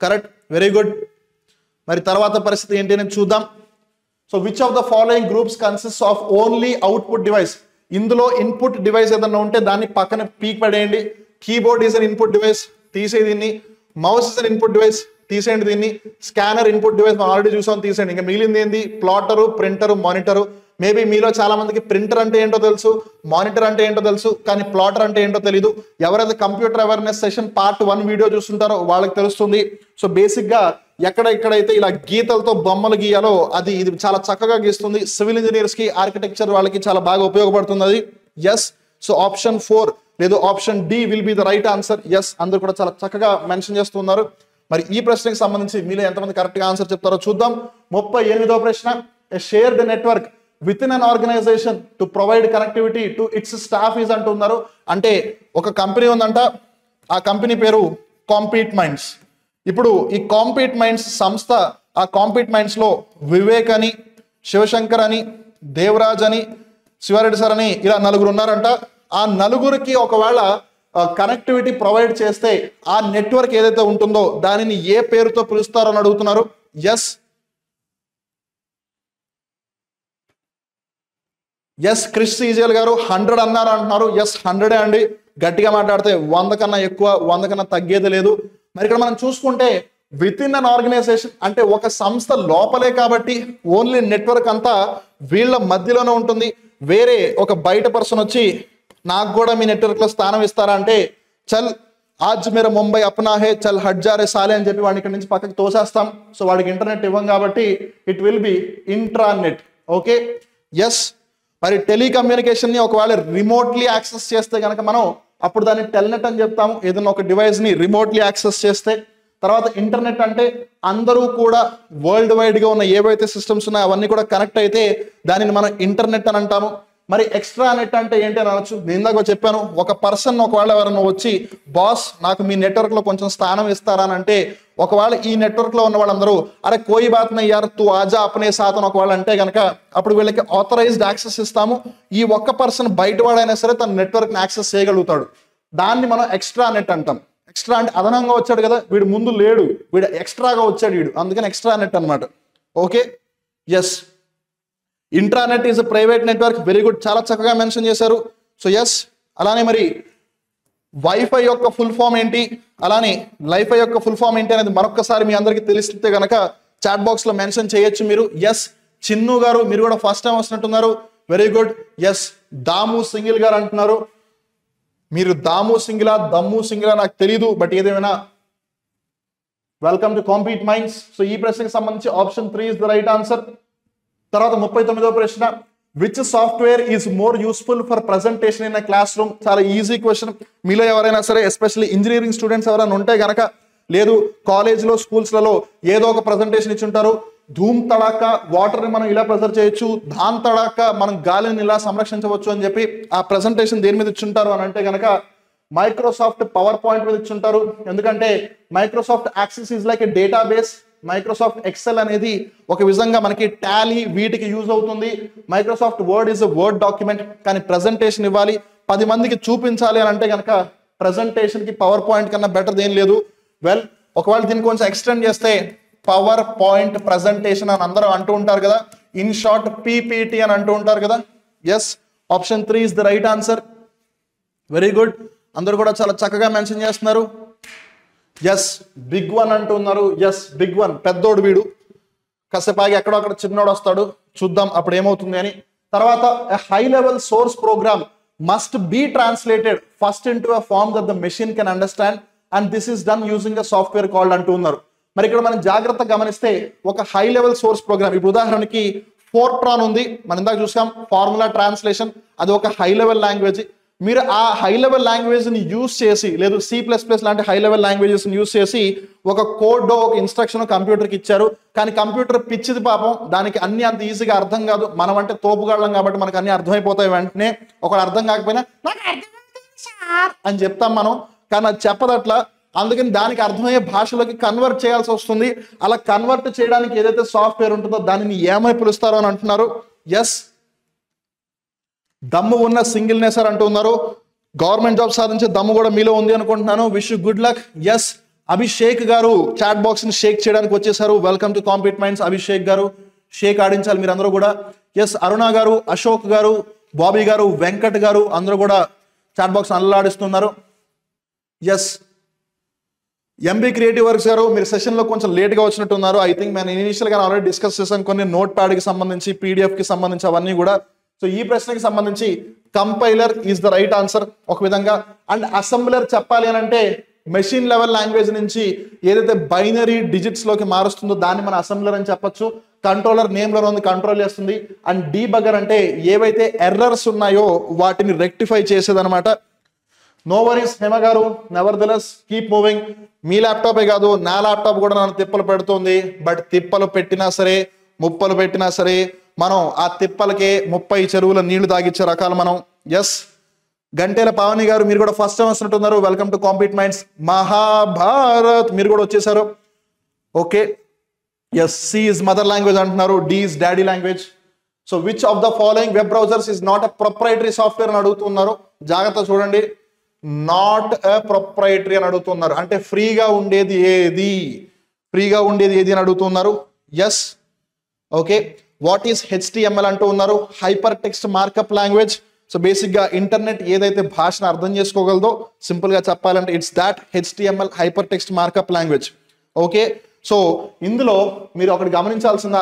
కరెక్ట్, వెరీ గుడ్. మరి తర్వాత పరిస్థితి ఏంటి అనేది చూద్దాం. So which of the following groups consist of only output device? ఇందులో ఇన్పుట్ డివైస్ ఏదన్నా ఉంటే దాన్ని పక్కన పీక్ పడేయండి. Keyboard is an input device, తీసేది దీన్ని. Mouse is an input device, తీసేయండి దీన్ని. స్కానర్ ఇన్పుట్ డివైస్ మనం ఆల్రెడీ చూసాం, తీసేయండి. ఇంకా మిగిలింది ఏంది? ప్లాటరు, ప్రింటరు, మానిటరు. మేబీ మీలో చాలా మందికి ప్రింటర్ అంటే ఏంటో తెలుసు, మానిటర్ అంటే ఏంటో తెలుసు, కానీ ప్లాటర్ అంటే ఏంటో తెలీదు. ఎవరైతే computer awareness session part 1 video చూస్తుంటారో వాళ్ళకి తెలుస్తుంది. సో బేసిక్ గా ఎక్కడైతే ఇలా గీతలతో బొమ్మలు గీయాలో ఇది చాలా చక్కగా గీస్తుంది. సివిల్ ఇంజనీర్స్ కి, ఆర్కిటెక్చర్ వాళ్ళకి చాలా బాగా ఉపయోగపడుతుంది అది. ఎస్, సో ఆప్షన్ 4 లేదు option D will be the right answer. Yes, అందరూ కూడా చాలా చక్కగా మెన్షన్ చేస్తున్నారు. మరి ఈ ప్రశ్నకి సంబంధించి మీలో ఎంతమంది కరెక్ట్ గా ఆన్సర్ చెప్తారో చూద్దాం. 38వ ప్రశ్న, share the network with in an organisation to provide connectivity to its staff is అంటున్నారు. అంటే ఒక కంపెనీ ఉందంట, ఆ కంపెనీ పేరు కాంపీట్ మైండ్స్. ఇప్పుడు ఈ కాంపీట్ మైండ్స్ సంస్థ, ఆ కాంపీట్ మైండ్స్ లో వివేక్ అని, శివశంకర్ అని, దేవరాజ్ అని, శివారెడ్డి సార్ అని ఇలా నలుగురు ఉన్నారంట. ఆ నలుగురికి ఒకవేళ కనెక్టివిటీ ప్రొవైడ్ చేస్తే ఆ నెట్వర్క్ ఏదైతే ఉంటుందో దానిని ఏ పేరుతో పిలుస్తారో అని అడుగుతున్నారు. ఎస్ క్రిష్ సీజేల్ గారు 100 అన్నారు అంటున్నారు. 100 అండి. గట్టిగా మాట్లాడితే 100 కన్నా ఎక్కువ, 100 కన్నా తగ్గేది లేదు. మరి ఇక్కడ మనం చూసుకుంటే విత్ ఇన్ అన్ ఆర్గనైజేషన్ అంటే ఒక సంస్థ లోపలే కాబట్టి ఓన్లీ నెట్వర్క్ అంతా వీళ్ళ మధ్యలోనే ఉంటుంది. వేరే ఒక బయట పర్సన్ వచ్చి నాకు కూడా మీ నెట్వర్క్ లో స్థానం ఇస్తారా అంటే చల్ ఆజ్ మేరా ముంబై అప్నా హే చల్ హట్ జారే సాలే అని చెప్పి వాడిని ఇక్కడ నుంచి పక్కకి తోసేస్తాం. సో వాడికి ఇంటర్నెట్ ఇవ్వం కాబట్టి it will be intranet. Okay, మరి టెలికమ్యూనికేషన్ ని ఒకవేళ రిమోట్లీ యాక్సెస్ చేస్తే కనుక మనం అప్పుడు దాన్ని టెల్నెట్ అని చెప్తాము, ఏదైనా ఒక డివైస్ ని రిమోట్లీ యాక్సెస్ చేస్తే. తర్వాత ఇంటర్నెట్ అంటే అందరూ కూడా వరల్డ్ వైడ్ గా ఉన్న ఏవైతే సిస్టమ్స్ ఉన్నాయో అవన్నీ కూడా కనెక్ట్ అయితే దానిని మనం ఇంటర్నెట్ అని అంటాము. మరి ఎక్స్ట్రా నెట్ అంటే ఏంటి అని అనొచ్చు. నేను ఇందాక చెప్పాను, ఒక పర్సన్ ఒకవేళ ఎవరైనా వచ్చి బాస్ నాకు మీ నెట్వర్క్ లో కొంచెం స్థానం ఇస్తారా అని అంటే ఒకవేళ ఈ నెట్వర్క్ లో ఉన్న వాళ్ళందరూ అరే కోయి బాత్ నహీ యార్ తు ఆజా అప్నే సాత్ అని ఒకవేళ అంటే కనుక అప్పుడు వీళ్ళకి ఆథరైజ్డ్ యాక్సెస్ ఇస్తాము. ఈ ఒక్క పర్సన్ బయట వాడైనా సరే తన నెట్వర్క్ ని యాక్సెస్ చేయగలుగుతాడు. దాన్ని మనం ఎక్స్ట్రా నెట్ అంటాం. ఎక్స్ట్రా అంటే అదనంగా వచ్చాడు కదా, వీడు ముందు లేడు, వీడు ఎక్స్ట్రాగా వచ్చాడు వీడు, అందుకని ఎక్స్ట్రా నెట్ అనమాట. Okay, intranet is a private network. Very good, చాలా చక్కగా మెన్షన్ చేశారు. సో అలానే మరి వైఫై యొక్క ఫుల్ ఫామ్ ఏంటి, అలానే లైఫై యొక్క ఫుల్ ఫామ్ ఏంటి అనేది మరొకసారి మీ అందరికీ తెలిస్తే గనక చాట్ బాక్స్ లో మెన్షన్ చేయొచ్చు మీరు. చిన్ను గారు మీరు కూడా ఫస్ట్ టైం వస్తున్నట్టున్నారు. Very good. దాము సింగిల్ గారు అంటున్నారు. మీరు దాము సింగిలా దమ్ము సింగిలా నాకు తెలీదు, బట్ ఏదేమైనా welcome to Compete Minds. So ఈ ప్రశ్నకి సంబంధించి option 3 is the right answer. తర్వాత 39వ ప్రశ్న, which software is more useful for presentation in a class room. చాలా ఈజీ క్వశ్చన్. మీలో ఎవరైనా సరే ఎస్పెషల్లీ ఇంజనీరింగ్ స్టూడెంట్స్ ఎవరైనా ఉంటే గనక, లేదు కాలేజ్లో స్కూల్స్లలో ఏదో ఒక ప్రజెంటేషన్ ఇచ్చి ఉంటారు. ధూమ్ తడాక వాటర్ని మనం ఇలా ప్రెజర్ చేయొచ్చు, ధాన్ తడాక మనం గాలిని ఇలా సంరక్షించవచ్చు అని చెప్పి ఆ ప్రజెంటేషన్ దేని మీద ఇచ్చుంటారు అని అంటే కనుక మైక్రోసాఫ్ట్ పవర్ పాయింట్ మీద ఇచ్చుంటారు. ఎందుకంటే Microsoft access is like a database. Microsoft Excel అనేది ఒక విధంగా మనకి టాలీ వీటికి యూజ్ అవుతుంది. Microsoft word is a word document. కానీ ప్రజెంటేషన్ ఇవ్వాలి, 10 మందికి చూపించాలి అని అంటే కనుక ప్రజెంటేషన్ కి పవర్ పాయింట్ కన్నా బెటర్ ఏం లేదు. ఒకవేళ దీన్ని కొంచెం ఎక్స్టెండ్ చేస్తే పవర్ పాయింట్ ప్రజెంటేషన్ అని అందరూ అంటూ ఉంటారు కదా, ఇన్ షార్ట్ పీపీటీ అని అంటూ ఉంటారు కదా. Option 3 is the right answer. Very good, అందరూ కూడా చాలా చక్కగా మెన్షన్ చేస్తున్నారు. బిగ్ వన్ అంటున్నారు. బిగ్ వన్ పెద్దోడు వీడు, కాసేపు ఆగి ఎక్కడో అక్కడ చిన్నోడు వస్తాడు, చూద్దాం అప్పుడు ఏమవుతుంది అని. తర్వాత high level source program must be translated first into a form that the machine can understand and this is done using a software called అంటున్నారు. మరి ఇక్కడ మనం జాగ్రత్తగా గమనిస్తే ఒక హై లెవెల్ సోర్స్ ప్రోగ్రామ్, ఇప్పుడు ఉదాహరణకి ఫోర్ట్రాన్ ఉంది, మనం ఇందాక చూసాం ఫార్ములా ట్రాన్స్లేషన్, అది ఒక హై లెవెల్ లాంగ్వేజ్. మీరు ఆ హై లెవెల్ లాంగ్వేజ్ ని యూజ్ చేసి, లేదు C++ లాంటి హై లెవెల్ లాంగ్వేజెస్ ని యూజ్ చేసి ఒక కోడ్ ఒక ఇన్స్ట్రక్షన్ కంప్యూటర్కి ఇచ్చారు. కానీ కంప్యూటర్ పిచ్చిది పాపం, దానికి అన్ని అంత ఈజీగా అర్థం కాదు. మనం అంటే తోపుగాళ్ళం కాబట్టి మనకు అన్ని అర్థమైపోతాయి వెంటనే. ఒకటి అర్థం కాకపోయినా అని చెప్తాం మనం, కానీ అది చెప్పదట్లా. అందుకని దానికి అర్థమయ్యే భాషలోకి కన్వర్ట్ చేయాల్సి వస్తుంది. అలా కన్వర్ట్ చేయడానికి ఏదైతే సాఫ్ట్వేర్ ఉంటుందో దానిని ఏమై పిలుస్తారో అని అంటున్నారు. దమ్ము ఉన్న సింగిల్ నేసర్ అంటున్నారు. గవర్నమెంట్ జాబ్ సాధించే దమ్ము కూడా మీలో ఉంది అనుకుంటున్నాను. Wish you good luck. Abhishek గారు చాట్ బాక్స్ ని షేక్ చేయడానికి వచ్చేసారు. Welcome to Compete minds. Abhishek గారు షేక్ ఆడించాలి మీరు అందరూ కూడా. అరుణ గారు, అశోక్ గారు, బాబీ గారు, వెంకట్ గారు అందరూ కూడా చాట్ బాక్స్ అల్లాడిస్తున్నారు. ఎంబీ క్రియేటివ్ వర్క్స్ గారు మీరు సెషన్ లో కొంచెం లేట్ గా వచ్చినట్టున్నారు. ఐ థింక్ నేను ఇనిషియల్ గా ఆల్రెడీ డిస్కస్ చేశాను కొన్ని నోట్ ప్యాడ్ కి సంబంధించి, పీడిఎఫ్ కి సంబంధించి అవన్నీ కూడా. సో ఈ ప్రశ్నకి సంబంధించి compiler is the right answer ఒక విధంగా. అండ్ అసెంబ్లర్ చెప్పాలి అని అంటే మెషిన్ లెవెల్ లాంగ్వేజ్ నుంచి ఏదైతే బైనరీ డిజిట్స్ లోకి మారుస్తుందో దాన్ని మన అసెంబ్లర్ అని చెప్పొచ్చు. కంట్రోలర్ నేమ్ లో ఉంది, కంట్రోల్ చేస్తుంది. అండ్ డీబగర్ అంటే ఏవైతే ఎర్రర్స్ ఉన్నాయో వాటిని రెక్టిఫై చేసేదనమాట. నో వరీస్ హేమ గారు, నెవర్దెలెస్ కీప్ మూవింగ్. మీ ల్యాప్టాపే కాదు నా ల్యాప్టాప్ కూడా నన్ను తిప్పలు పెడుతుంది. బట్ తిప్పలు పెట్టినా సరే, ముప్పలు పెట్టినా సరే, మనం ఆ తిప్పలకే 30 చెరువుల నీళ్లు తాగిచ్చే రకాలు మనం. గంటేల పావని గారు మీరు కూడా ఫస్ట్ టైం వస్తున్నట్టున్నారు. Welcome to Compete Minds. Mahabharat మీరు కూడా వచ్చేసారు. Okay, C is mother language అంటున్నారు. D is daddy language. So which of the following web browsers is not a proprietary software అని అడుగుతున్నారు. జాగ్రత్త చూడండి, నాట్ ఎ ప్రొప్రైటరీ అని అడుగుతున్నారు. అంటే ఫ్రీగా ఉండేది ఏది, ఫ్రీగా ఉండేది ఏది అని అడుగుతున్నారు. Yes. Okay, what is HTML అంటూ ఉన్నారు. Hyper text markup language. So basic గా ఇంటర్నెట్ ఏదైతే భాషను అర్థం చేసుకోగలదో, సింపుల్ గా చెప్పాలంటే it's that HTML, hyper text markup language. Okay, so ఇందులో మీరు ఒకటి గమనించాల్సిన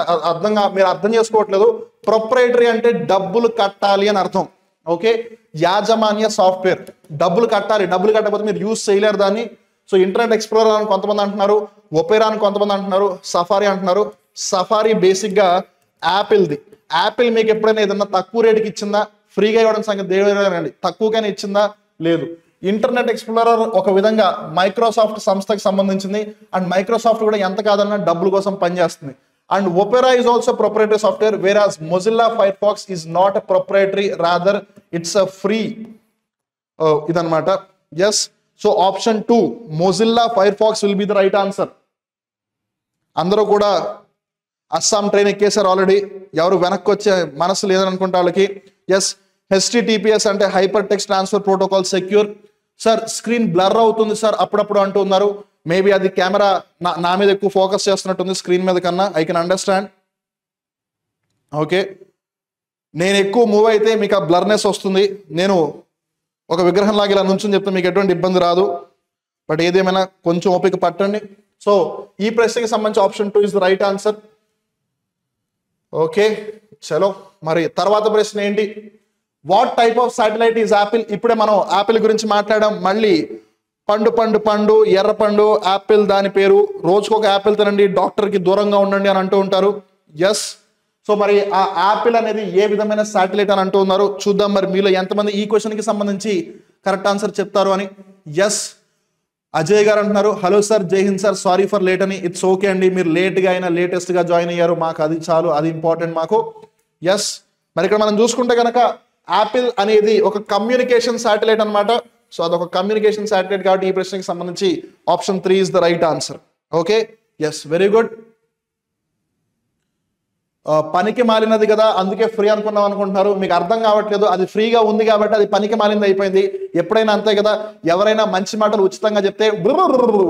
మీరు అర్థం చేసుకోవట్లేదు. ప్రొప్రైటరీ అంటే డబ్బులు కట్టాలి అని అర్థం. ఓకే, యాజమాన్య సాఫ్ట్వేర్, డబ్బులు కట్టాలి, డబ్బులు కట్టకపోతే మీరు యూజ్ చేయలేరు దాన్ని. సో ఇంటర్నెట్ ఎక్స్ప్లోరర్ అని కొంతమంది అంటున్నారు, ఒపేరా అని కొంతమంది అంటున్నారు, సఫారీ అంటున్నారు. సఫారీ బేసిక్ గా యాపిల్ది. యాపిల్ మీకు ఎప్పుడైనా ఏదన్నా తక్కువ రేటుకి ఇచ్చిందా? ఫ్రీగా ఇవ్వడం సంగతి దేవుడండి, తక్కువగానే ఇచ్చిందా? లేదు. ఇంటర్నెట్ ఎక్స్ప్లోరర్ ఒక విధంగా మైక్రోసాఫ్ట్ సంస్థకి సంబంధించింది. అండ్ మైక్రోసాఫ్ట్ కూడా ఎంత కాదన్నా డబ్బుల కోసం పనిచేస్తుంది. And opera is also proprietary software, whereas Mozilla Firefox is not a proprietary, rather it's a free. ఇదన్నమాట. Yes. So option 2 Mozilla Firefox will be the right answer. అందరూ కూడా అస్సాం ట్రైన్ ఎక్కేశారు ఆల్రెడీ. ఎవరు వెనక్కి వచ్చే మనసు లేదని అనుకుంటే వాళ్ళకి. ఎస్. HTTPS అంటే hyper text transfer protocol secure. Sir screen blur అవుతుంది సార్ అప్పుడప్పుడు అంటూ ఉన్నారు. మేబీ అది కెమెరా నా మీద ఎక్కువ ఫోకస్ చేస్తున్నట్టుంది స్క్రీన్ మీద కన్నా. I can understand. ఓకే, నేను ఎక్కువ మూవ్ అయితే మీకు ఆ బ్లర్నెస్ వస్తుంది. నేను ఒక విగ్రహం లాగా ఇలా నుంచుని చెప్తే మీకు ఎటువంటి ఇబ్బంది రాదు. బట్ ఏదేమైనా కొంచెం ఓపిక పట్టండి. సో ఈ ప్రశ్నకి సంబంధించి option 2 is the right answer. Okay, చలో మరి తర్వాత ప్రశ్న ఏంటి? What type of satellite is Apple? ఇప్పుడే మనం యాపిల్ గురించి మాట్లాడాం. మళ్ళీ పండు ఎర్ర పండు యాపిల్ దాని పేరు. రోజుకొక యాపిల్ తినండి, డాక్టర్కి దూరంగా ఉండండి అని అంటూ ఉంటారు. ఎస్. సో మరి ఆ యాపిల్ అనేది ఏ విధమైన శాటిలైట్ అని అంటూ ఉన్నారు చూద్దాం. మరి మీలో ఎంతమంది ఈ క్వశ్చన్కి సంబంధించి కరెక్ట్ ఆన్సర్ చెప్తారు అని. ఎస్, అజయ్ గారు అంటున్నారు, హలో సార్, జై Hind sir, sorry for late అని. ఇట్స్ ఓకే అండి, మీరు లేట్గా అయినా లేటెస్ట్గా జాయిన్ అయ్యారు, మాకు అది చాలు, అది ఇంపార్టెంట్ మాకు. ఎస్. మరి ఇక్కడ మనం చూసుకుంటే కనుక యాపిల్ అనేది ఒక కమ్యూనికేషన్ శాటిలైట్ అనమాట. సో అదొక కమ్యూనికేషన్ శాటిలైట్ కాబట్టి ఈ ప్రశ్నకి సంబంధించి option 3 is the right answer. Okay, yes, very good. పనికి మాలినది కదా అందుకే ఫ్రీ అనుకున్నాం అనుకుంటున్నారు. మీకు అర్థం కావట్లేదు, అది ఫ్రీగా ఉంది కాబట్టి అది పనికి మాలినది అయిపోయింది. ఎప్పుడైనా అంతే కదా, ఎవరైనా మంచి మాటలు ఉచితంగా చెప్తే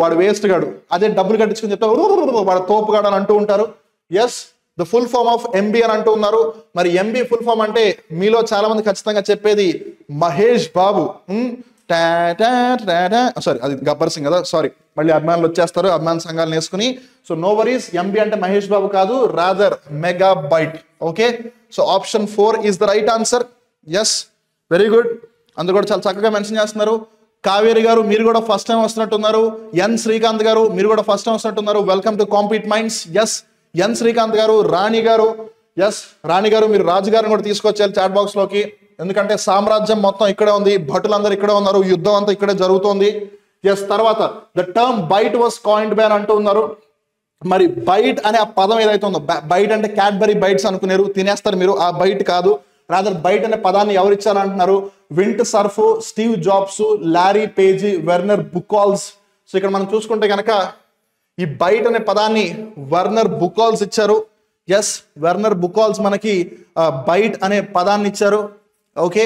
వాడు వేస్ట్ గాడు, అదే డబ్బులు కట్టించుకుని చెప్తే వాడు తోపుగాడు అని అంటూ ఉంటారు. Yes, the full form of MB అని అంటూ ఉన్నారు. మరి MB ఫుల్ ఫామ్ అంటే మీలో చాలా మంది ఖచ్చితంగా చెప్పేది మహేష్ బాబు. సారీ, అది గబ్బర్ సింగ్ కదా, సారీ, మళ్ళీ అభిమానులు వచ్చేస్తారు, అభిమాన సంఘాలను వేసుకుని. సో నో వరీస్, MB అంటే మహేష్ బాబు కాదు, rather megabyte. Okay, so option 4 is the right answer. Yes, very good. అందరూ కూడా చాలా చక్కగా మెన్షన్ చేస్తున్నారు. కావేరి గారు మీరు కూడా ఫస్ట్ టైం వస్తున్నట్టున్నారు. ఎన్ శ్రీకాంత్ గారు మీరు కూడా ఫస్ట్ టైం వస్తున్నట్టున్నారు. Welcome to Compete Minds. Yes, N Srikanth గారు. రాణి గారు, ఎస్ రాణి గారు, మీరు రాజు గారిని కూడా తీసుకొచ్చారు చాట్ బాక్స్ లోకి. ఎందుకంటే సామ్రాజ్యం మొత్తం ఇక్కడే ఉంది, భటులందరూ ఇక్కడే ఉన్నారు, యుద్ధం అంతా ఇక్కడే జరుగుతోంది. ఎస్, తర్వాత the term byte was coined by అని అంటూ ఉన్నారు. మరి బైట్ అనే ఆ పదం ఏదైతే ఉందో, బైట్ అంటే క్యాడ్బరీ బైట్స్ అనుకున్నారు, తినేస్తారు మీరు, ఆ బైట్ కాదు. రాదర్ బైట్ అనే పదాన్ని ఎవరు ఇచ్చారంటున్నారు? Vint Cerf, Steve Jobs, Larry Page, Werner Buchholz. So ఇక్కడ మనం చూసుకుంటే కనుక ఈ బైట్ అనే పదాన్ని వెర్నర్ బుకాల్స్ ఇచ్చారు. ఎస్, వెర్నర్ బుకాల్స్ మనకి బైట్ అనే పదాన్ని ఇచ్చారు. ఓకే,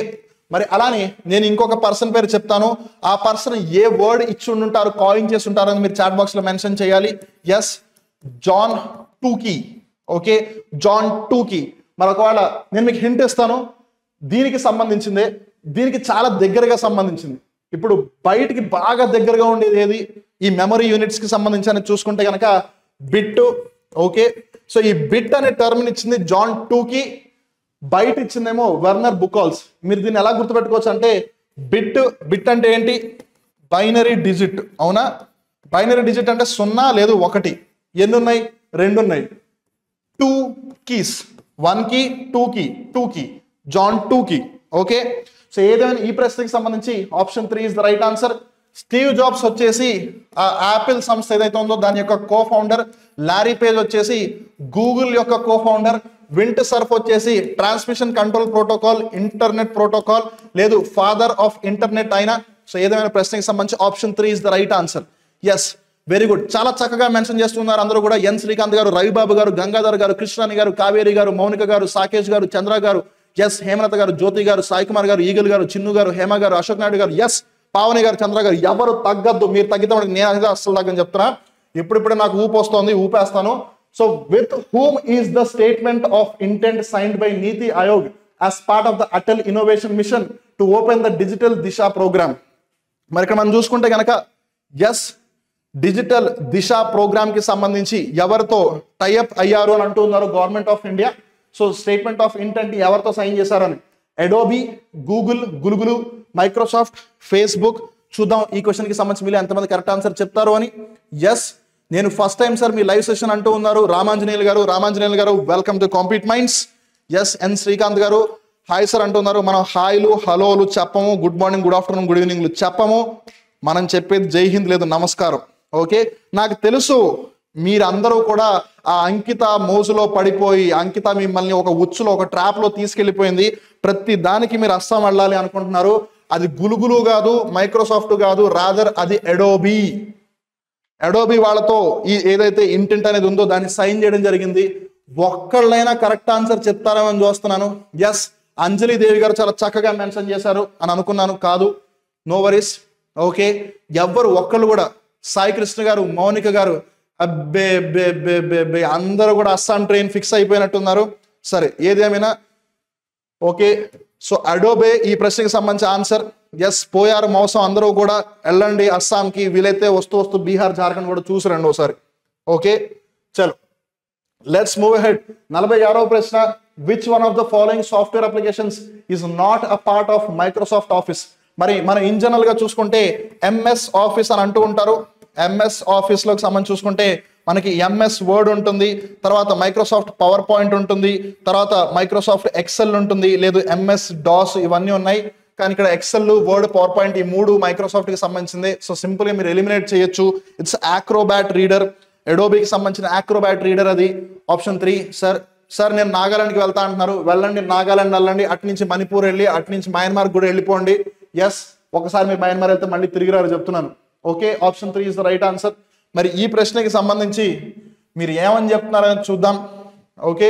మరి అలానే నేను ఇంకొక పర్సన్ పేరు చెప్తాను, ఆ పర్సన్ ఏ వర్డ్ ఇచ్చి ఉంటుంటారు, కాయిన్ చేసి ఉంటారు అని మీరు చాట్ బాక్స్ లో మెన్షన్ చేయాలి. Yes, John Tukey. Okay, John Tukey. మరి ఒకవేళ నేను మీకు హింట్ ఇస్తాను, దీనికి సంబంధించిందే, దీనికి చాలా దగ్గరగా సంబంధించింది. ఇప్పుడు బయటికి బాగా దగ్గరగా ఉండేది ఏది ఈ మెమరీ యూనిట్స్ కి సంబంధించి అని చూసుకుంటే కనుక బిట్. ఓకే, సో ఈ బిట్ అనే టర్మ్ ఇచ్చింది జాన్ టూకీ, బైట్ ఇచ్చిందేమో వెర్నర్ బుకాల్స్. మీరు దీన్ని ఎలా గుర్తుపెట్టుకోవచ్చు అంటే బిట్ అంటే ఏంటి? Binary digit. అవునా? బైనరీ డిజిట్ అంటే 0 లేదు 1. ఎన్ని ఉన్నాయి? 2 ఉన్నాయి. 2 keys, 1 key, 2 key, 2 key, John Tukey. Okay, so ఏదైనా ఈ ప్రశ్నకి సంబంధించి option 3 is the right answer. Steve Jobs వచ్చేసి ఆ యాపిల్ సంస్థ ఏదైతే ఉందో దాని యొక్క కో ఫౌండర్. లారీ పేజ్ వచ్చేసి గూగుల్ యొక్క కో ఫౌండర్. వింట్ సర్ఫ్ వచ్చేసి transmission control protocol, internet protocol, లేదు ఫాదర్ ఆఫ్ ఇంటర్నెట్ అయినా. సో ఏదైనా ప్రశ్నకి సంబంధించి option 3 is the right answer. Yes, very good, చాలా చక్కగా మెన్షన్ చేస్తున్నారు అందరూ కూడా. ఎన్ శ్రీకాంత్ గారు, రవిబాబు గారు, గంగాధర్ గారు, కృష్ణాని గారు, కావేరి గారు, మౌనిక గారు, సాకేష్ గారు, చంద్ర గారు, ఎస్ హేమలత గారు, జ్యోతి గారు, సాయి కుమార్ గారు, ఈగల్ గారు, చిన్ను గారు, హేమ గారు, అశోక్ నాయుడు గారు, ఎస్ పావని గారు, చంద్ర గారు. ఎవరు తగ్గద్దు, మీరు తగ్గితే నేను అనేది అస్సలు తగ్గని చెప్తున్నా. ఇప్పుడిప్పుడే నాకు ఊపు వస్తుంది, ఊపేస్తాను. So with whom is the statement of intent signed by NITI Aayog as part of the Atal Innovation Mission to open the Digital Disha program. మరి ఇక్కడ మనం చూసుకుంటే కనుక ఎస్ డిజిటల్ దిశ ప్రోగ్రామ్ కి సంబంధించి ఎవరితో టైఅప్ అయ్యారు అని అంటున్నారు government of India. So statement of intent ఎవరితో సైన్ చేశారని, అడోబీ, గూగుల్, గులుగులు, మైక్రోసాఫ్ట్, ఫేస్బుక్. చూద్దాం ఈ క్వశ్చన్ కి సంబంధించి మీరు ఎంతమంది కరెక్ట్ ఆన్సర్ చెప్తారు అని. ఎస్ నేను ఫస్ట్ టైం సార్ మీ లైవ్ సెషన్ అంటూ ఉన్నారు రామాంజనేయులు గారు, welcome to Compete Minds. Yes N Srikanth గారు హాయ్ సార్ అంటున్నారు. మనం హాయ్లు హలోలు చెప్పము, good morning, good afternoon, good ఈవినింగ్లు చెప్పము. మనం చెప్పేది జై హింద్ లేదు నమస్కారం. ఓకే, నాకు తెలుసు మీరందరూ కూడా ఆ అంకిత మోజులో పడిపోయి, అంకిత మిమ్మల్ని ఒక ఉచ్చులో, ఒక ట్రాప్ లో తీసుకెళ్లిపోయింది. ప్రతి దానికి మీరు అస్సాం వెళ్ళాలి అనుకుంటున్నారు. అది గులుగులు కాదు, మైక్రోసాఫ్ట్ కాదు, రాదర్ అది అడోబీ వాళ్ళతో ఈ ఏదైతే ఇంటెంట్ అనేది ఉందో దాన్ని సైన్ చేయడం జరిగింది. ఒక్కళ్ళైనా కరెక్ట్ ఆన్సర్ చెప్తారేమని చూస్తున్నాను. ఎస్ అంజలి దేవి గారు చాలా చక్కగా మెన్షన్ చేశారు అని అనుకున్నాను, కాదు, నో వరీస్. ఓకే, ఎవ్వరు ఒక్కళ్ళు కూడా, సాయి కృష్ణ గారు, మౌనిక గారు, అబ్బే బే బే బే బే అందరూ కూడా అస్సాం ట్రైన్ ఫిక్స్ అయిపోయినట్టున్నారు. సరే ఏదేమైనా ఓకే. సో అడోబే ఈ ప్రశ్నకి సంబంధించి ఆన్సర్. ఎస్ పోయారు మోసం, అందరూ కూడా వెళ్ళండి అస్సాంకి, వీలైతే వస్తూ బీహార్, జార్ఖండ్ కూడా చూసి రండి ఒకసారి. ఓకే చలో లెట్స్ మూవ్ అహెడ్. 46వ ప్రశ్న, which one of the following software applications is not a part of Microsoft Office. మరి మనం ఇన్ జనరల్ గా చూసుకుంటే ఎంఎస్ ఆఫీస్ అని అంటూ ఉంటారు. ఎంఎస్ ఆఫీస్ లోకి సంబంధించి చూసుకుంటే మనకి ఎంఎస్ వర్డ్ ఉంటుంది, తర్వాత మైక్రోసాఫ్ట్ పవర్ పాయింట్ ఉంటుంది, తర్వాత మైక్రోసాఫ్ట్ ఎక్సెల్ ఉంటుంది, లేదు ఎంఎస్ డాస్ ఇవన్నీ ఉన్నాయి. కానీ ఇక్కడ ఎక్సెల్, వర్డ్, పవర్ పాయింట్ ఈ మూడు మైక్రోసాఫ్ట్ కి సంబంధించింది. సో సింపుల్ గా మీరు ఎలిమినేట్ చేయొచ్చు. It's Acrobat Reader. అడోబీకి సంబంధించిన ఆక్రోబాట్ రీడర్ అది. ఆప్షన్ 3. సార్ నేను నాగాలాండ్కి వెళ్తా అంటున్నారు, వెళ్ళండి నాగాలాండ్ వెళ్ళండి, అటు నుంచి మణిపూర్ వెళ్ళి అటు నుంచి మయన్మార్ కూడా వెళ్ళిపోండి. ఎస్ ఒకసారి మీరు మయన్మార్ వెళ్తే మళ్ళీ తిరిగి రారు చెప్తున్నాను. Okay option 3 is the right answer. మరి ఈ ప్రశ్నకి సంబంధించి మీరు ఏమని చెప్తున్నారని చూద్దాం. ఓకే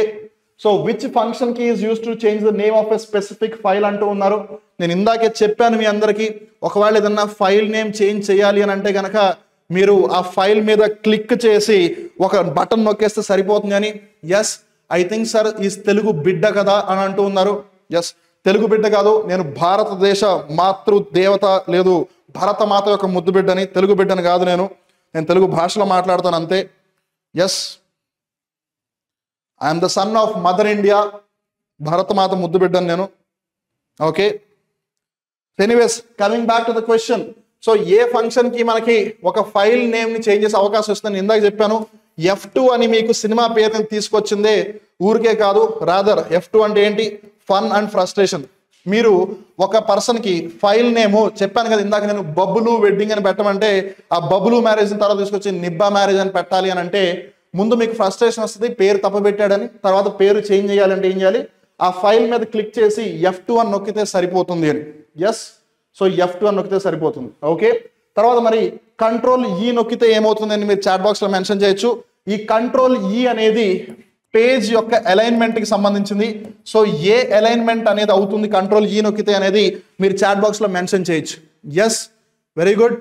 సో విచ్ ఫంక్షన్ కి is use to change the name of a specific file అంటూ ఉన్నారు. నేను ఇందాకే చెప్పాను మీ అందరికీ, ఒకవేళ ఏదన్నా ఫైల్ నేమ్ చేంజ్ చేయాలి అని అంటే కనుక మీరు ఆ ఫైల్ మీద క్లిక్ చేసి ఒక బటన్ నొక్కేస్తే సరిపోతుంది అని. ఎస్ ఐ థింక్ సార్ ఈ తెలుగు బిడ్డ కదా అని అంటూ ఉన్నారు. ఎస్ తెలుగు బిడ్డ కాదు, నేను భారతదేశ మాతృ దేవత లేదు భరత మాత యొక్క ముద్దు బిడ్డని, తెలుగు బిడ్డని కాదు, నేను తెలుగు భాషలో మాట్లాడతాను అంతే. Yes I'm the son of mother India, Bharat Mata ముద్దు బిడ్డను నేను. Okay anyways coming back to the question. So ఏ ఫంక్షన్ కి మనకి ఒక ఫైల్ నేమ్ ని చేంజ్ చేసే అవకాశం వస్తుంది. ఇందాక చెప్పాను F2 అని మీకు సినిమా పేరుని తీసుకొచ్చిందే ఊరికే కాదు, రాదర్ F2 అంటే ఏంటి, ఫన్ అండ్ ఫ్రస్ట్రేషన్. మీరు ఒక పర్సన్ కి ఫైల్ నేమ్ చెప్పాను కదా ఇందాక నేను, బబ్బులు వెడ్డింగ్ అని పెట్టమంటే ఆ బబ్బులు మ్యారేజ్ తర్వాత తీసుకొచ్చి నిబ్బా మ్యారేజ్ అని పెట్టాలి అని అంటే ముందు మీకు ఫ్రస్ట్రేషన్ వస్తుంది, పేరు తప్పబెట్టాడని. తర్వాత పేరు చేంజ్ చేయాలంటే ఏం చేయాలి, ఆ ఫైల్ మీద క్లిక్ చేసి F2 అని నొక్కితే సరిపోతుంది అని. ఎస్ సో F2 అని నొక్కితే సరిపోతుంది. ఓకే తర్వాత మరి కంట్రోల్ ఈ నొక్కితే ఏమవుతుందని మీరు చాట్ బాక్స్ లో మెన్షన్ చేయొచ్చు. ఈ కంట్రోల్ ఈ అనేది పేజ్ యొక్క అలైన్మెంట్ కి సంబంధించింది. సో ఏ అలైన్మెంట్ అనేది అవుతుంది కంట్రోల్ ఈ నొక్కితే అనేది మీరు చాట్ బాక్స్ లో మెన్షన్ చేయొచ్చు. Yes very good.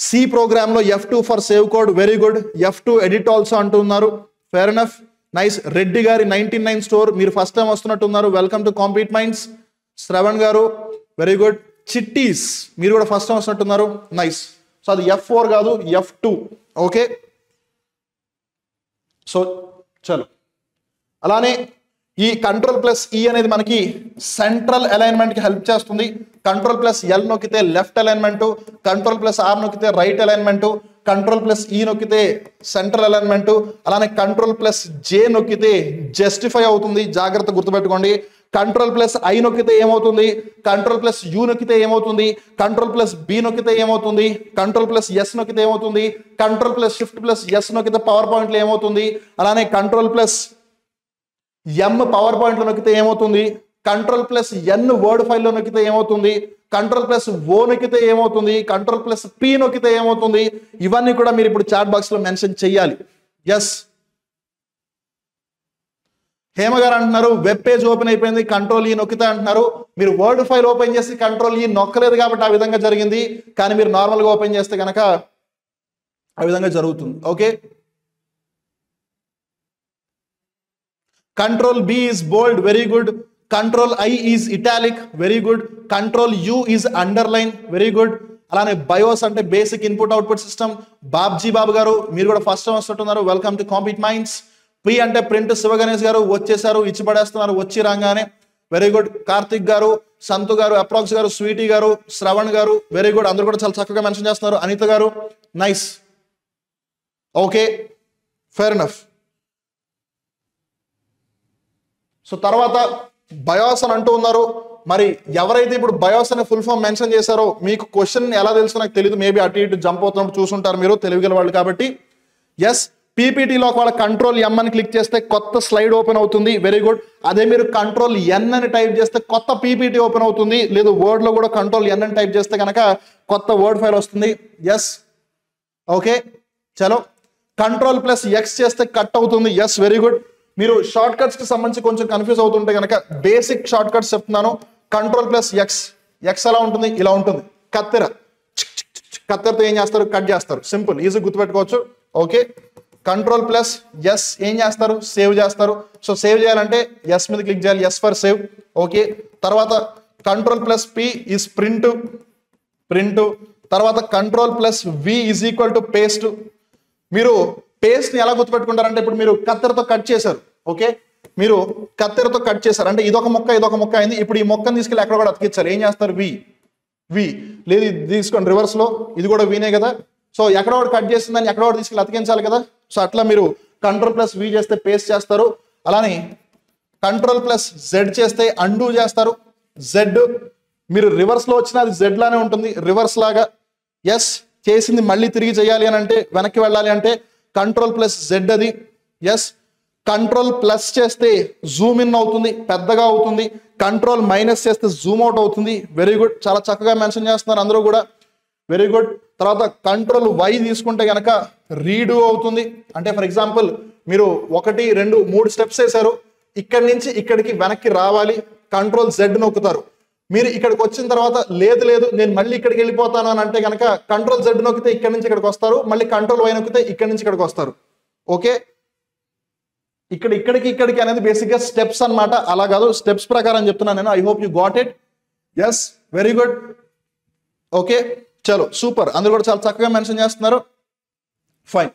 C program లో F2 for save code, very good. F2 edit also అంటున్నారు, ఫేర్ ఎనఫ్, నైస్. రెడ్డి గారి 99 స్టోర్, మీరు ఫస్ట్ టైం వస్తున్నట్టున్నారు, welcome to Compete Minds. Shravan గారు వెరీ గుడ్. చిట్టీస్ మీరు కూడా ఫస్ట్ టైం వస్తున్నట్టున్నారు, నైస్. సో అది F4 కాదు F2. ఓకే సో చలో అలానే ఈ కంట్రోల్ ప్లస్ ఈ అనేది మనకి సెంట్రల్ అలైన్మెంట్ కి హెల్ప్ చేస్తుంది. కంట్రోల్ ప్లస్ ఎల్ నొక్కితే left alignment, control plus R నొక్కితే right alignment, control plus E నొక్కితే సెంట్రల్ అలైన్మెంట్, అలానే కంట్రోల్ ప్లస్ జే నొక్కితే జస్టిఫై అవుతుంది, జాగ్రత్త గుర్తుపెట్టుకోండి. కంట్రోల్ ప్లస్ ఐ నొక్కితే ఏమవుతుంది, కంట్రోల్ ప్లస్ యూ నొక్కితే ఏమవుతుంది, కంట్రోల్ ప్లస్ బి నొక్కితే ఏమవుతుంది, కంట్రోల్ ప్లస్ ఎస్ నొక్కితే ఏమవుతుంది, control plus shift plus S నొక్కితే పవర్ పాయింట్ లో ఏమవుతుంది, అలానే కంట్రోల్ ప్లస్ ఎం పవర్ పాయింట్ లో నొక్కితే ఏమవుతుంది, కంట్రోల్ ప్లస్ ఎన్ వర్డ్ ఫైల్లో నొక్కితే ఏమవుతుంది, కంట్రోల్ ప్లస్ ఓ నొక్కితే ఏమవుతుంది, కంట్రోల్ ప్లస్ పి నొక్కితే ఏమవుతుంది, ఇవన్నీ కూడా మీరు ఇప్పుడు చాట్ బాక్స్ లో మెన్షన్ చేయాలి. ఎస్, హేమ గారు అంటున్నారు వెబ్ పేజ్ ఓపెన్ అయిపోయింది కంట్రోల్ ఈ నొక్కితే అంటున్నారు. మీరు వర్డ్ ఫైల్ ఓపెన్ చేసి కంట్రోల్ ఈ నొక్కలేదు కాబట్టి ఆ విధంగా జరిగింది, కానీ మీరు నార్మల్గా ఓపెన్ చేస్తే కనుక ఆ విధంగా జరుగుతుంది. Okay, control B is bold, very good. Control I is italic, very good. Control U is underline, very good. అలానే బయోస్ అంటే basic input output system, Babji Babu గారు మీరు కూడా ఫస్ట్ టైం వస్తుంటున్నారు, welcome to Compete Minds. P అంటే print, Shiva Ganesh గారు వచ్చేసారు, ఇచ్చి పడేస్తున్నారు వచ్చి రాగానే, వెరీ గుడ్. కార్తిక్ గారు, సంతు గారు, అప్రాక్స్ గారు, స్వీటీ గారు, శ్రవణ్ గారు, వెరీ గుడ్. అందరూ కూడా చాలా చక్కగా మెన్షన్ చేస్తున్నారు. అనిత గారు, nice. Okay, fair enough. So తర్వాత బయోస్ అని అంటూ ఉన్నారు. మరి ఎవరైతే ఇప్పుడు బయోస్ అనే ఫుల్ ఫామ్ మెన్షన్ చేశారో మీకు క్వశ్చన్ ఎలా తెలుసు నాకు తెలియదు, మేబీ అటు ఇటు జంప్ అవుతున్నప్పుడు చూసుంటారు మీరు, తెలివిగల వాళ్ళు కాబట్టి. ఎస్, పీపీటీలో ఒకవేళ కంట్రోల్ ఎం అని క్లిక్ చేస్తే కొత్త స్లైడ్ ఓపెన్ అవుతుంది, వెరీ గుడ్. అదే మీరు కంట్రోల్ ఎన్ అని టైప్ చేస్తే కొత్త పీపీటీ ఓపెన్ అవుతుంది, లేదు వర్డ్ లో కూడా కంట్రోల్ ఎన్ అని టైప్ చేస్తే కనుక కొత్త వర్డ్ ఫైల్ వస్తుంది. ఎస్, ఓకే, చలో. కంట్రోల్ ప్లస్ ఎక్స్ చేస్తే కట్ అవుతుంది, ఎస్, వెరీ గుడ్. మీరు షార్ట్ కట్స్ కి సంబంధించి కొంచెం కన్ఫ్యూజ్ అవుతుంటే కనుక బేసిక్ షార్ట్ కట్స్ చెప్తున్నాను. కంట్రోల్ ప్లస్ ఎక్స్, ఎక్స్ ఎలా ఉంటుంది, ఇలా ఉంటుంది. కత్తెర, కత్తెరతో ఏం చేస్తారు, కట్ చేస్తారు, సింపుల్, ఈజీ గుర్తుపెట్టుకోవచ్చు. ఓకే, కంట్రోల్ ప్లస్ ఎస్ ఏం చేస్తారు, సేవ్ చేస్తారు. సో సేవ్ చేయాలంటే ఎస్ మీద క్లిక్ చేయాలి, ఎస్ ఫర్ సేవ్. ఓకే, తర్వాత control plus P is print, print. తర్వాత control plus V is equal to paste. మీరు పేస్ట్ ని ఎలా గుర్తుపెట్టుకుంటారంటే ఇప్పుడు మీరు కత్తెరతో కట్ చేశారు, ఓకే, మీరు కత్తెరతో కట్ చేశారు అంటే ఇదొక మొక్క ఇదొక మొక్క అయింది. ఇప్పుడు ఈ మొక్కను తీసుకెళ్ళి ఎక్కడ కూడా అతికించారు, ఏం చేస్తారు, వి, వి లేదు ఇది తీసుకోండి రివర్స్ లో, ఇది కూడా వీనే కదా. సో ఎక్కడ కూడా కట్ చేసిందని ఎక్కడ కూడా తీసుకెళ్ళి అతికించాలి కదా. సో అట్లా మీరు కంట్రోల్ ప్లస్ వి చేస్తే పేస్ట్ చేస్తారు. అలానే కంట్రోల్ ప్లస్ జెడ్ చేస్తే అండూ చేస్తారు, జెడ్. మీరు రివర్స్ లో వచ్చిన అది జెడ్ లానే ఉంటుంది, రివర్స్ లాగా. ఎస్, చేసింది మళ్ళీ తిరిగి చేయాలి అని అంటే, వెనక్కి వెళ్ళాలి అంటే కంట్రోల్ ప్లస్ జెడ్ అది. ఎస్, కంట్రోల్ ప్లస్ చేస్తే జూమ్ ఇన్ అవుతుంది, పెద్దగా అవుతుంది. కంట్రోల్ మైనస్ చేస్తే జూమ్ అవుట్ అవుతుంది, వెరీ గుడ్. చాలా చక్కగా మెన్షన్ చేస్తున్నారు అందరూ కూడా, వెరీ గుడ్. తర్వాత కంట్రోల్ వై తీసుకుంటే కనుక రీడూ అవుతుంది. అంటే ఫర్ ఎగ్జాంపుల్ మీరు 1 2 3 స్టెప్స్ వేశారు, ఇక్కడి నుంచి ఇక్కడికి వెనక్కి రావాలి, కంట్రోల్ జెడ్ నొక్కుతారు. మీరు ఇక్కడికి వచ్చిన తర్వాత లేదు లేదు నేను మళ్ళీ ఇక్కడికి వెళ్ళిపోతాను అని అంటే కనుక కంట్రోల్ జెడ్ నొక్కితే ఇక్కడి నుంచి ఇక్కడికి వస్తారు, మళ్ళీ కంట్రోల్ వై నొక్కితే ఇక్కడి నుంచి ఇక్కడికి వస్తారు. ఓకే, ఇక్కడికి అనేది బేసిక్ గా స్టెప్స్ అన్నమాట, అలా కాదు స్టెప్స్ ప్రకారం చెప్తున్నాను నేను. I hope you got it. Yes, very good. Okay, చలో సూపర్, అందరూ కూడా చాలా చక్కగా మెన్షన్ చేస్తున్నారు, ఫైన్.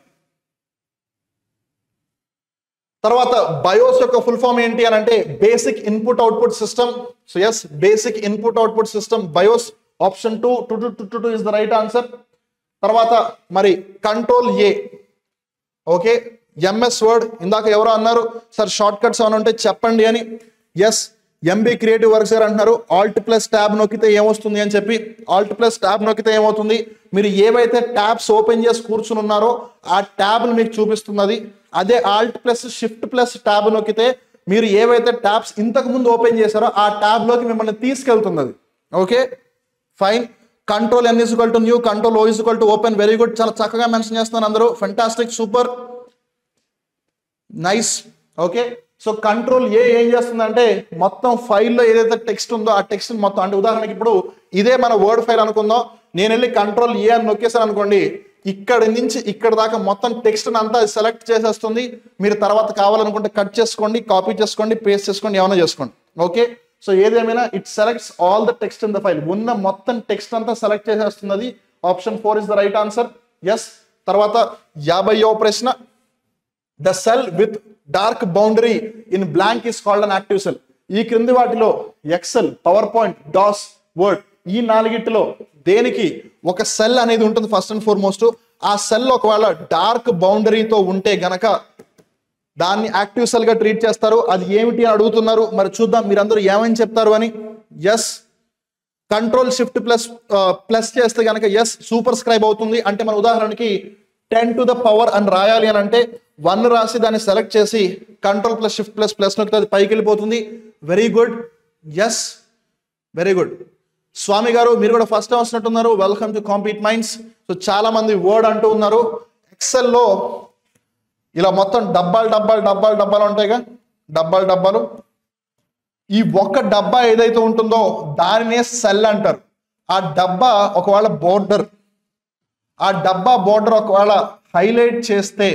తర్వాత బయోస్ యొక్క ఫుల్ ఫామ్ ఏంటి అని అంటే basic input output system. So yes, basic input output system BIOS, option 2 is the right answer. తర్వాత మరి control A, okay, MS Word. ఇందాక ఎవరో అన్నారు సార్ షార్ట్ కట్స్ ఏమైనా ఉంటే చెప్పండి అని. ఎస్, ఎంబీ క్రియేటివ్ వర్క్స్ గారు అంటున్నారు ఆల్ట్ ప్లస్ ట్యాబ్ నొక్కితే ఏమొస్తుంది అని చెప్పి. ఆల్ట్ ప్లస్ ట్యాబ్ నొక్కితే ఏమవుతుంది, మీరు ఏవైతే ట్యాబ్స్ ఓపెన్ చేసి కూర్చుని ఉన్నారో ఆ ట్యాబ్ను మీకు చూపిస్తుంది. అదే Alt plus shift plus tab నొక్కితే మీరు ఏవైతే ట్యాబ్స్ ఇంతకు ముందు ఓపెన్ చేశారో ఆ ట్యాబ్ లోకి మిమ్మల్ని తీసుకెళ్తుంది అది. Okay, fine. Control N equal to new, control O equal to open, very good. చాలా చక్కగా మెన్షన్ చేస్తున్నారు అందరూ, fantastic, super, nice. Okay, so control A ఏం చేస్తుందంటే మొత్తం ఫైల్లో ఏదైతే టెక్స్ట్ ఉందో ఆ టెక్స్ట్ మొత్తం, అంటే ఉదాహరణకి ఇప్పుడు ఇదే మన వర్డ్ ఫైల్ అనుకుందాం, నేను వెళ్ళి కంట్రోల్ ఏ అని నొక్కేసాను అనుకోండి, ఇక్కడి నుంచి ఇక్కడ దాకా మొత్తం టెక్స్ట్ అంతా సెలెక్ట్ చేసేస్తుంది. మీరు తర్వాత కావాలనుకుంటే కట్ చేసుకోండి, కాపీ చేసుకోండి, పేస్ట్ చేసుకోండి, ఏమైనా చేసుకోండి. ఓకే, సో ఏదేమైనా it selects all the text in the file, ఉన్న మొత్తం టెక్స్ట్ అంతా సెలెక్ట్ చేసేస్తుంది. Option 4 is the right answer. Yes, తర్వాత 50వ ప్రశ్న, the cell with dark boundary in blank is called an active cell. ఈ క్రింది వాటిలో Excel, PowerPoint, DOS, Word ఈ 4గిట్లో దేనికి ఒక సెల్ అనేది ఉంటుంది ఫస్ట్ అండ్ ఫార్మోస్ట్. ఆ సెల్ ఒకవేళ డార్క్ బౌండరీతో ఉంటే గనక దాన్ని యాక్టివ్ సెల్ గా ట్రీట్ చేస్తారు. అది ఏమిటి అని అడుగుతున్నారు, మరి చూద్దాం మీరందరూ ఏమని చెప్తారు అని. ఎస్, కంట్రోల్ షిఫ్ట్ ప్లస్ చేస్తే గనక ఎస్ సూపర్ స్క్రైబ్ అవుతుంది. అంటే మన ఉదాహరణకి 10 to the power అని రాయాలి అని అంటే 1 రాసి దాన్ని సెలెక్ట్ చేసి కంట్రోల్ ప్లస్ షిఫ్ట్ ప్లస్ నొక్కితే అది పైకి వెళ్ళిపోతుంది. Very good. Yes, very good. Swami గారు మీరు కూడా ఫస్ట్ టైం వస్తున్నట్టున్నారు. Welcome to Compete Minds. So చాలా మంది వర్డ్ అంటూ ఉన్నారు. ఎక్సెల్లో ఇలా మొత్తం డబ్బాలు డబ్బాలు డబ్బాలు డబ్బాలు ఉంటాయిగా, డబ్బాలు డబ్బాలు. ఈ ఒక్క డబ్బా ఏదైతే ఉంటుందో దానినే సెల్ అంటారు. ఆ డబ్బా ఒకవేళ బోర్డర్, ఆ డబ్బా బోర్డర్ ఒకవేళ హైలైట్ చేస్తే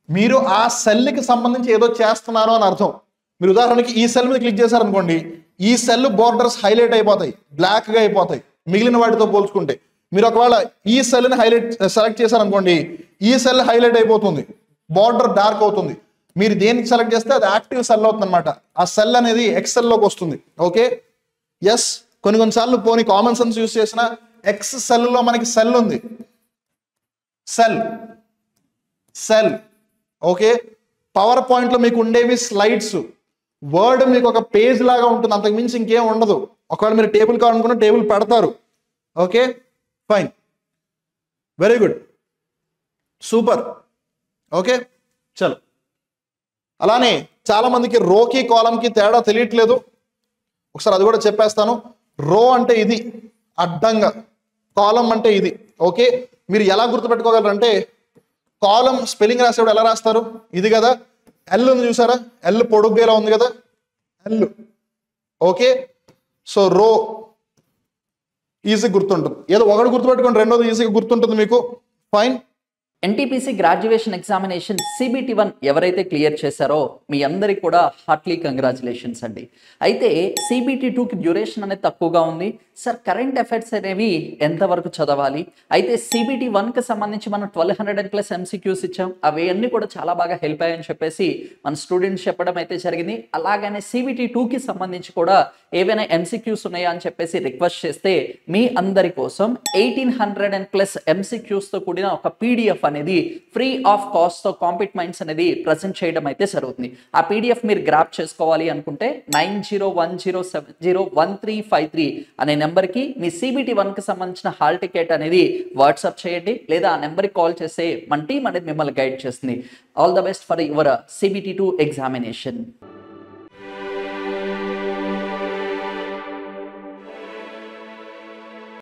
మీరు ఆ సెల్కి సంబంధించి ఏదో చేస్తున్నారు అని అర్థం. మీరు ఉదాహరణకి ఈ సెల్ మీద క్లిక్ చేశారనుకోండి, ఈ సెల్ బోర్డర్స్ హైలైట్ అయిపోతాయి, బ్లాక్గా అయిపోతాయి మిగిలిన వాటితో పోల్చుకుంటే. మీరు ఒకవేళ ఈ సెల్ని సెలెక్ట్ చేశారనుకోండి, ఈ సెల్ హైలైట్ అయిపోతుంది, బార్డర్ డార్క్ అవుతుంది. మీరు దేనికి సెలెక్ట్ చేస్తే అది యాక్టివ్ సెల్ అవుతుంది అనమాట. ఆ సెల్ అనేది ఎక్సెల్లోకి వస్తుంది. Okay, yes. కొన్నిసార్లు పోనీ కామన్ సెన్స్ యూస్ చేసిన ఎక్స్ సెల్లో మనకి సెల్ ఉంది, సెల్. ఓకే, పవర్ పాయింట్లో మీకు ఉండేవి స్లైడ్స్. వర్డ్ మీకు ఒక పేజ్ లాగా ఉంటుంది, అంతకు మించి ఇంకేం ఉండదు. ఒకవేళ మీరు టేబుల్ కావాలనుకున్న టేబుల్ పెడతారు. Okay, fine, very good, super. Okay, చలో. అలానే చాలా మందికి రోకి కాలంకి తేడా తెలియట్లేదు. ఒకసారి అది కూడా చెప్పేస్తాను. రో అంటే ఇది అడ్డంగా, కాలం అంటే ఇది. ఓకే, మీరు ఎలా గుర్తుపెట్టుకోగలరంటే, కాలం స్పెల్లింగ్ రాసేవాడు ఎలా రాస్తారు, ఇది కదా, ఎల్ ఉంది చూసారా, ఎల్ పొడుగ్గా ఉంది కదా, ఎల్. ఓకే, సో రో ఈజీ గుర్తుంటుంది. ఏదో ఒకటి గుర్తుపెట్టుకోండి, రెండోది ఈజీగా గుర్తుంటుంది మీకు. Fine. NTPC graduation examination CBT1 ఎవరైతే క్లియర్ చేశారో మీ అందరికి కూడా హార్ట్లీ కంగ్రాచులేషన్స్ అండి. అయితే CBT2కి డ్యూరేషన్ అనేది తక్కువగా ఉంది. సార్ కరెంట్ అఫైర్స్ అనేవి ఎంతవరకు చదవాలి? అయితే CBT1కి సంబంధించి మనం 1200+ MCQs ఇచ్చాం. అవి అన్నీ కూడా చాలా బాగా హెల్ప్ అయ్యాయని చెప్పేసి మన స్టూడెంట్స్ చెప్పడం అయితే జరిగింది. అలాగనే CBT2కి సంబంధించి కూడా ఏవైనా MCQs ఉన్నాయా అని చెప్పేసి రిక్వెస్ట్ చేస్తే మీ అందరి కోసం 1800+ MCQsతో కూడిన ఒక PDF అనేది ఫ్రీ ఆఫ్ కాస్ట్ తో కాంపీట్ మైండ్స్ అనేది ప్రెజెంట్ చేయడం అయితే జరుగుతుంది. ఆ PDF మీరు గ్రాప్ చేసుకోవాలి అనుకుంటే 9010701353 అనే నెంబర్కి మీ CBT1కి సంబంధించిన హాల్ టికెట్ అనేది వాట్సాప్ చేయండి, లేదా ఆ నెంబర్కి కాల్ చేస్తే మన టీం అనేది మిమ్మల్ని గైడ్ చేస్తుంది. All the best for your CBT2 examination.